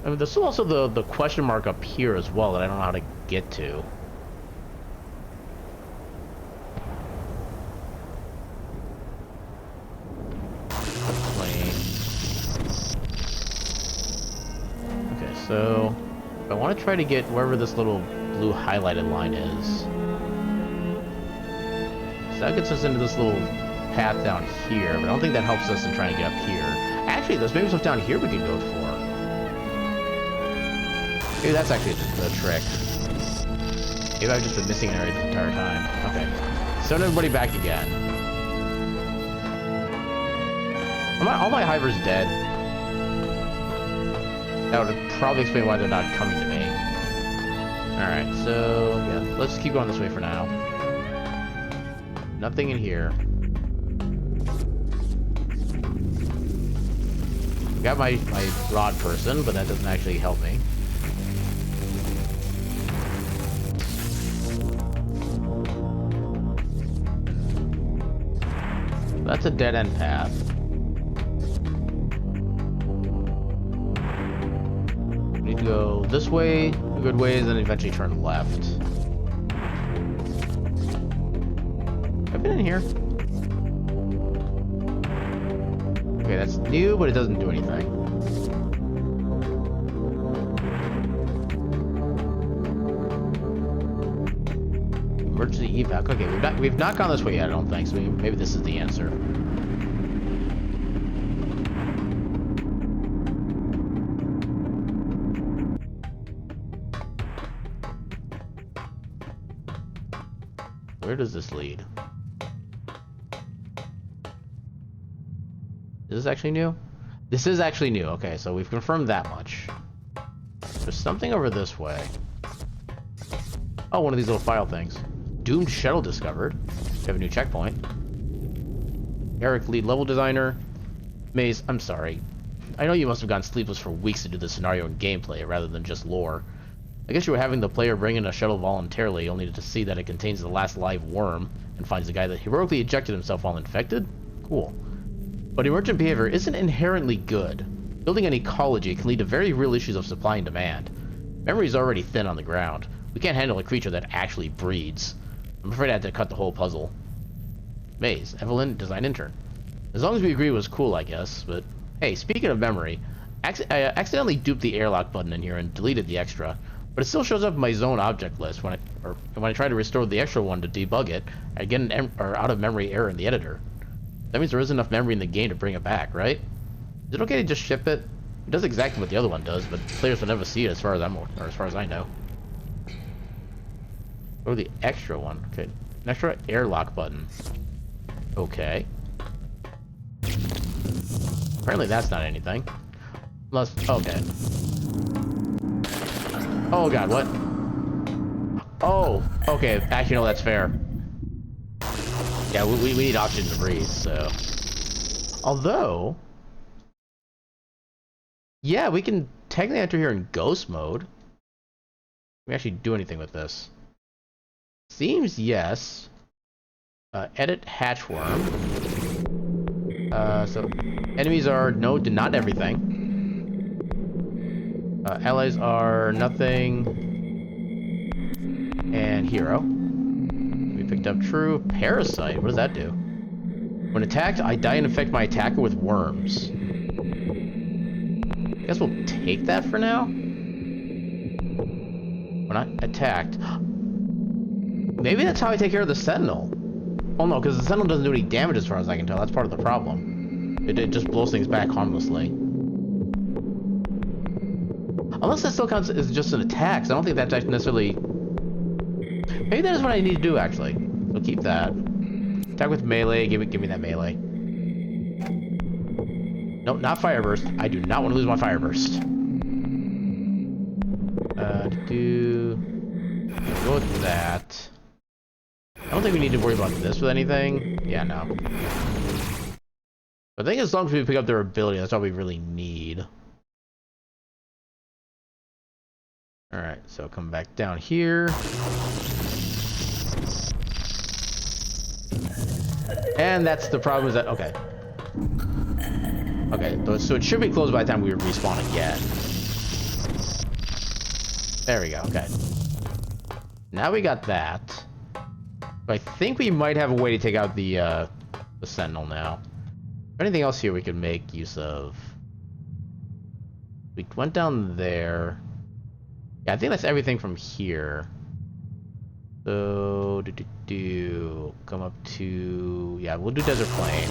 I mean, there's also the question mark up here as well that I don't know how to get to. Okay, so if I want to try to get wherever this little blue highlighted line is. So that gets us into this little path down here, but I don't think that helps us in trying to get up here. Actually, there's maybe stuff down here we could go for. Maybe that's actually the trick. Maybe I've just been missing an area this entire time. Okay. Send everybody back again. All my hivers dead. That would probably explain why they're not coming to me. Alright, so yeah, let's keep going this way for now. Nothing in here. Got my rod person, but that doesn't actually help me. That's a dead-end path. We need to go this way a good ways, and eventually turn left. I've been in here. Okay, that's new, but it doesn't do anything. Emergency evac. Okay, we've not gone this way yet, I don't think, so maybe this is the answer. Where does this lead? Is this actually new? This is actually new. Okay, so we've confirmed that much. There's something over this way. Oh, one of these little file things. Doomed shuttle discovered. We have a new checkpoint. Eric, lead level designer. Maze, I'm sorry. I know you must have gone sleepless for weeks to do the scenario and gameplay rather than just lore. I guess you were having the player bring in a shuttle voluntarily, only to see that it contains the last live worm and finds the guy that heroically ejected himself while infected? Cool. But emergent behavior isn't inherently good. Building an ecology can lead to very real issues of supply and demand. Memory is already thin on the ground. We can't handle a creature that actually breeds. I'm afraid I had to cut the whole puzzle. Maze, Evelyn, design intern. As long as we agree it was cool, I guess, but... Hey, speaking of memory, I accidentally duped the airlock button in here and deleted the extra, but it still shows up in my zone object list when I try to restore the extra one to debug it. I get an out-of-memory error in the editor. That means there isn't enough memory in the game to bring it back, right? Is it okay to just ship it? It does exactly what the other one does, but players will never see it as far as I know. Or the extra one. Okay, an extra airlock button. Okay. Apparently that's not anything. Unless, okay. Oh god, what? Oh, okay, actually no, that's fair. Yeah, we need oxygen to breathe, so... Although... Yeah, we can technically enter here in ghost mode. Can we actually do anything with this? Seems yes. Edit hatchworm. So enemies are no to not everything. Allies are nothing. And hero. We picked up true. Parasite. What does that do? When attacked, I die and infect my attacker with worms. I guess we'll take that for now. When I attacked. Maybe that's how I take care of the Sentinel. Oh no, because the Sentinel doesn't do any damage as far as I can tell. That's part of the problem. It just blows things back harmlessly. Unless that still counts as just an attack, so I don't think that's actually necessarily... Maybe that is what I need to do, actually. So keep that. Attack with melee, give me that melee. Nope, not fire burst. I do not want to lose my fire burst. Go with that. I don't think we need to worry about this with anything. Yeah, no. But I think as long as we pick up their ability, that's all we really need. Alright, so come back down here. And that's the problem is that, okay. Okay, so it should be closed by the time we respawn again. There we go, okay. Now we got that. I think we might have a way to take out the Sentinel now. Anything else here we could make use of? We went down there. Yeah, I think that's everything from here. So, come up to... Yeah, we'll do Desert Plain.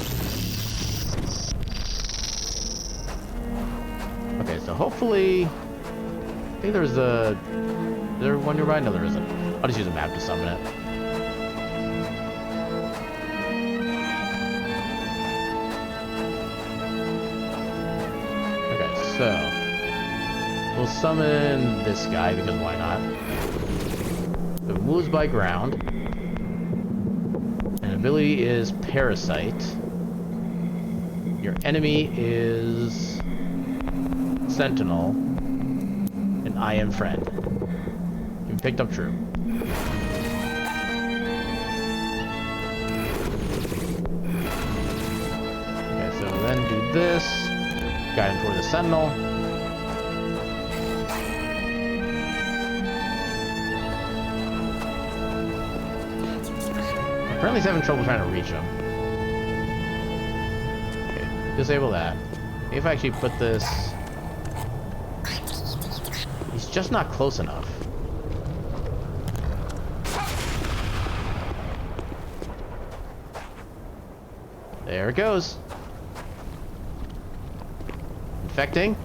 Okay, so hopefully... I think there's a... Is there one nearby? No, there isn't. I'll just use a map to summon it. Okay, so... We'll summon this guy, because why not? So it moves by ground. And ability is Parasite. Your enemy is... Sentinel. And I am Friend. You picked up true. Okay, so then do this. Guide him toward the Sentinel. Apparently he's having trouble trying to reach him. Okay, disable that. Maybe if I actually put this... He's just not close enough. There it goes. Infecting.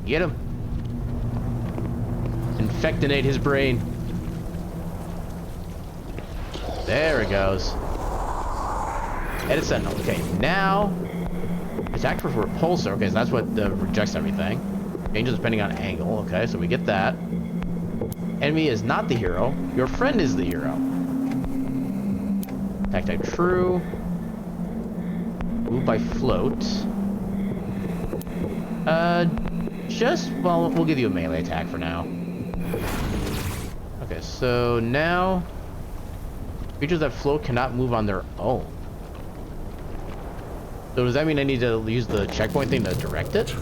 Get him. Infectinate his brain. There it goes. Edit Sentinel. Okay, now... Attack for repulsor. Okay, so that's what rejects everything. Changes depending on angle. Okay, so we get that. Enemy is not the hero. Your friend is the hero. Attack type true. Move by float. Well, we'll give you a melee attack for now. Okay, so now creatures that float cannot move on their own. So does that mean I need to use the checkpoint thing to direct it?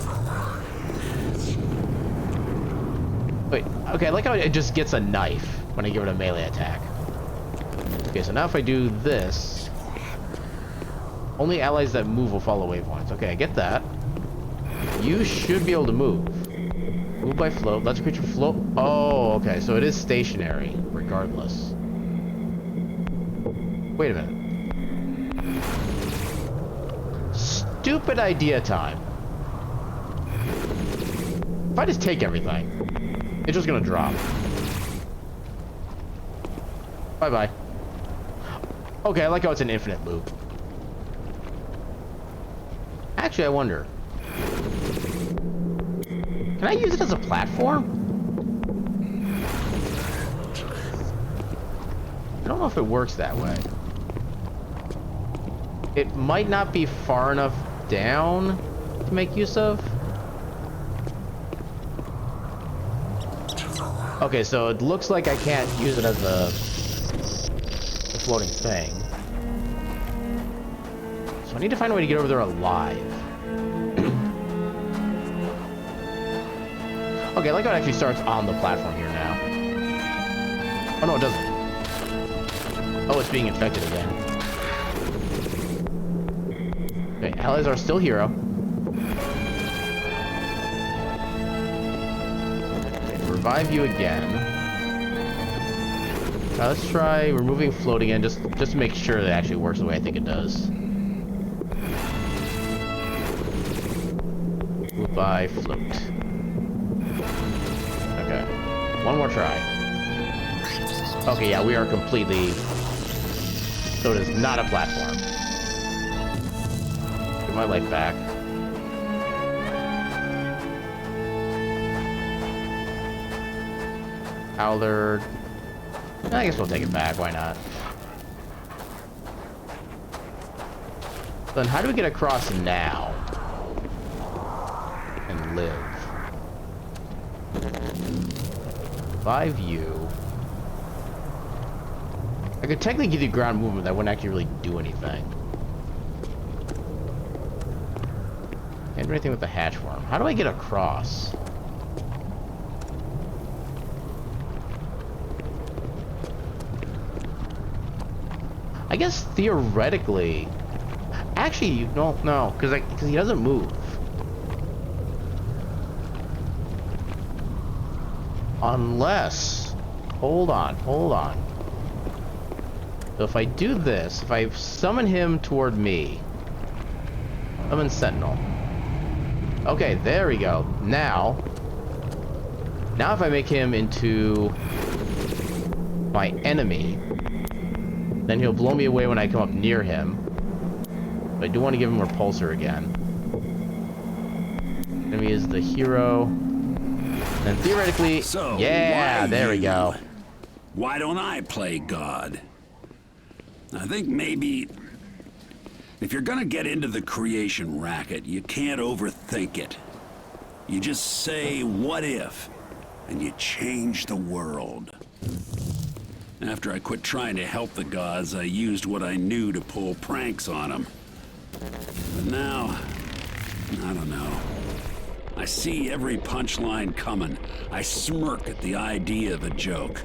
Wait, okay, I like how it just gets a knife when I give it a melee attack. Okay, so now if I do this, only allies that move will follow waypoints. Okay, I get that. You should be able to move. Move by float. Let's creature float. Oh, okay, so it is stationary, regardless. Wait a minute. Stupid idea time. If I just take everything, it's just gonna drop. Bye-bye. Okay, I like how it's an infinite loop. Actually, I wonder. Can I use it as a platform? I don't know if it works that way. It might not be far enough down to make use of. Okay, so it looks like I can't use it as a floating thing. So I need to find a way to get over there alive. Okay, I like how it actually starts on the platform here now. Oh no, it doesn't. Oh, it's being infected again. Okay, allies are still hero. Okay, revive you again. Now let's try removing float again, just to make sure that it actually works the way I think it does. Move by float. Okay, one more try. Okay, yeah, we are completely... So it is not a platform. Get my life back. Howler. I guess we'll take it back, why not? Then how do we get across now? And live. By view. I could technically give you ground movement that wouldn't actually really do anything. Can't do anything with the hatch worm. How do I get across? I guess theoretically... Actually, no, because he doesn't move. Unless... Hold on. So if I do this, if I summon him toward me... Summon Sentinel. Okay, there we go. Now if I make him into my enemy, then he'll blow me away when I come up near him. But I do want to give him Repulsor again. Enemy is the hero. And theoretically, so, yeah, there we go. Why don't I play God? I think maybe if you're gonna get into the creation racket, you can't overthink it. You just say, what if? And you change the world. After I quit trying to help the gods, I used what I knew to pull pranks on them. But now, I don't know. I see every punchline coming. I smirk at the idea of a joke.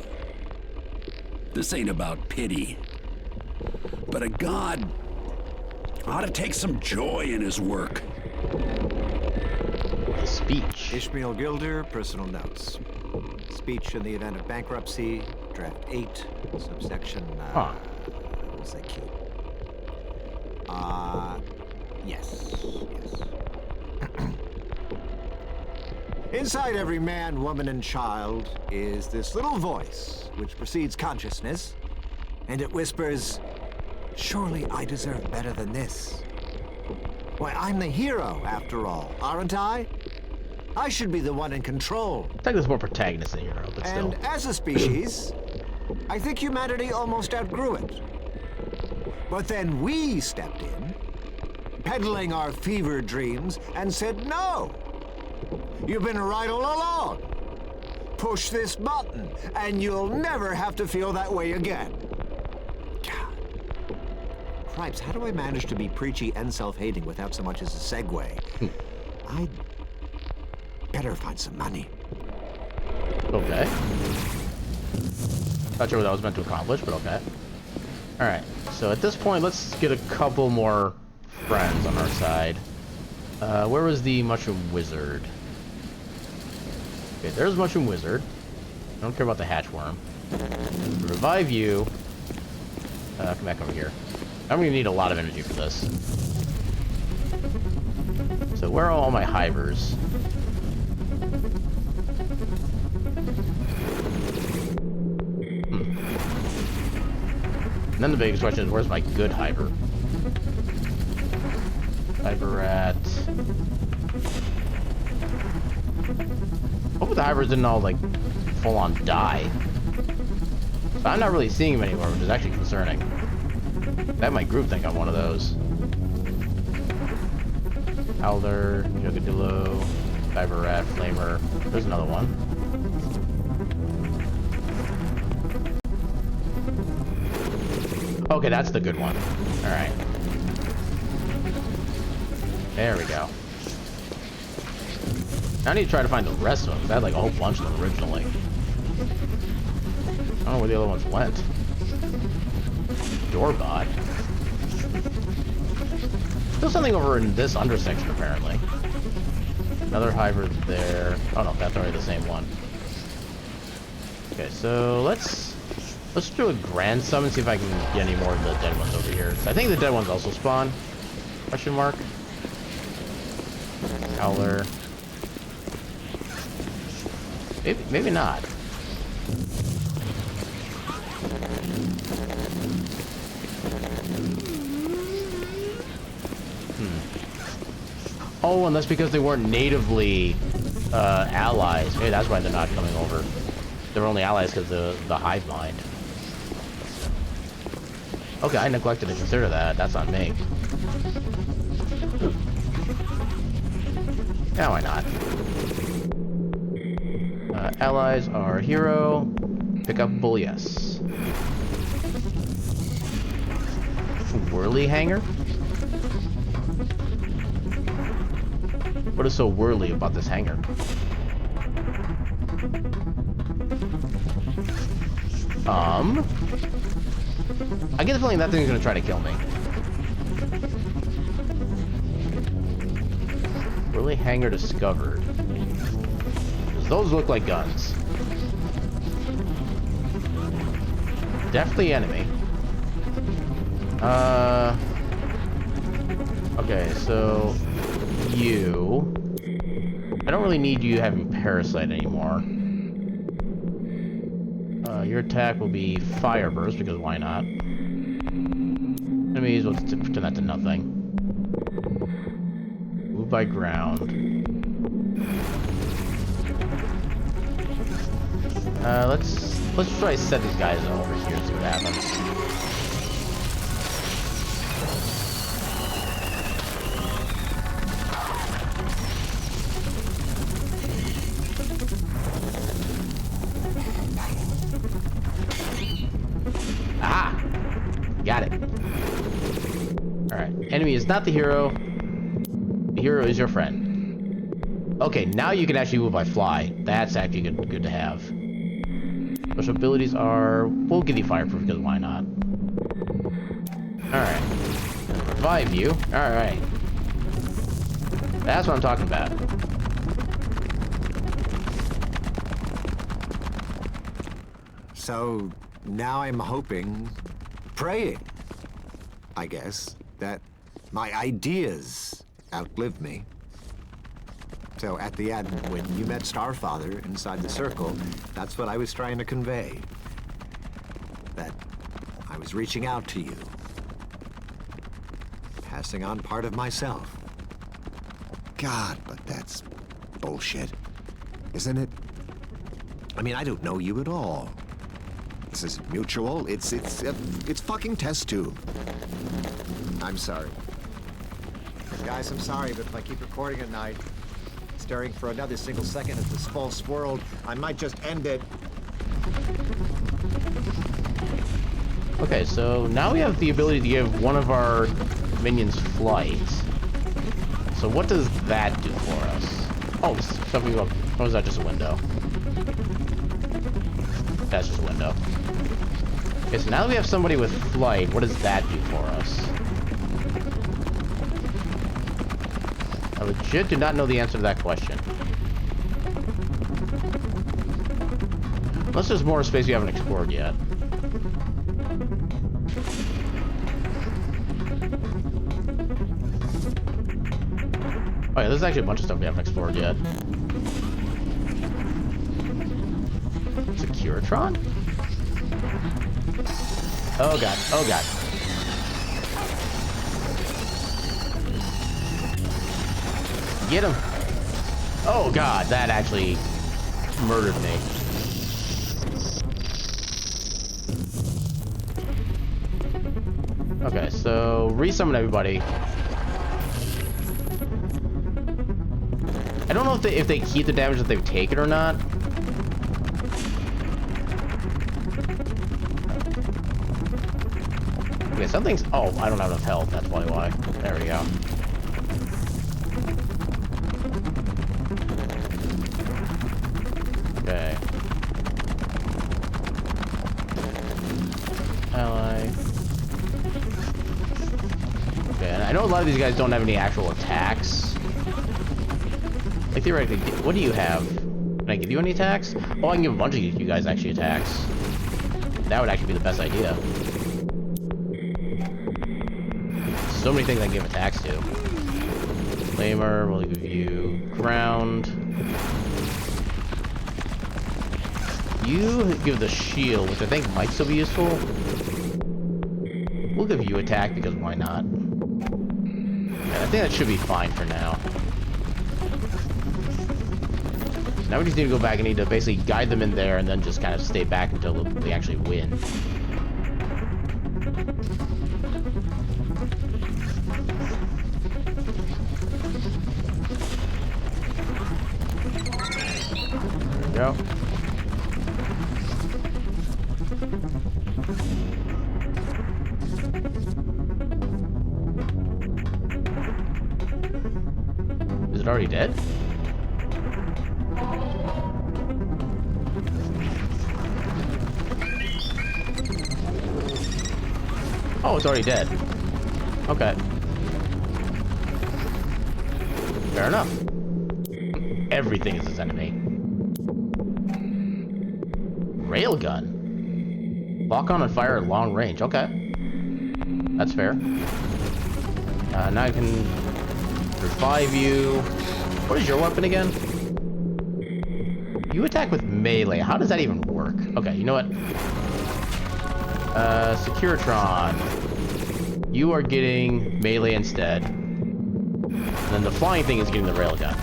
This ain't about pity. But a god ought to take some joy in his work. Speech. Ishmael Gilder, personal notes. Speech in the event of bankruptcy, draft 8, subsection, what was that key? Yes. Inside every man, woman, and child is this little voice which precedes consciousness, and it whispers, surely I deserve better than this. Why, I'm the hero, after all, aren't I? I should be the one in control. I think there's more protagonist than hero, but still. And as a species, I think humanity almost outgrew it. But then we stepped in, peddling our fever dreams, and said, no! You've been right all along. Push this button, and you'll never have to feel that way again. God. Cripes, how do I manage to be preachy and self-hating without so much as a segue? I'd better find some money. Okay. Not sure what that was meant to accomplish, but okay. Alright, so at this point, let's get a couple more friends on our side. Where was the Mushroom Wizard? Okay, there's Mushroom Wizard. I don't care about the Hatchworm. Revive you. Come back over here. I'm gonna need a lot of energy for this. So where are all my hivers? And then the biggest question is, where's my good hiver? Hiver at... Hope the hivers didn't all, like, full-on die. But I'm not really seeing them anywhere, which is actually concerning. I have my group think I'm one of those. Howler, Yogadillo, Hiver at Flamer. There's another one. Okay, that's the good one. Alright. There we go. I need to try to find the rest of them, because I had like a whole bunch of them originally. I don't know where the other ones went. Doorbot. There's something over in this undersection, apparently. Another hiver there. Oh no, that's already the same one. Okay, so let's do a grand sum and see if I can get any more of the dead ones over here. I think the dead ones also spawn. Question mark. Howler. Maybe not. Oh, and that's because they weren't natively allies. Maybe that's why they're not coming over. They're only allies because of the hive mind. Okay, I neglected to consider that. That's on me. Yeah, why not? Allies are hero. Pickupable, yes. Whirly hanger? What is so whirly about this hanger? I get the feeling that thing's gonna try to kill me. Whirly hanger discovered. Those look like guns. Definitely enemy. Okay, so you. I don't really need you having Parasite anymore. Your attack will be Fire Burst, because why not? Enemies will pretend that to nothing. Move by ground. Let's try to set these guys over here and see what happens. Ah! Got it. Alright. Enemy is not the hero. The hero is your friend. Okay, now you can actually move by fly. That's actually good to have. Special abilities are... We'll give you Fireproof, because why not? Alright. Revive you. Alright. That's what I'm talking about. So now I'm hoping, praying, I guess, that my ideas outlive me. So at the end, when you met Starfather inside the circle, that's what I was trying to convey. That I was reaching out to you. Passing on part of myself. God, but that's bullshit, isn't it? I mean, I don't know you at all. This is mutual. It's fucking test tube. I'm sorry. Guys, I'm sorry, but if I keep recording at night, staring for another single second at this false world, I might just end it. Okay, so now we have the ability to give one of our minions flight. So what does that do for us? Oh, something up. Or was that just a window? That's just a window. Okay, so now that we have somebody with flight, what does that do for us? I legit do not know the answer to that question. Unless there's more space we haven't explored yet. Oh yeah, there's actually a bunch of stuff we haven't explored yet. Securitron? Oh god, oh god. Get him! Oh god, that actually murdered me. Okay, so resummon everybody. I don't know if they keep the damage that they've taken or not. Okay, something's... Oh, I don't have enough health. That's probably why. There we go. Okay. Ally. Okay, and I know a lot of these guys don't have any actual attacks. Like, theoretically, what do you have? Can I give you any attacks? Oh, I can give a bunch of you guys actually attacks. That would actually be the best idea. So many things I can give attacks to. Flamer, we'll give you ground. You give the shield, which I think might still be useful. We'll give you attack because why not? Yeah, I think that should be fine for now. Now we just need to go back and need to basically guide them in there and then just kind of stay back until we actually win. There we go. Is it already dead? Oh, it's already dead. Okay. Fair enough. Everything is his enemy. Railgun. Lock on and fire at long range. Okay. That's fair. Now I can revive you. What is your weapon again? You attack with melee. How does that even work? Okay, you know what? Securitron. You are getting melee instead. And then the flying thing is getting the railgun.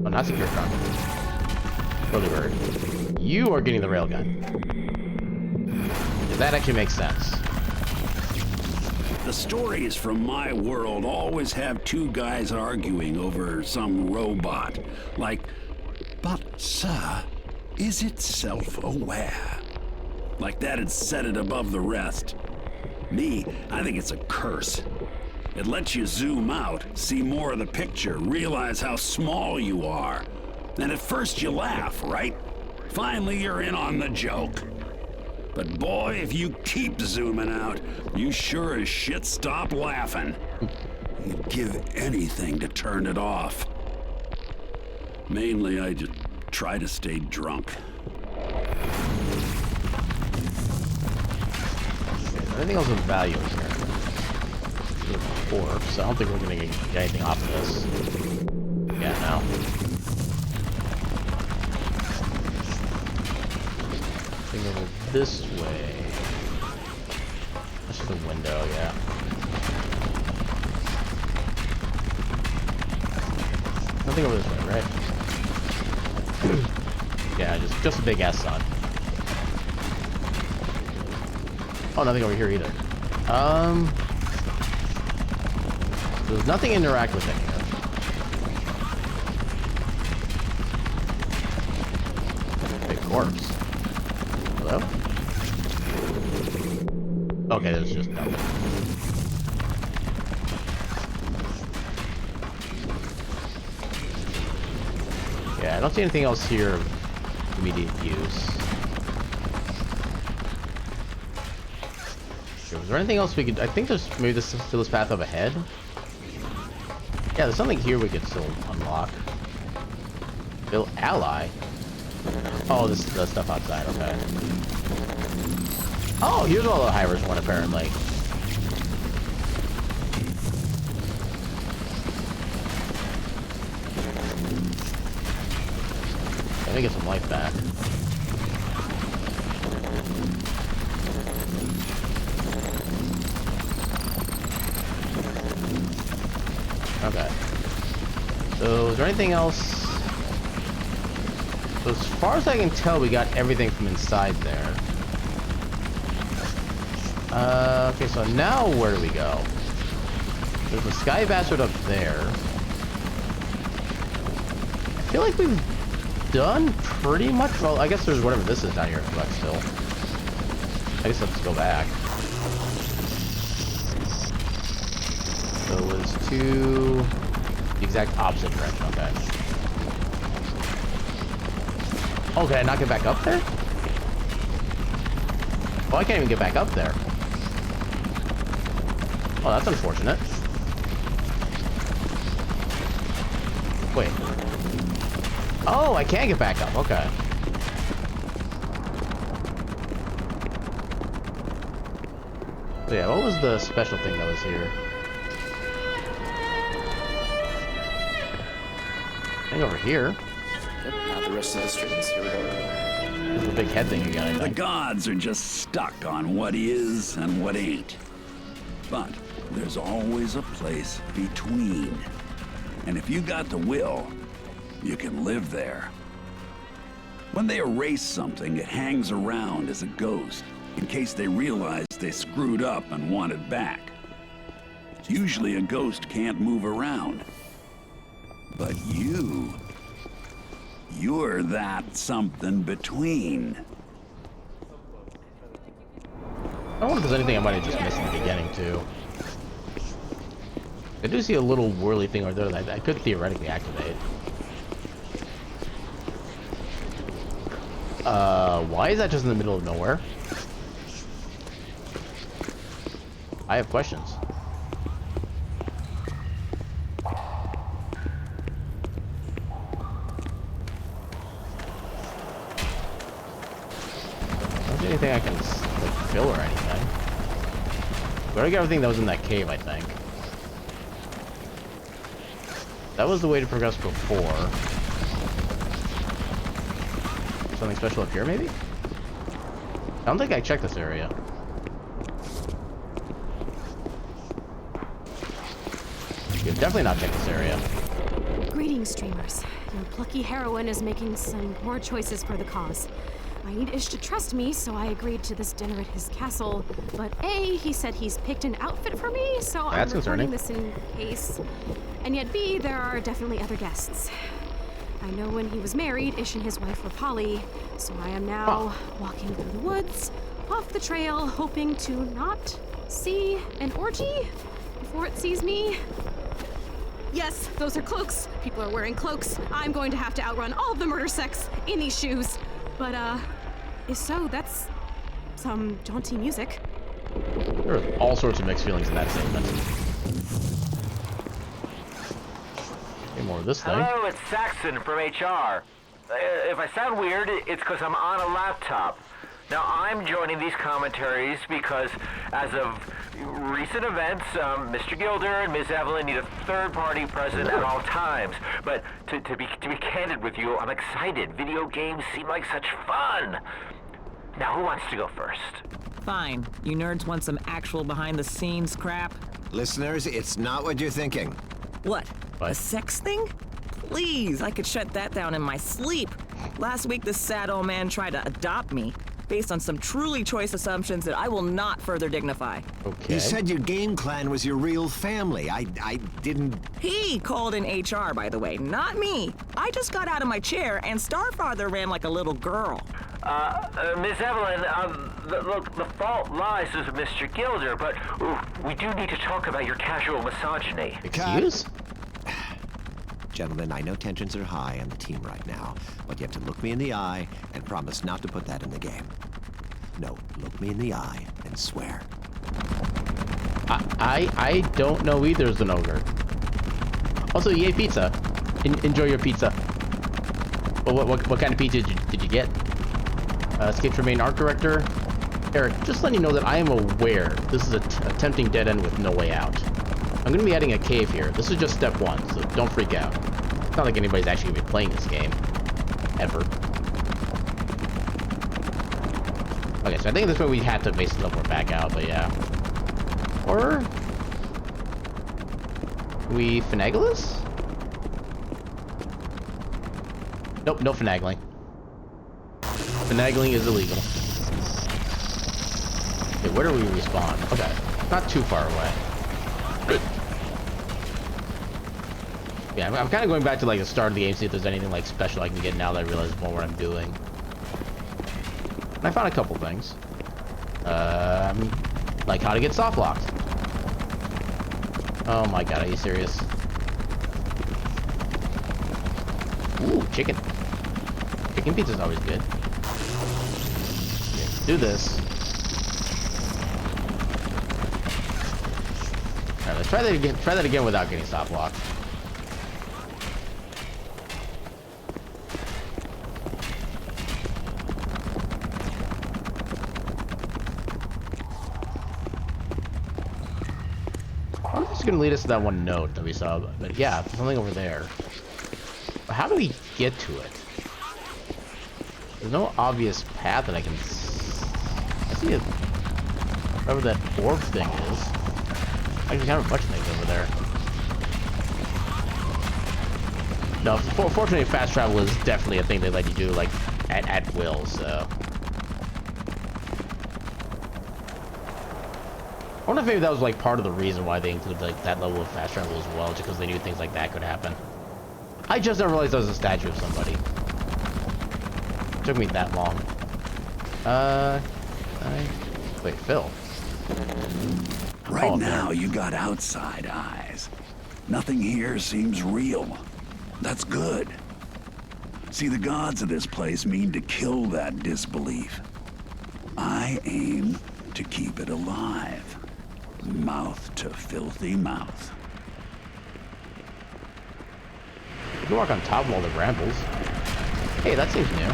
Oh, not Securitron. Early bird. You are getting the railgun. That actually makes sense. The stories from my world always have two guys arguing over some robot. Like, but sir, is it self-aware? Like that'd set it above the rest. Me, I think it's a curse. It lets you zoom out, see more of the picture, realize how small you are. And at first you laugh, right? Finally you're in on the joke. But boy, if you keep zooming out, you sure as shit stop laughing. You'd give anything to turn it off. Mainly, I just try to stay drunk. Anything else of value in here? Corpse. I don't think we're gonna get anything off of this. Yeah, no. Thing over this way. That's just a window, yeah. Nothing over this way, right? Yeah, just a big S on. Oh, nothing over here either. There's nothing to interact with in here. Big corpse. Hello? Okay, there's just nothing. Yeah, I don't see anything else here of immediate use. Was there anything else we could... I think there's maybe this path up ahead. Yeah, there's something here we could still unlock. Bill ally? Oh, this is the stuff outside, okay. Oh, here's all the hivers one apparently. Let me get some life back. Okay. So, is there anything else? So, as far as I can tell, we got everything from inside there. Okay, so now where do we go? There's the Sky Bastard up there. I feel like we've done pretty much. Well, I guess there's whatever this is down here left still. I guess let's go back. So it was to the exact opposite direction. Okay. Oh, can I not get back up there? Oh, I can't even get back up there. Oh, that's unfortunate. Wait. Oh, I can get back up. Okay. So yeah, what was the special thing that was here? I think over here. Yep, now the rest of the strings. Here we go. There's the big head thing again, I think. The gods are just stuck on what is and what ain't. But there's always a place between. And if you got the will, you can live there. When they erase something, it hangs around as a ghost, in case they realize they screwed up and want it back. Usually a ghost can't move around. But you're that something between. I wonder if there's anything I might have just missed in the beginning, too. I do see a little whirly thing over there that I could theoretically activate. Why is that just in the middle of nowhere? I have questions. Don't see anything I can like fill or anything. We already got everything that was in that cave, I think. That was the way to progress before. Something special up here, maybe? I don't think I checked this area. You've definitely not checked this area. Greetings, streamers. Your plucky heroine is making some poor choices for the cause. I need Ish to trust me, so I agreed to this dinner at his castle. But A, he said he's picked an outfit for me, so I'm recording this in case. And yet B, there are definitely other guests. I know when he was married, Ish and his wife were poly, so I am now walking through the woods, off the trail, hoping to not see an orgy before it sees me. Yes, those are cloaks. People are wearing cloaks. I'm going to have to outrun all of the murder sex in these shoes. But, if so, that's some jaunty music. There are all sorts of mixed feelings in that statement. Okay, more of this thing. Hello, it's Saxon from HR. If I sound weird, it's because I'm on a laptop. Now, I'm joining these commentaries because, as of recent events, Mr. Gilder and Ms. Evelyn need a third party present at all times. But to be candid with you, I'm excited. Video games seem like such fun. Now, who wants to go first? Fine. You nerds want some actual behind-the-scenes crap? Listeners, it's not what you're thinking. What? A sex thing? Please, I could shut that down in my sleep. Last week, this sad old man tried to adopt me based on some truly choice assumptions that I will not further dignify. Okay. You said your game clan was your real family. I didn't... He called in HR, by the way, not me. I just got out of my chair, and Starfather ran like a little girl. Miss Evelyn, look, the fault lies with Mr. Gilder, but we do need to talk about your casual misogyny. Excuse? Gentlemen, I know tensions are high on the team right now, but you have to look me in the eye and promise not to put that in the game. No, look me in the eye and swear. I don't know either, Zenogre. Also, yay pizza. Enjoy your pizza. Well, what kind of pizza did you get? Escape from main art director. Eric, just letting you know that I am aware this is a tempting dead end with no way out. I'm going to be adding a cave here. This is just step one, so don't freak out. It's not like anybody's actually going to be playing this game. Ever. Okay, so I think this way we have to basically teleport back out, but yeah. Or... we finagle this? Nope, no finagling. Finagling is illegal. Okay, where do we respawn? Okay, not too far away. Yeah, I'm kind of going back to like the start of the game, see if there's anything like special I can get now that I realize more what I'm doing. And I found a couple things. Like how to get soft locked. Oh my god, are you serious? Ooh, chicken. Chicken pizza's always good. Yeah, let's do this. Alright, let's try that again. Try that again without getting soft locked. It's gonna lead us to that one note that we saw, but yeah, there's something over there. But how do we get to it? There's no obvious path that I can see it. Whatever that orb thing is. Actually, kind of a bunch of things over there. No, fortunately, fast travel is definitely a thing they let you do like at will. So. I wonder if maybe that was like part of the reason why they included like that level of fast travel as well, just because they knew things like that could happen. I just never realized that was a statue of somebody. It took me that long. Wait, Phil. Right now, you got outside eyes. Nothing here seems real. That's good. See, the gods of this place mean to kill that disbelief. I aim to keep it alive. Mouth to filthy mouth. You can walk on top of all the brambles. Hey, that seems new.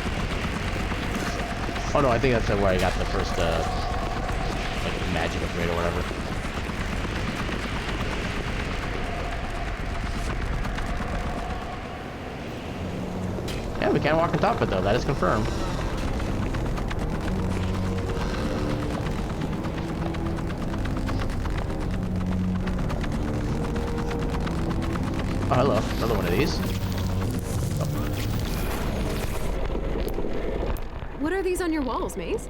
Oh no, I think that's where I got the first, like, magic upgrade or whatever. Yeah, we can walk on top of it though, that is confirmed. Oh, hello. Another one of these. Oh. What are these on your walls, Maze?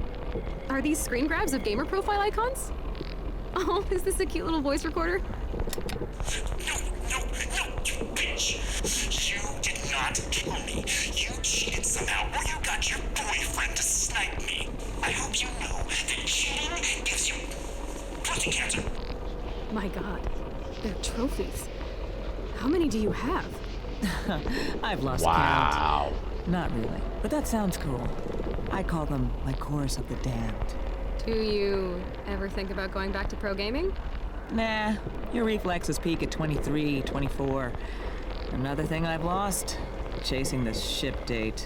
Are these screen grabs of gamer profile icons? Oh, is this a cute little voice recorder? No, you bitch. You did not kill me. You cheated somehow, or you got your boyfriend to snipe me. I hope you know that cheating gives you pussy cancer. My god, they're trophies. How many do you have? I've lost count. Not really, but that sounds cool. I call them my chorus of the damned. Do you ever think about going back to pro gaming? Nah, your reflexes peak at 23, 24. Another thing I've lost, chasing this ship date.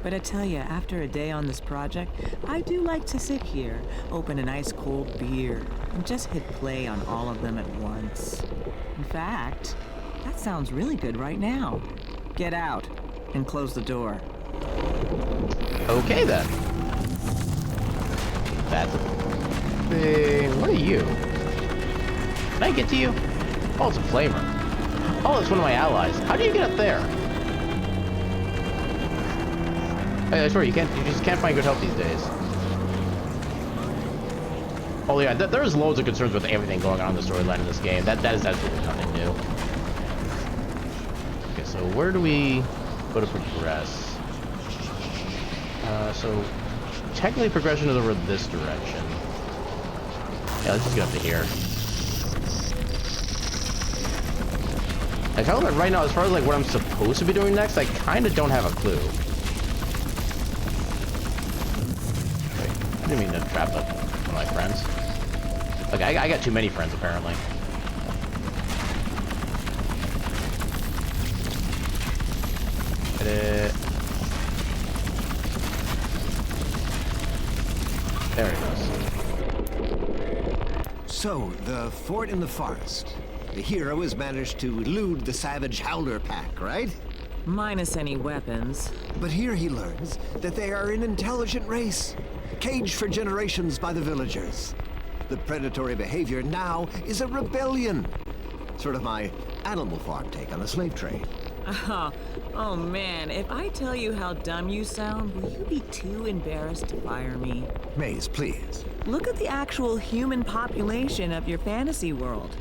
But I tell you, after a day on this project, I do like to sit here, open an ice cold beer, and just hit play on all of them at once. In fact, that sounds really good right now. Get out and close the door. Okay then. That's a thing. What are you? Can I get to you? Oh, it's a flamer. Oh, it's one of my allies. How do you get up there? I swear, you just can't find good help these days. Oh yeah, there's loads of concerns with everything going on in the storyline in this game. That is absolutely nothing new. Okay, so where do we go to progress? So technically progression is over this direction. Yeah, let's just get up to here. I tell that right now, as far as like what I'm supposed to be doing next, I kind of don't have a clue. Wait, I didn't mean to trap one of my friends. Like, I got too many friends, apparently. There it goes. So, the fort in the forest. The hero has managed to elude the savage Howler pack, right? Minus any weapons. But here he learns that they are an intelligent race, caged for generations by the villagers. The predatory behavior now is a rebellion. Sort of my Animal Farm take on the slave trade. Oh man, if I tell you how dumb you sound, will you be too embarrassed to fire me? Maze, please. Look at the actual human population of your fantasy world.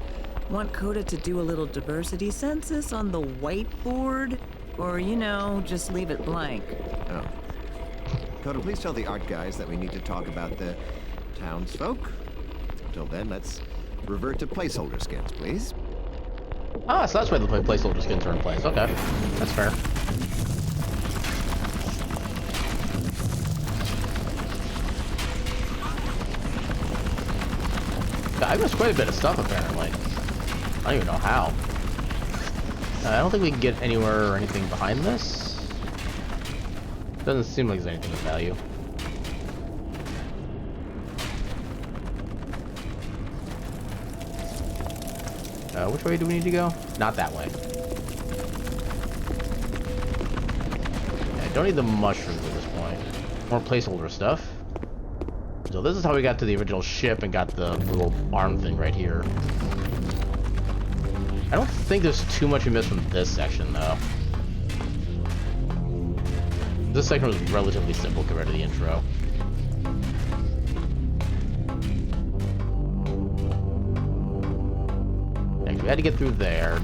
Want Coda to do a little diversity census on the whiteboard? Or, you know, just leave it blank? Oh. Coda, please tell the art guys that we need to talk about the townsfolk. Until then, let's revert to placeholder skins, please. Ah, so that's why the placeholder skins are in place. Okay, that's fair. I missed quite a bit of stuff, apparently. I don't even know how. I don't think we can get anywhere or anything behind this. Doesn't seem like there's anything of value. Which way do we need to go? Not that way. I don't need the mushrooms at this point. More placeholder stuff. So this is how we got to the original ship and got the little arm thing right here. I don't think there's too much we missed from this section, though. This section was relatively simple compared to the intro. We had to get through there.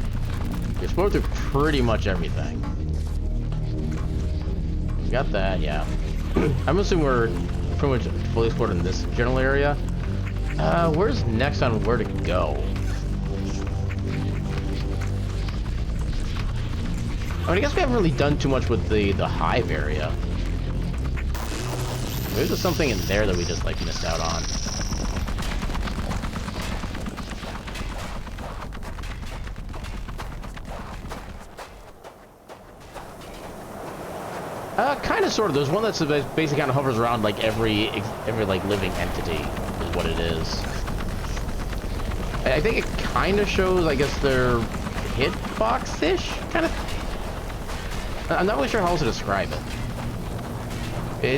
We explored through pretty much everything. We got that, yeah. I'm assuming we're pretty much fully explored in this general area. Where's next on where to go? I mean, I guess we haven't really done too much with the hive area. Maybe there's something in there that we just like missed out on. Kind of, sort of. There's one that's basically kind of hovers around like every like living entity is what it is. I think it kind of shows, I guess, their hitbox-ish kind of. I'm not really sure how else to describe it.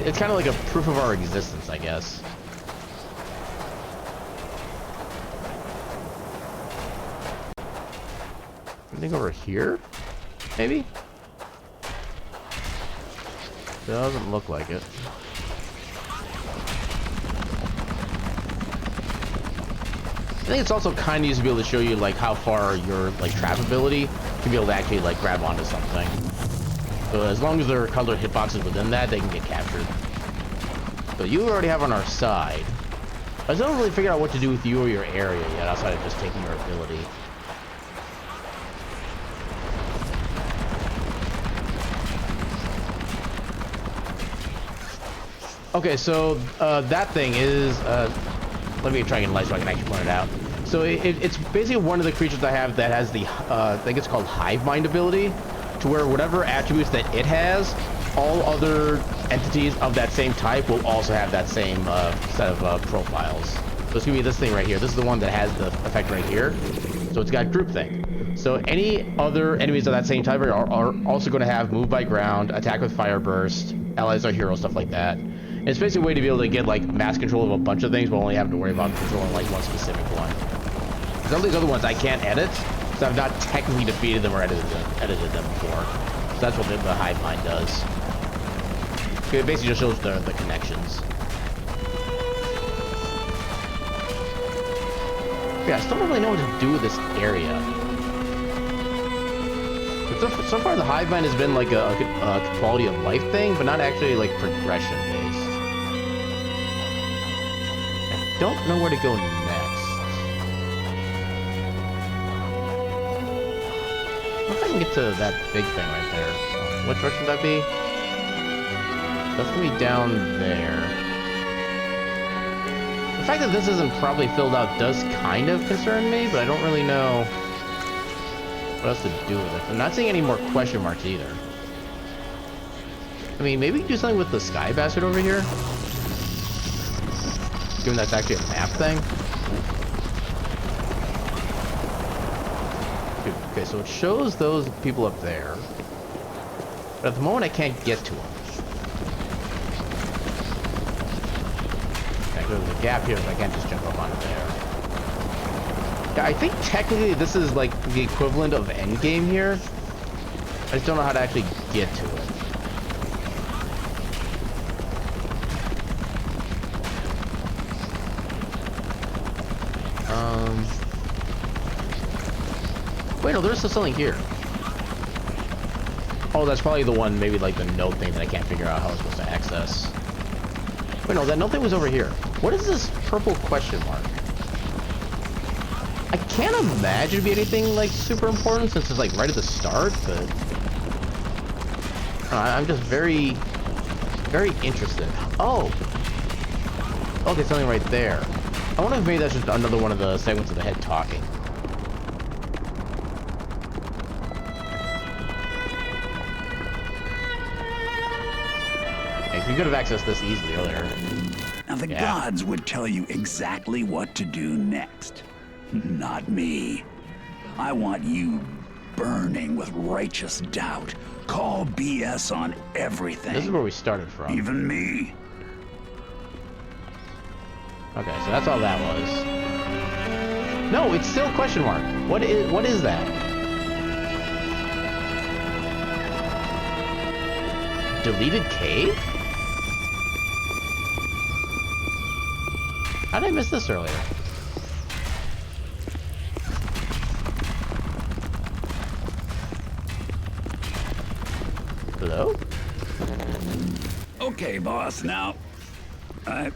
It's kind of like a proof of our existence, I guess. Anything over here? Maybe? Doesn't look like it. I think it's also kind of used to be able to show you like how far your like trap ability can be able to actually like grab onto something. So as long as there are colored hitboxes within that, they can get captured. So you already have on our side. I still don't really figure out what to do with you or your area yet, outside of just taking your ability. Okay, so that thing is, let me try and get a light so I can actually point it out. So it's basically one of the creatures I have that has the, I think it's called Hive Mind ability, to where whatever attributes that it has, all other entities of that same type will also have that same set of profiles. So it's gonna be this thing right here. This is the one that has the effect right here. So it's got groupthink. So any other enemies of that same type are also going to have move by ground, attack with fire burst, allies are heroes, stuff like that. And it's basically a way to be able to get like mass control of a bunch of things while only having to worry about controlling like one specific one. Some of these other ones I can't edit, so I've not technically defeated them or edited them before. So that's what the Hive Mind does. It basically just shows the connections. Yeah, I still don't really know what to do with this area. So far, the hive mind has been like a quality of life thing, but not actually like progression based. I don't know where to go next. I don't know if I can get to that big thing right there. Which direction would that be? That's gonna be down there. The fact that this isn't probably filled out does kind of concern me, but I don't really know what else to do with it. I'm not seeing any more question marks either. I mean, maybe we can do something with the sky bastard over here. Given that's actually a map thing. Okay, so it shows those people up there. But at the moment, I can't get to them. There's a gap here, so I can't just jump up onto there. Yeah, I think technically this is like the equivalent of endgame here. I just don't know how to actually get to it. Wait, no, there's still something here. Oh, that's probably the one, maybe like the note thing that I can't figure out how I'm supposed to access. Wait, no, that note thing was over here. What is this purple question mark? I can't imagine it'd be anything like super important since it's like right at the start, but I'm just very, very interested. Oh, okay, something right there. I wonder if maybe that's just another one of the segments of the head talking. We could have accessed this easily earlier. Now the gods would tell you exactly what to do next. Not me. I want you burning with righteous doubt. Call BS on everything. This is where we started from. Even me. Okay, so that's all that was. No, it's still question mark. What is that? Deleted cave? How did I miss this earlier? Hello? Okay, boss, now I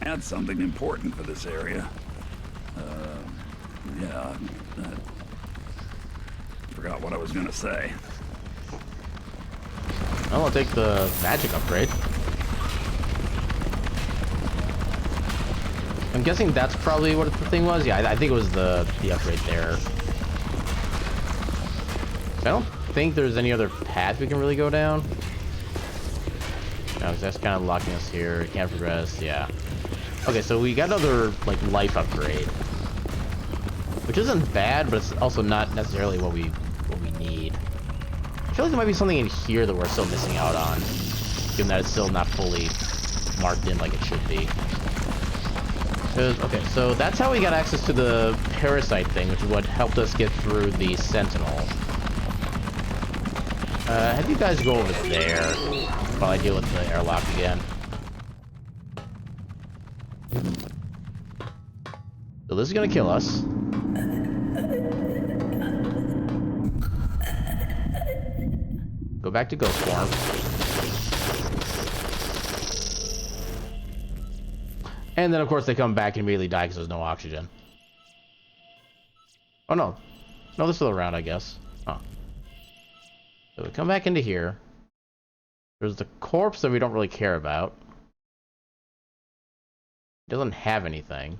had something important for this area. Yeah, I forgot what I was gonna say. Well, I'll take the magic upgrade. I'm guessing that's probably what the thing was. Yeah, I think it was the upgrade there. I don't think there's any other path we can really go down. No, because that's kind of locking us here. Can't progress. Yeah. Okay, so we got another like life upgrade, which isn't bad, but it's also not necessarily what we need. I feel like there might be something in here that we're still missing out on, given that it's still not fully marked in like it should be. Okay, so that's how we got access to the parasite thing, which is what helped us get through the Sentinel. Have you guys go over there while I deal with the airlock again. So this is gonna kill us. Go back to ghost form. And then, of course, they come back and immediately die because there's no oxygen. Oh, no. No, they're still around, I guess. Huh. So we come back into here. There's the corpse that we don't really care about. It doesn't have anything.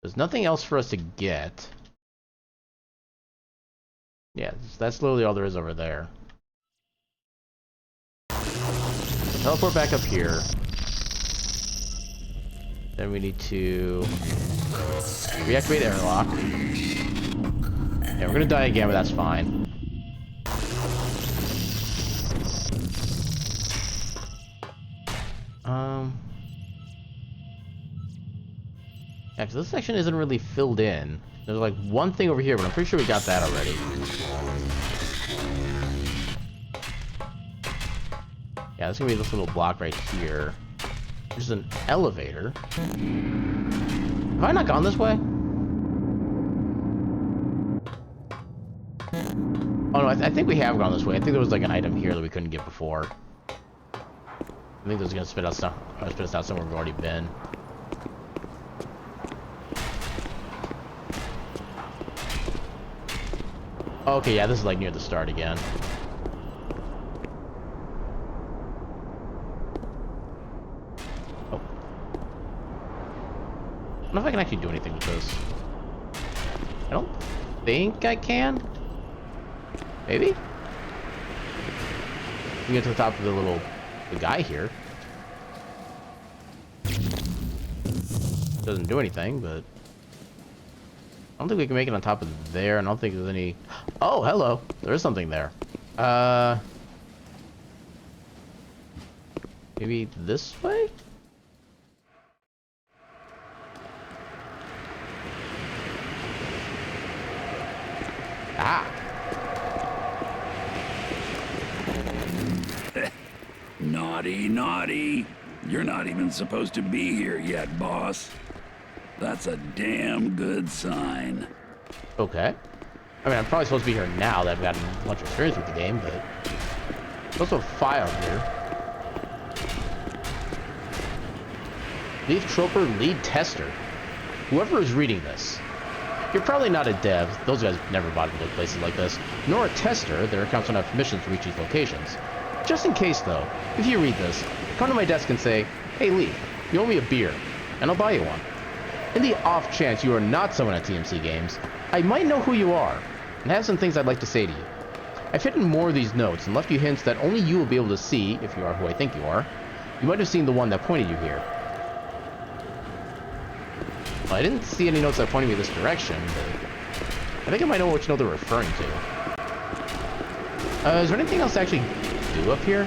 There's nothing else for us to get. Yeah, that's literally all there is over there. Teleport back up here. Then we need to reactivate airlock. Yeah, we're gonna die again, but that's fine. Yeah, because this section isn't really filled in. There's like one thing over here, but I'm pretty sure we got that already. Yeah, there's gonna be this little block right here. There's an elevator. Have I not gone this way? Oh no, I think we have gone this way. I think there was like an item here that we couldn't get before. I think this is gonna spit us out somewhere we've already been. Okay, yeah, this is like near the start again. Oh. I don't know if I can actually do anything with this. I don't think I can. Maybe? We can get to the top of the guy here. Doesn't do anything, but I don't think we can make it on top of there. I don't think there's any... Oh, hello. There is something there. Maybe this way? Ah! Naughty, naughty. You're not even supposed to be here yet, boss. That's a damn good sign. Okay. I mean, I'm probably supposed to be here now that I've gotten much experience with the game, but... There's also a file here. Lead Troper, lead tester. Whoever is reading this. You're probably not a dev, those guys never bought into places like this, nor a tester, their accounts don't have permissions to reach these locations. Just in case though, if you read this, come to my desk and say, "Hey Lee, you owe me a beer," and I'll buy you one. In the off chance you are not someone at TMC Games, I might know who you are, and have some things I'd like to say to you. I've hidden more of these notes and left you hints that only you will be able to see, if you are who I think you are. You might have seen the one that pointed you here. Well, I didn't see any notes that pointed me this direction, but I think I might know which note they're referring to. Is there anything else to actually do up here?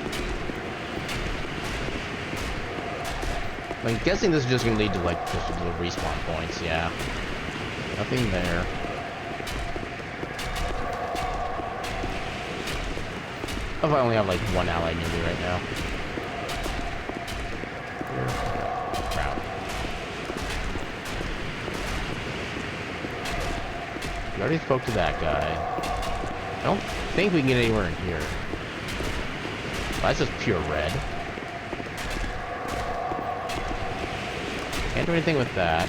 I'm guessing this is just going to lead to, like, just little respawn points, yeah. Nothing there. Oh, if I only have, like, one ally near me right now. Crowd. We already spoke to that guy. I don't think we can get anywhere in here. Well, that's just pure red. Can't do anything with that.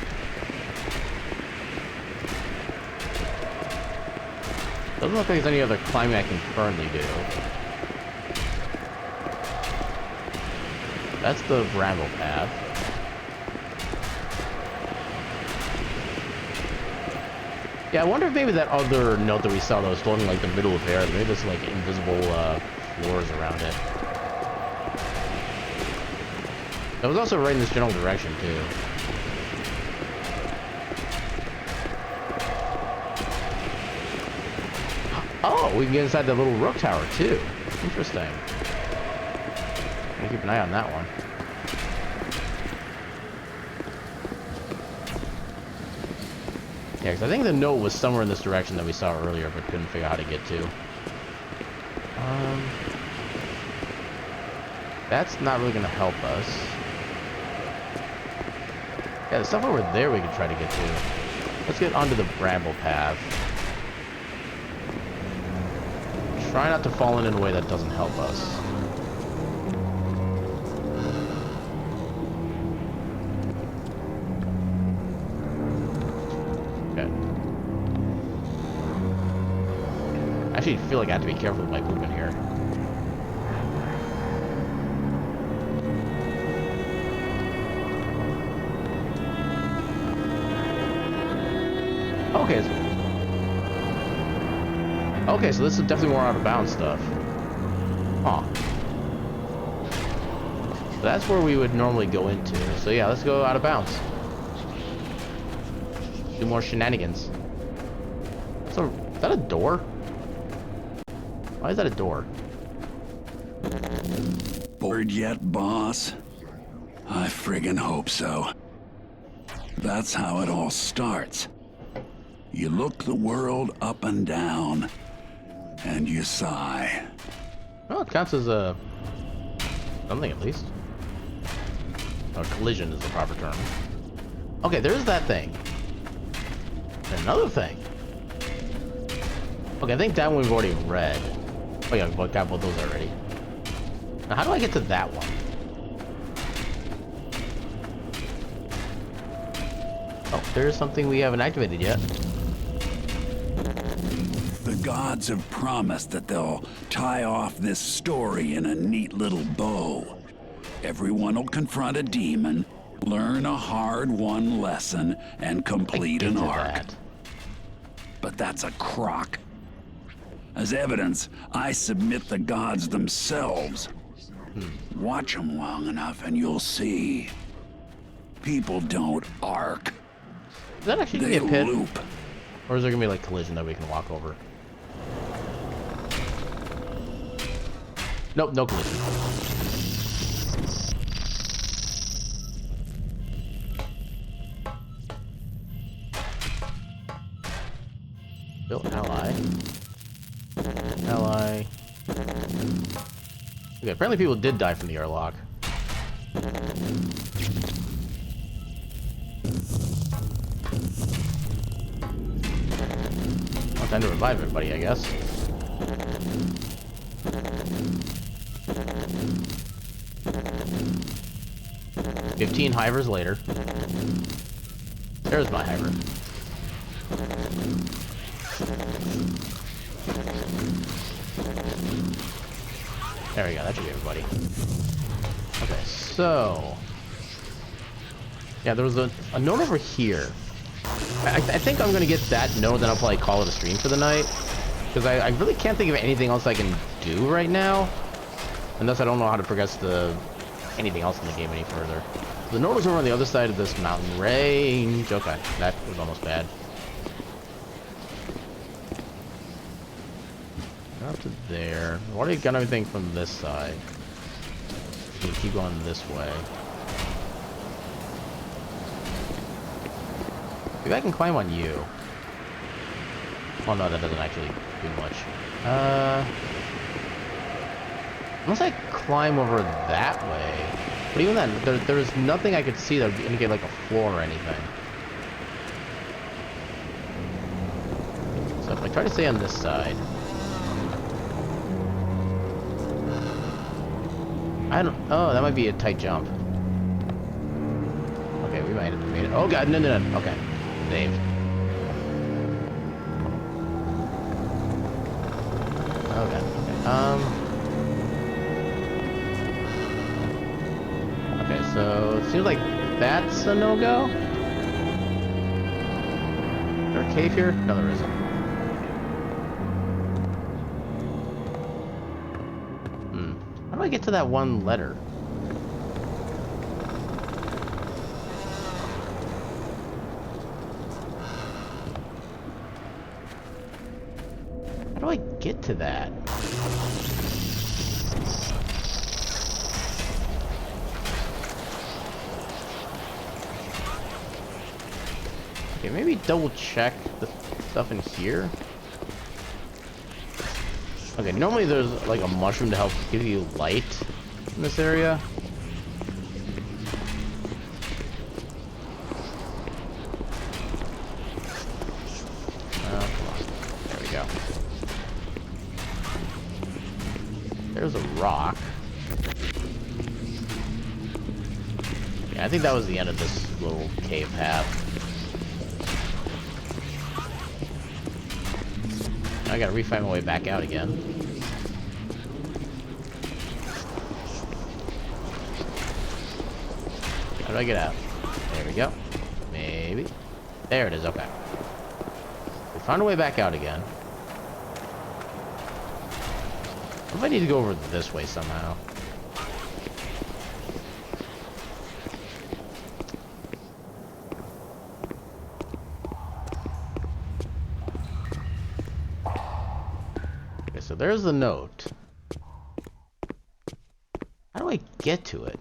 Doesn't look like there's any other climbing I can currently do. That's the bramble path. Yeah, I wonder if maybe that other note that we saw that was floating like the middle of air, maybe there's like invisible floors around it. That was also right in this general direction too. Oh, we can get inside the little rook tower too. Interesting. I'll keep an eye on that one. Yeah, because I think the note was somewhere in this direction that we saw earlier, but couldn't figure out how to get to. That's not really going to help us. Yeah, the stuff over there we could try to get to. Let's get onto the bramble path. Try not to fall in a way that doesn't help us. Okay. I actually feel like I have to be careful with my movement here. Okay, so this is definitely more out of bounds stuff. Huh. So that's where we would normally go into. So yeah, let's go out of bounds. Do more shenanigans. So, is that a door? Why is that a door? Bored yet, boss? I friggin' hope so. That's how it all starts. You look the world up and down, and you sigh. Well, it counts as a Something at least. Or collision is the proper term. Okay, there's that thing. And another thing. Okay, I think that one we've already read. Oh yeah, we got both those already. Now how do I get to that one? Oh, there's something we haven't activated yet. The gods have promised that they'll tie off this story in a neat little bow. Everyone will confront a demon, learn a hard-won lesson, and complete an arc. But that's a crock. As evidence, I submit the gods themselves. Watch them long enough and you'll see. People don't arc. Is that actually They gonna be a pit? loop. Or is there gonna be like collision that we can walk over? Nope, no collision. Built ally. Ally. Okay, apparently people did die from the airlock. Well, time to revive everybody, I guess. "15 hivers later." There's my hiver. There we go, that should be everybody. Okay, so... yeah, there was a note over here. I think I'm gonna get that note, then I'll probably call it a stream for the night. Because I really can't think of anything else I can do right now. Unless I don't know how to progress anything else in the game any further. The note was over on the other side of this mountain range. Okay, that was almost bad. Up to there. What do you got anything from this side? You can keep going this way. Maybe I can climb on you. Oh no, that doesn't actually do much. Unless I climb over that way. But even then, there's nothing I could see that would indicate like a floor or anything. So if I try to stay on this side. Oh, that might be a tight jump. Okay, we might have made it. Oh god, no. Okay, saved. Oh god. Okay. Okay, so it seems like that's a no-go. Is there a cave here? No, there isn't. How do I get to that one letter? How do I get to that? Okay, maybe double check the stuff in here. Okay, normally there's like a mushroom to help give you light in this area. Oh, come on. There we go. There's a rock. Yeah, I think that was the end of this little cave path. I gotta re-find my way back out again. How do I get out? There we go. Maybe. There it is, okay. We found a way back out again. What if I need to go over this way somehow? So there's the note. How do I get to it?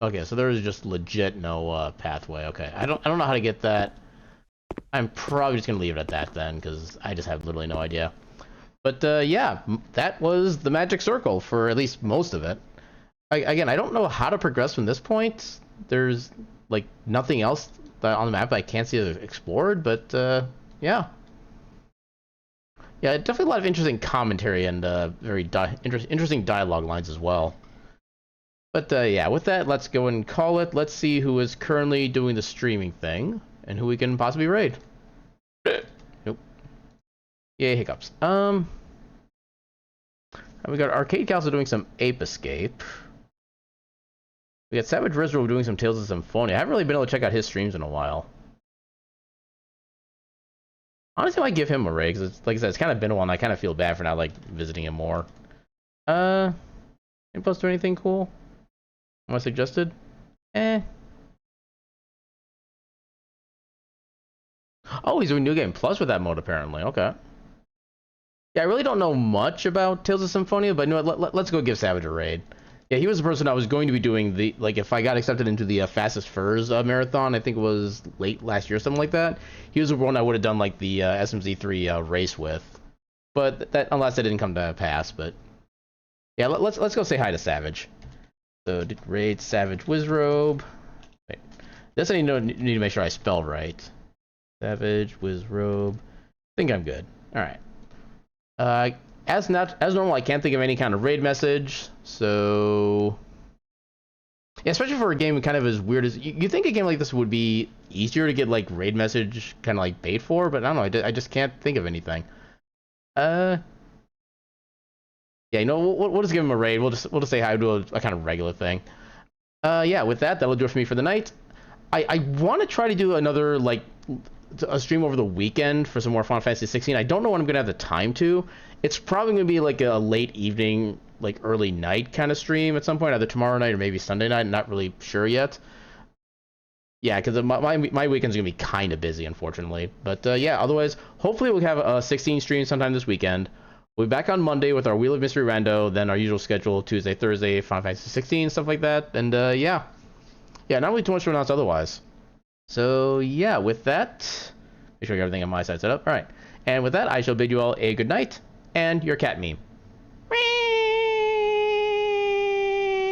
Okay, so there is just legit no pathway. Okay, I don't know how to get that. I'm probably just gonna leave it at that then, because I just have literally no idea. But yeah, that was the magic circle for at least most of it. Again, I don't know how to progress from this point. There's like nothing else on the map I can't see explored, but yeah. Yeah, definitely a lot of interesting commentary and very interesting dialogue lines as well. But yeah, with that, let's go and call it. Let's see who is currently doing the streaming thing and who we can possibly raid. Nope. Yay, hiccups. We got Arcade Castle doing some Ape Escape. We got Savage Rizzo doing some Tales of Symphonia. I haven't really been able to check out his streams in a while. Honestly, I might give him a raid, because like I said, it's kind of been a while, and I kind of feel bad for not like visiting him more. Any post do anything cool? Am I suggested? Oh, he's doing New Game Plus with that mode apparently. Okay. Yeah, I really don't know much about Tales of Symphonia, but you know what? Let's go give Savage a raid. Yeah, he was the person I was going to be doing the, like, if I got accepted into the Fastest Furs marathon, I think it was late last year or something like that. He was the one I would have done, like, the SMZ3 race with. But that, unless it didn't come to pass, but... Yeah, let's go say hi to Savage. So, raid Savage Wizrobe. Wait. This I need to make sure I spell right. Savage Wizrobe. I think I'm good. Alright. As normal, I can't think of any kind of raid message, so... Yeah, especially for a game kind of as weird as... You think a game like this would be easier to get, like, raid message kind of, like, bait for, but I don't know, I just can't think of anything. Yeah, you know, we'll just give him a raid, we'll just say hi, do a kind of regular thing. Yeah, with that, that'll do it for me for the night. I want to try to do another, like... a stream over the weekend for some more Final Fantasy 16. I don't know when I'm gonna have the time to. It's probably gonna be like a late evening, like early night kind of stream at some point, either tomorrow night or maybe Sunday night. I'm not really sure yet. Yeah, because my weekend's gonna be kind of busy, unfortunately. But yeah, otherwise, hopefully we'll have a 16 stream sometime this weekend. We'll be back on Monday with our Wheel of Mystery Rando, then our usual schedule, Tuesday, Thursday, Final Fantasy 16, stuff like that. And yeah, not really too much to announce otherwise. So yeah, with that, make sure I got everything on my side set up. All right, and with that, I shall bid you all a good night and your cat meme.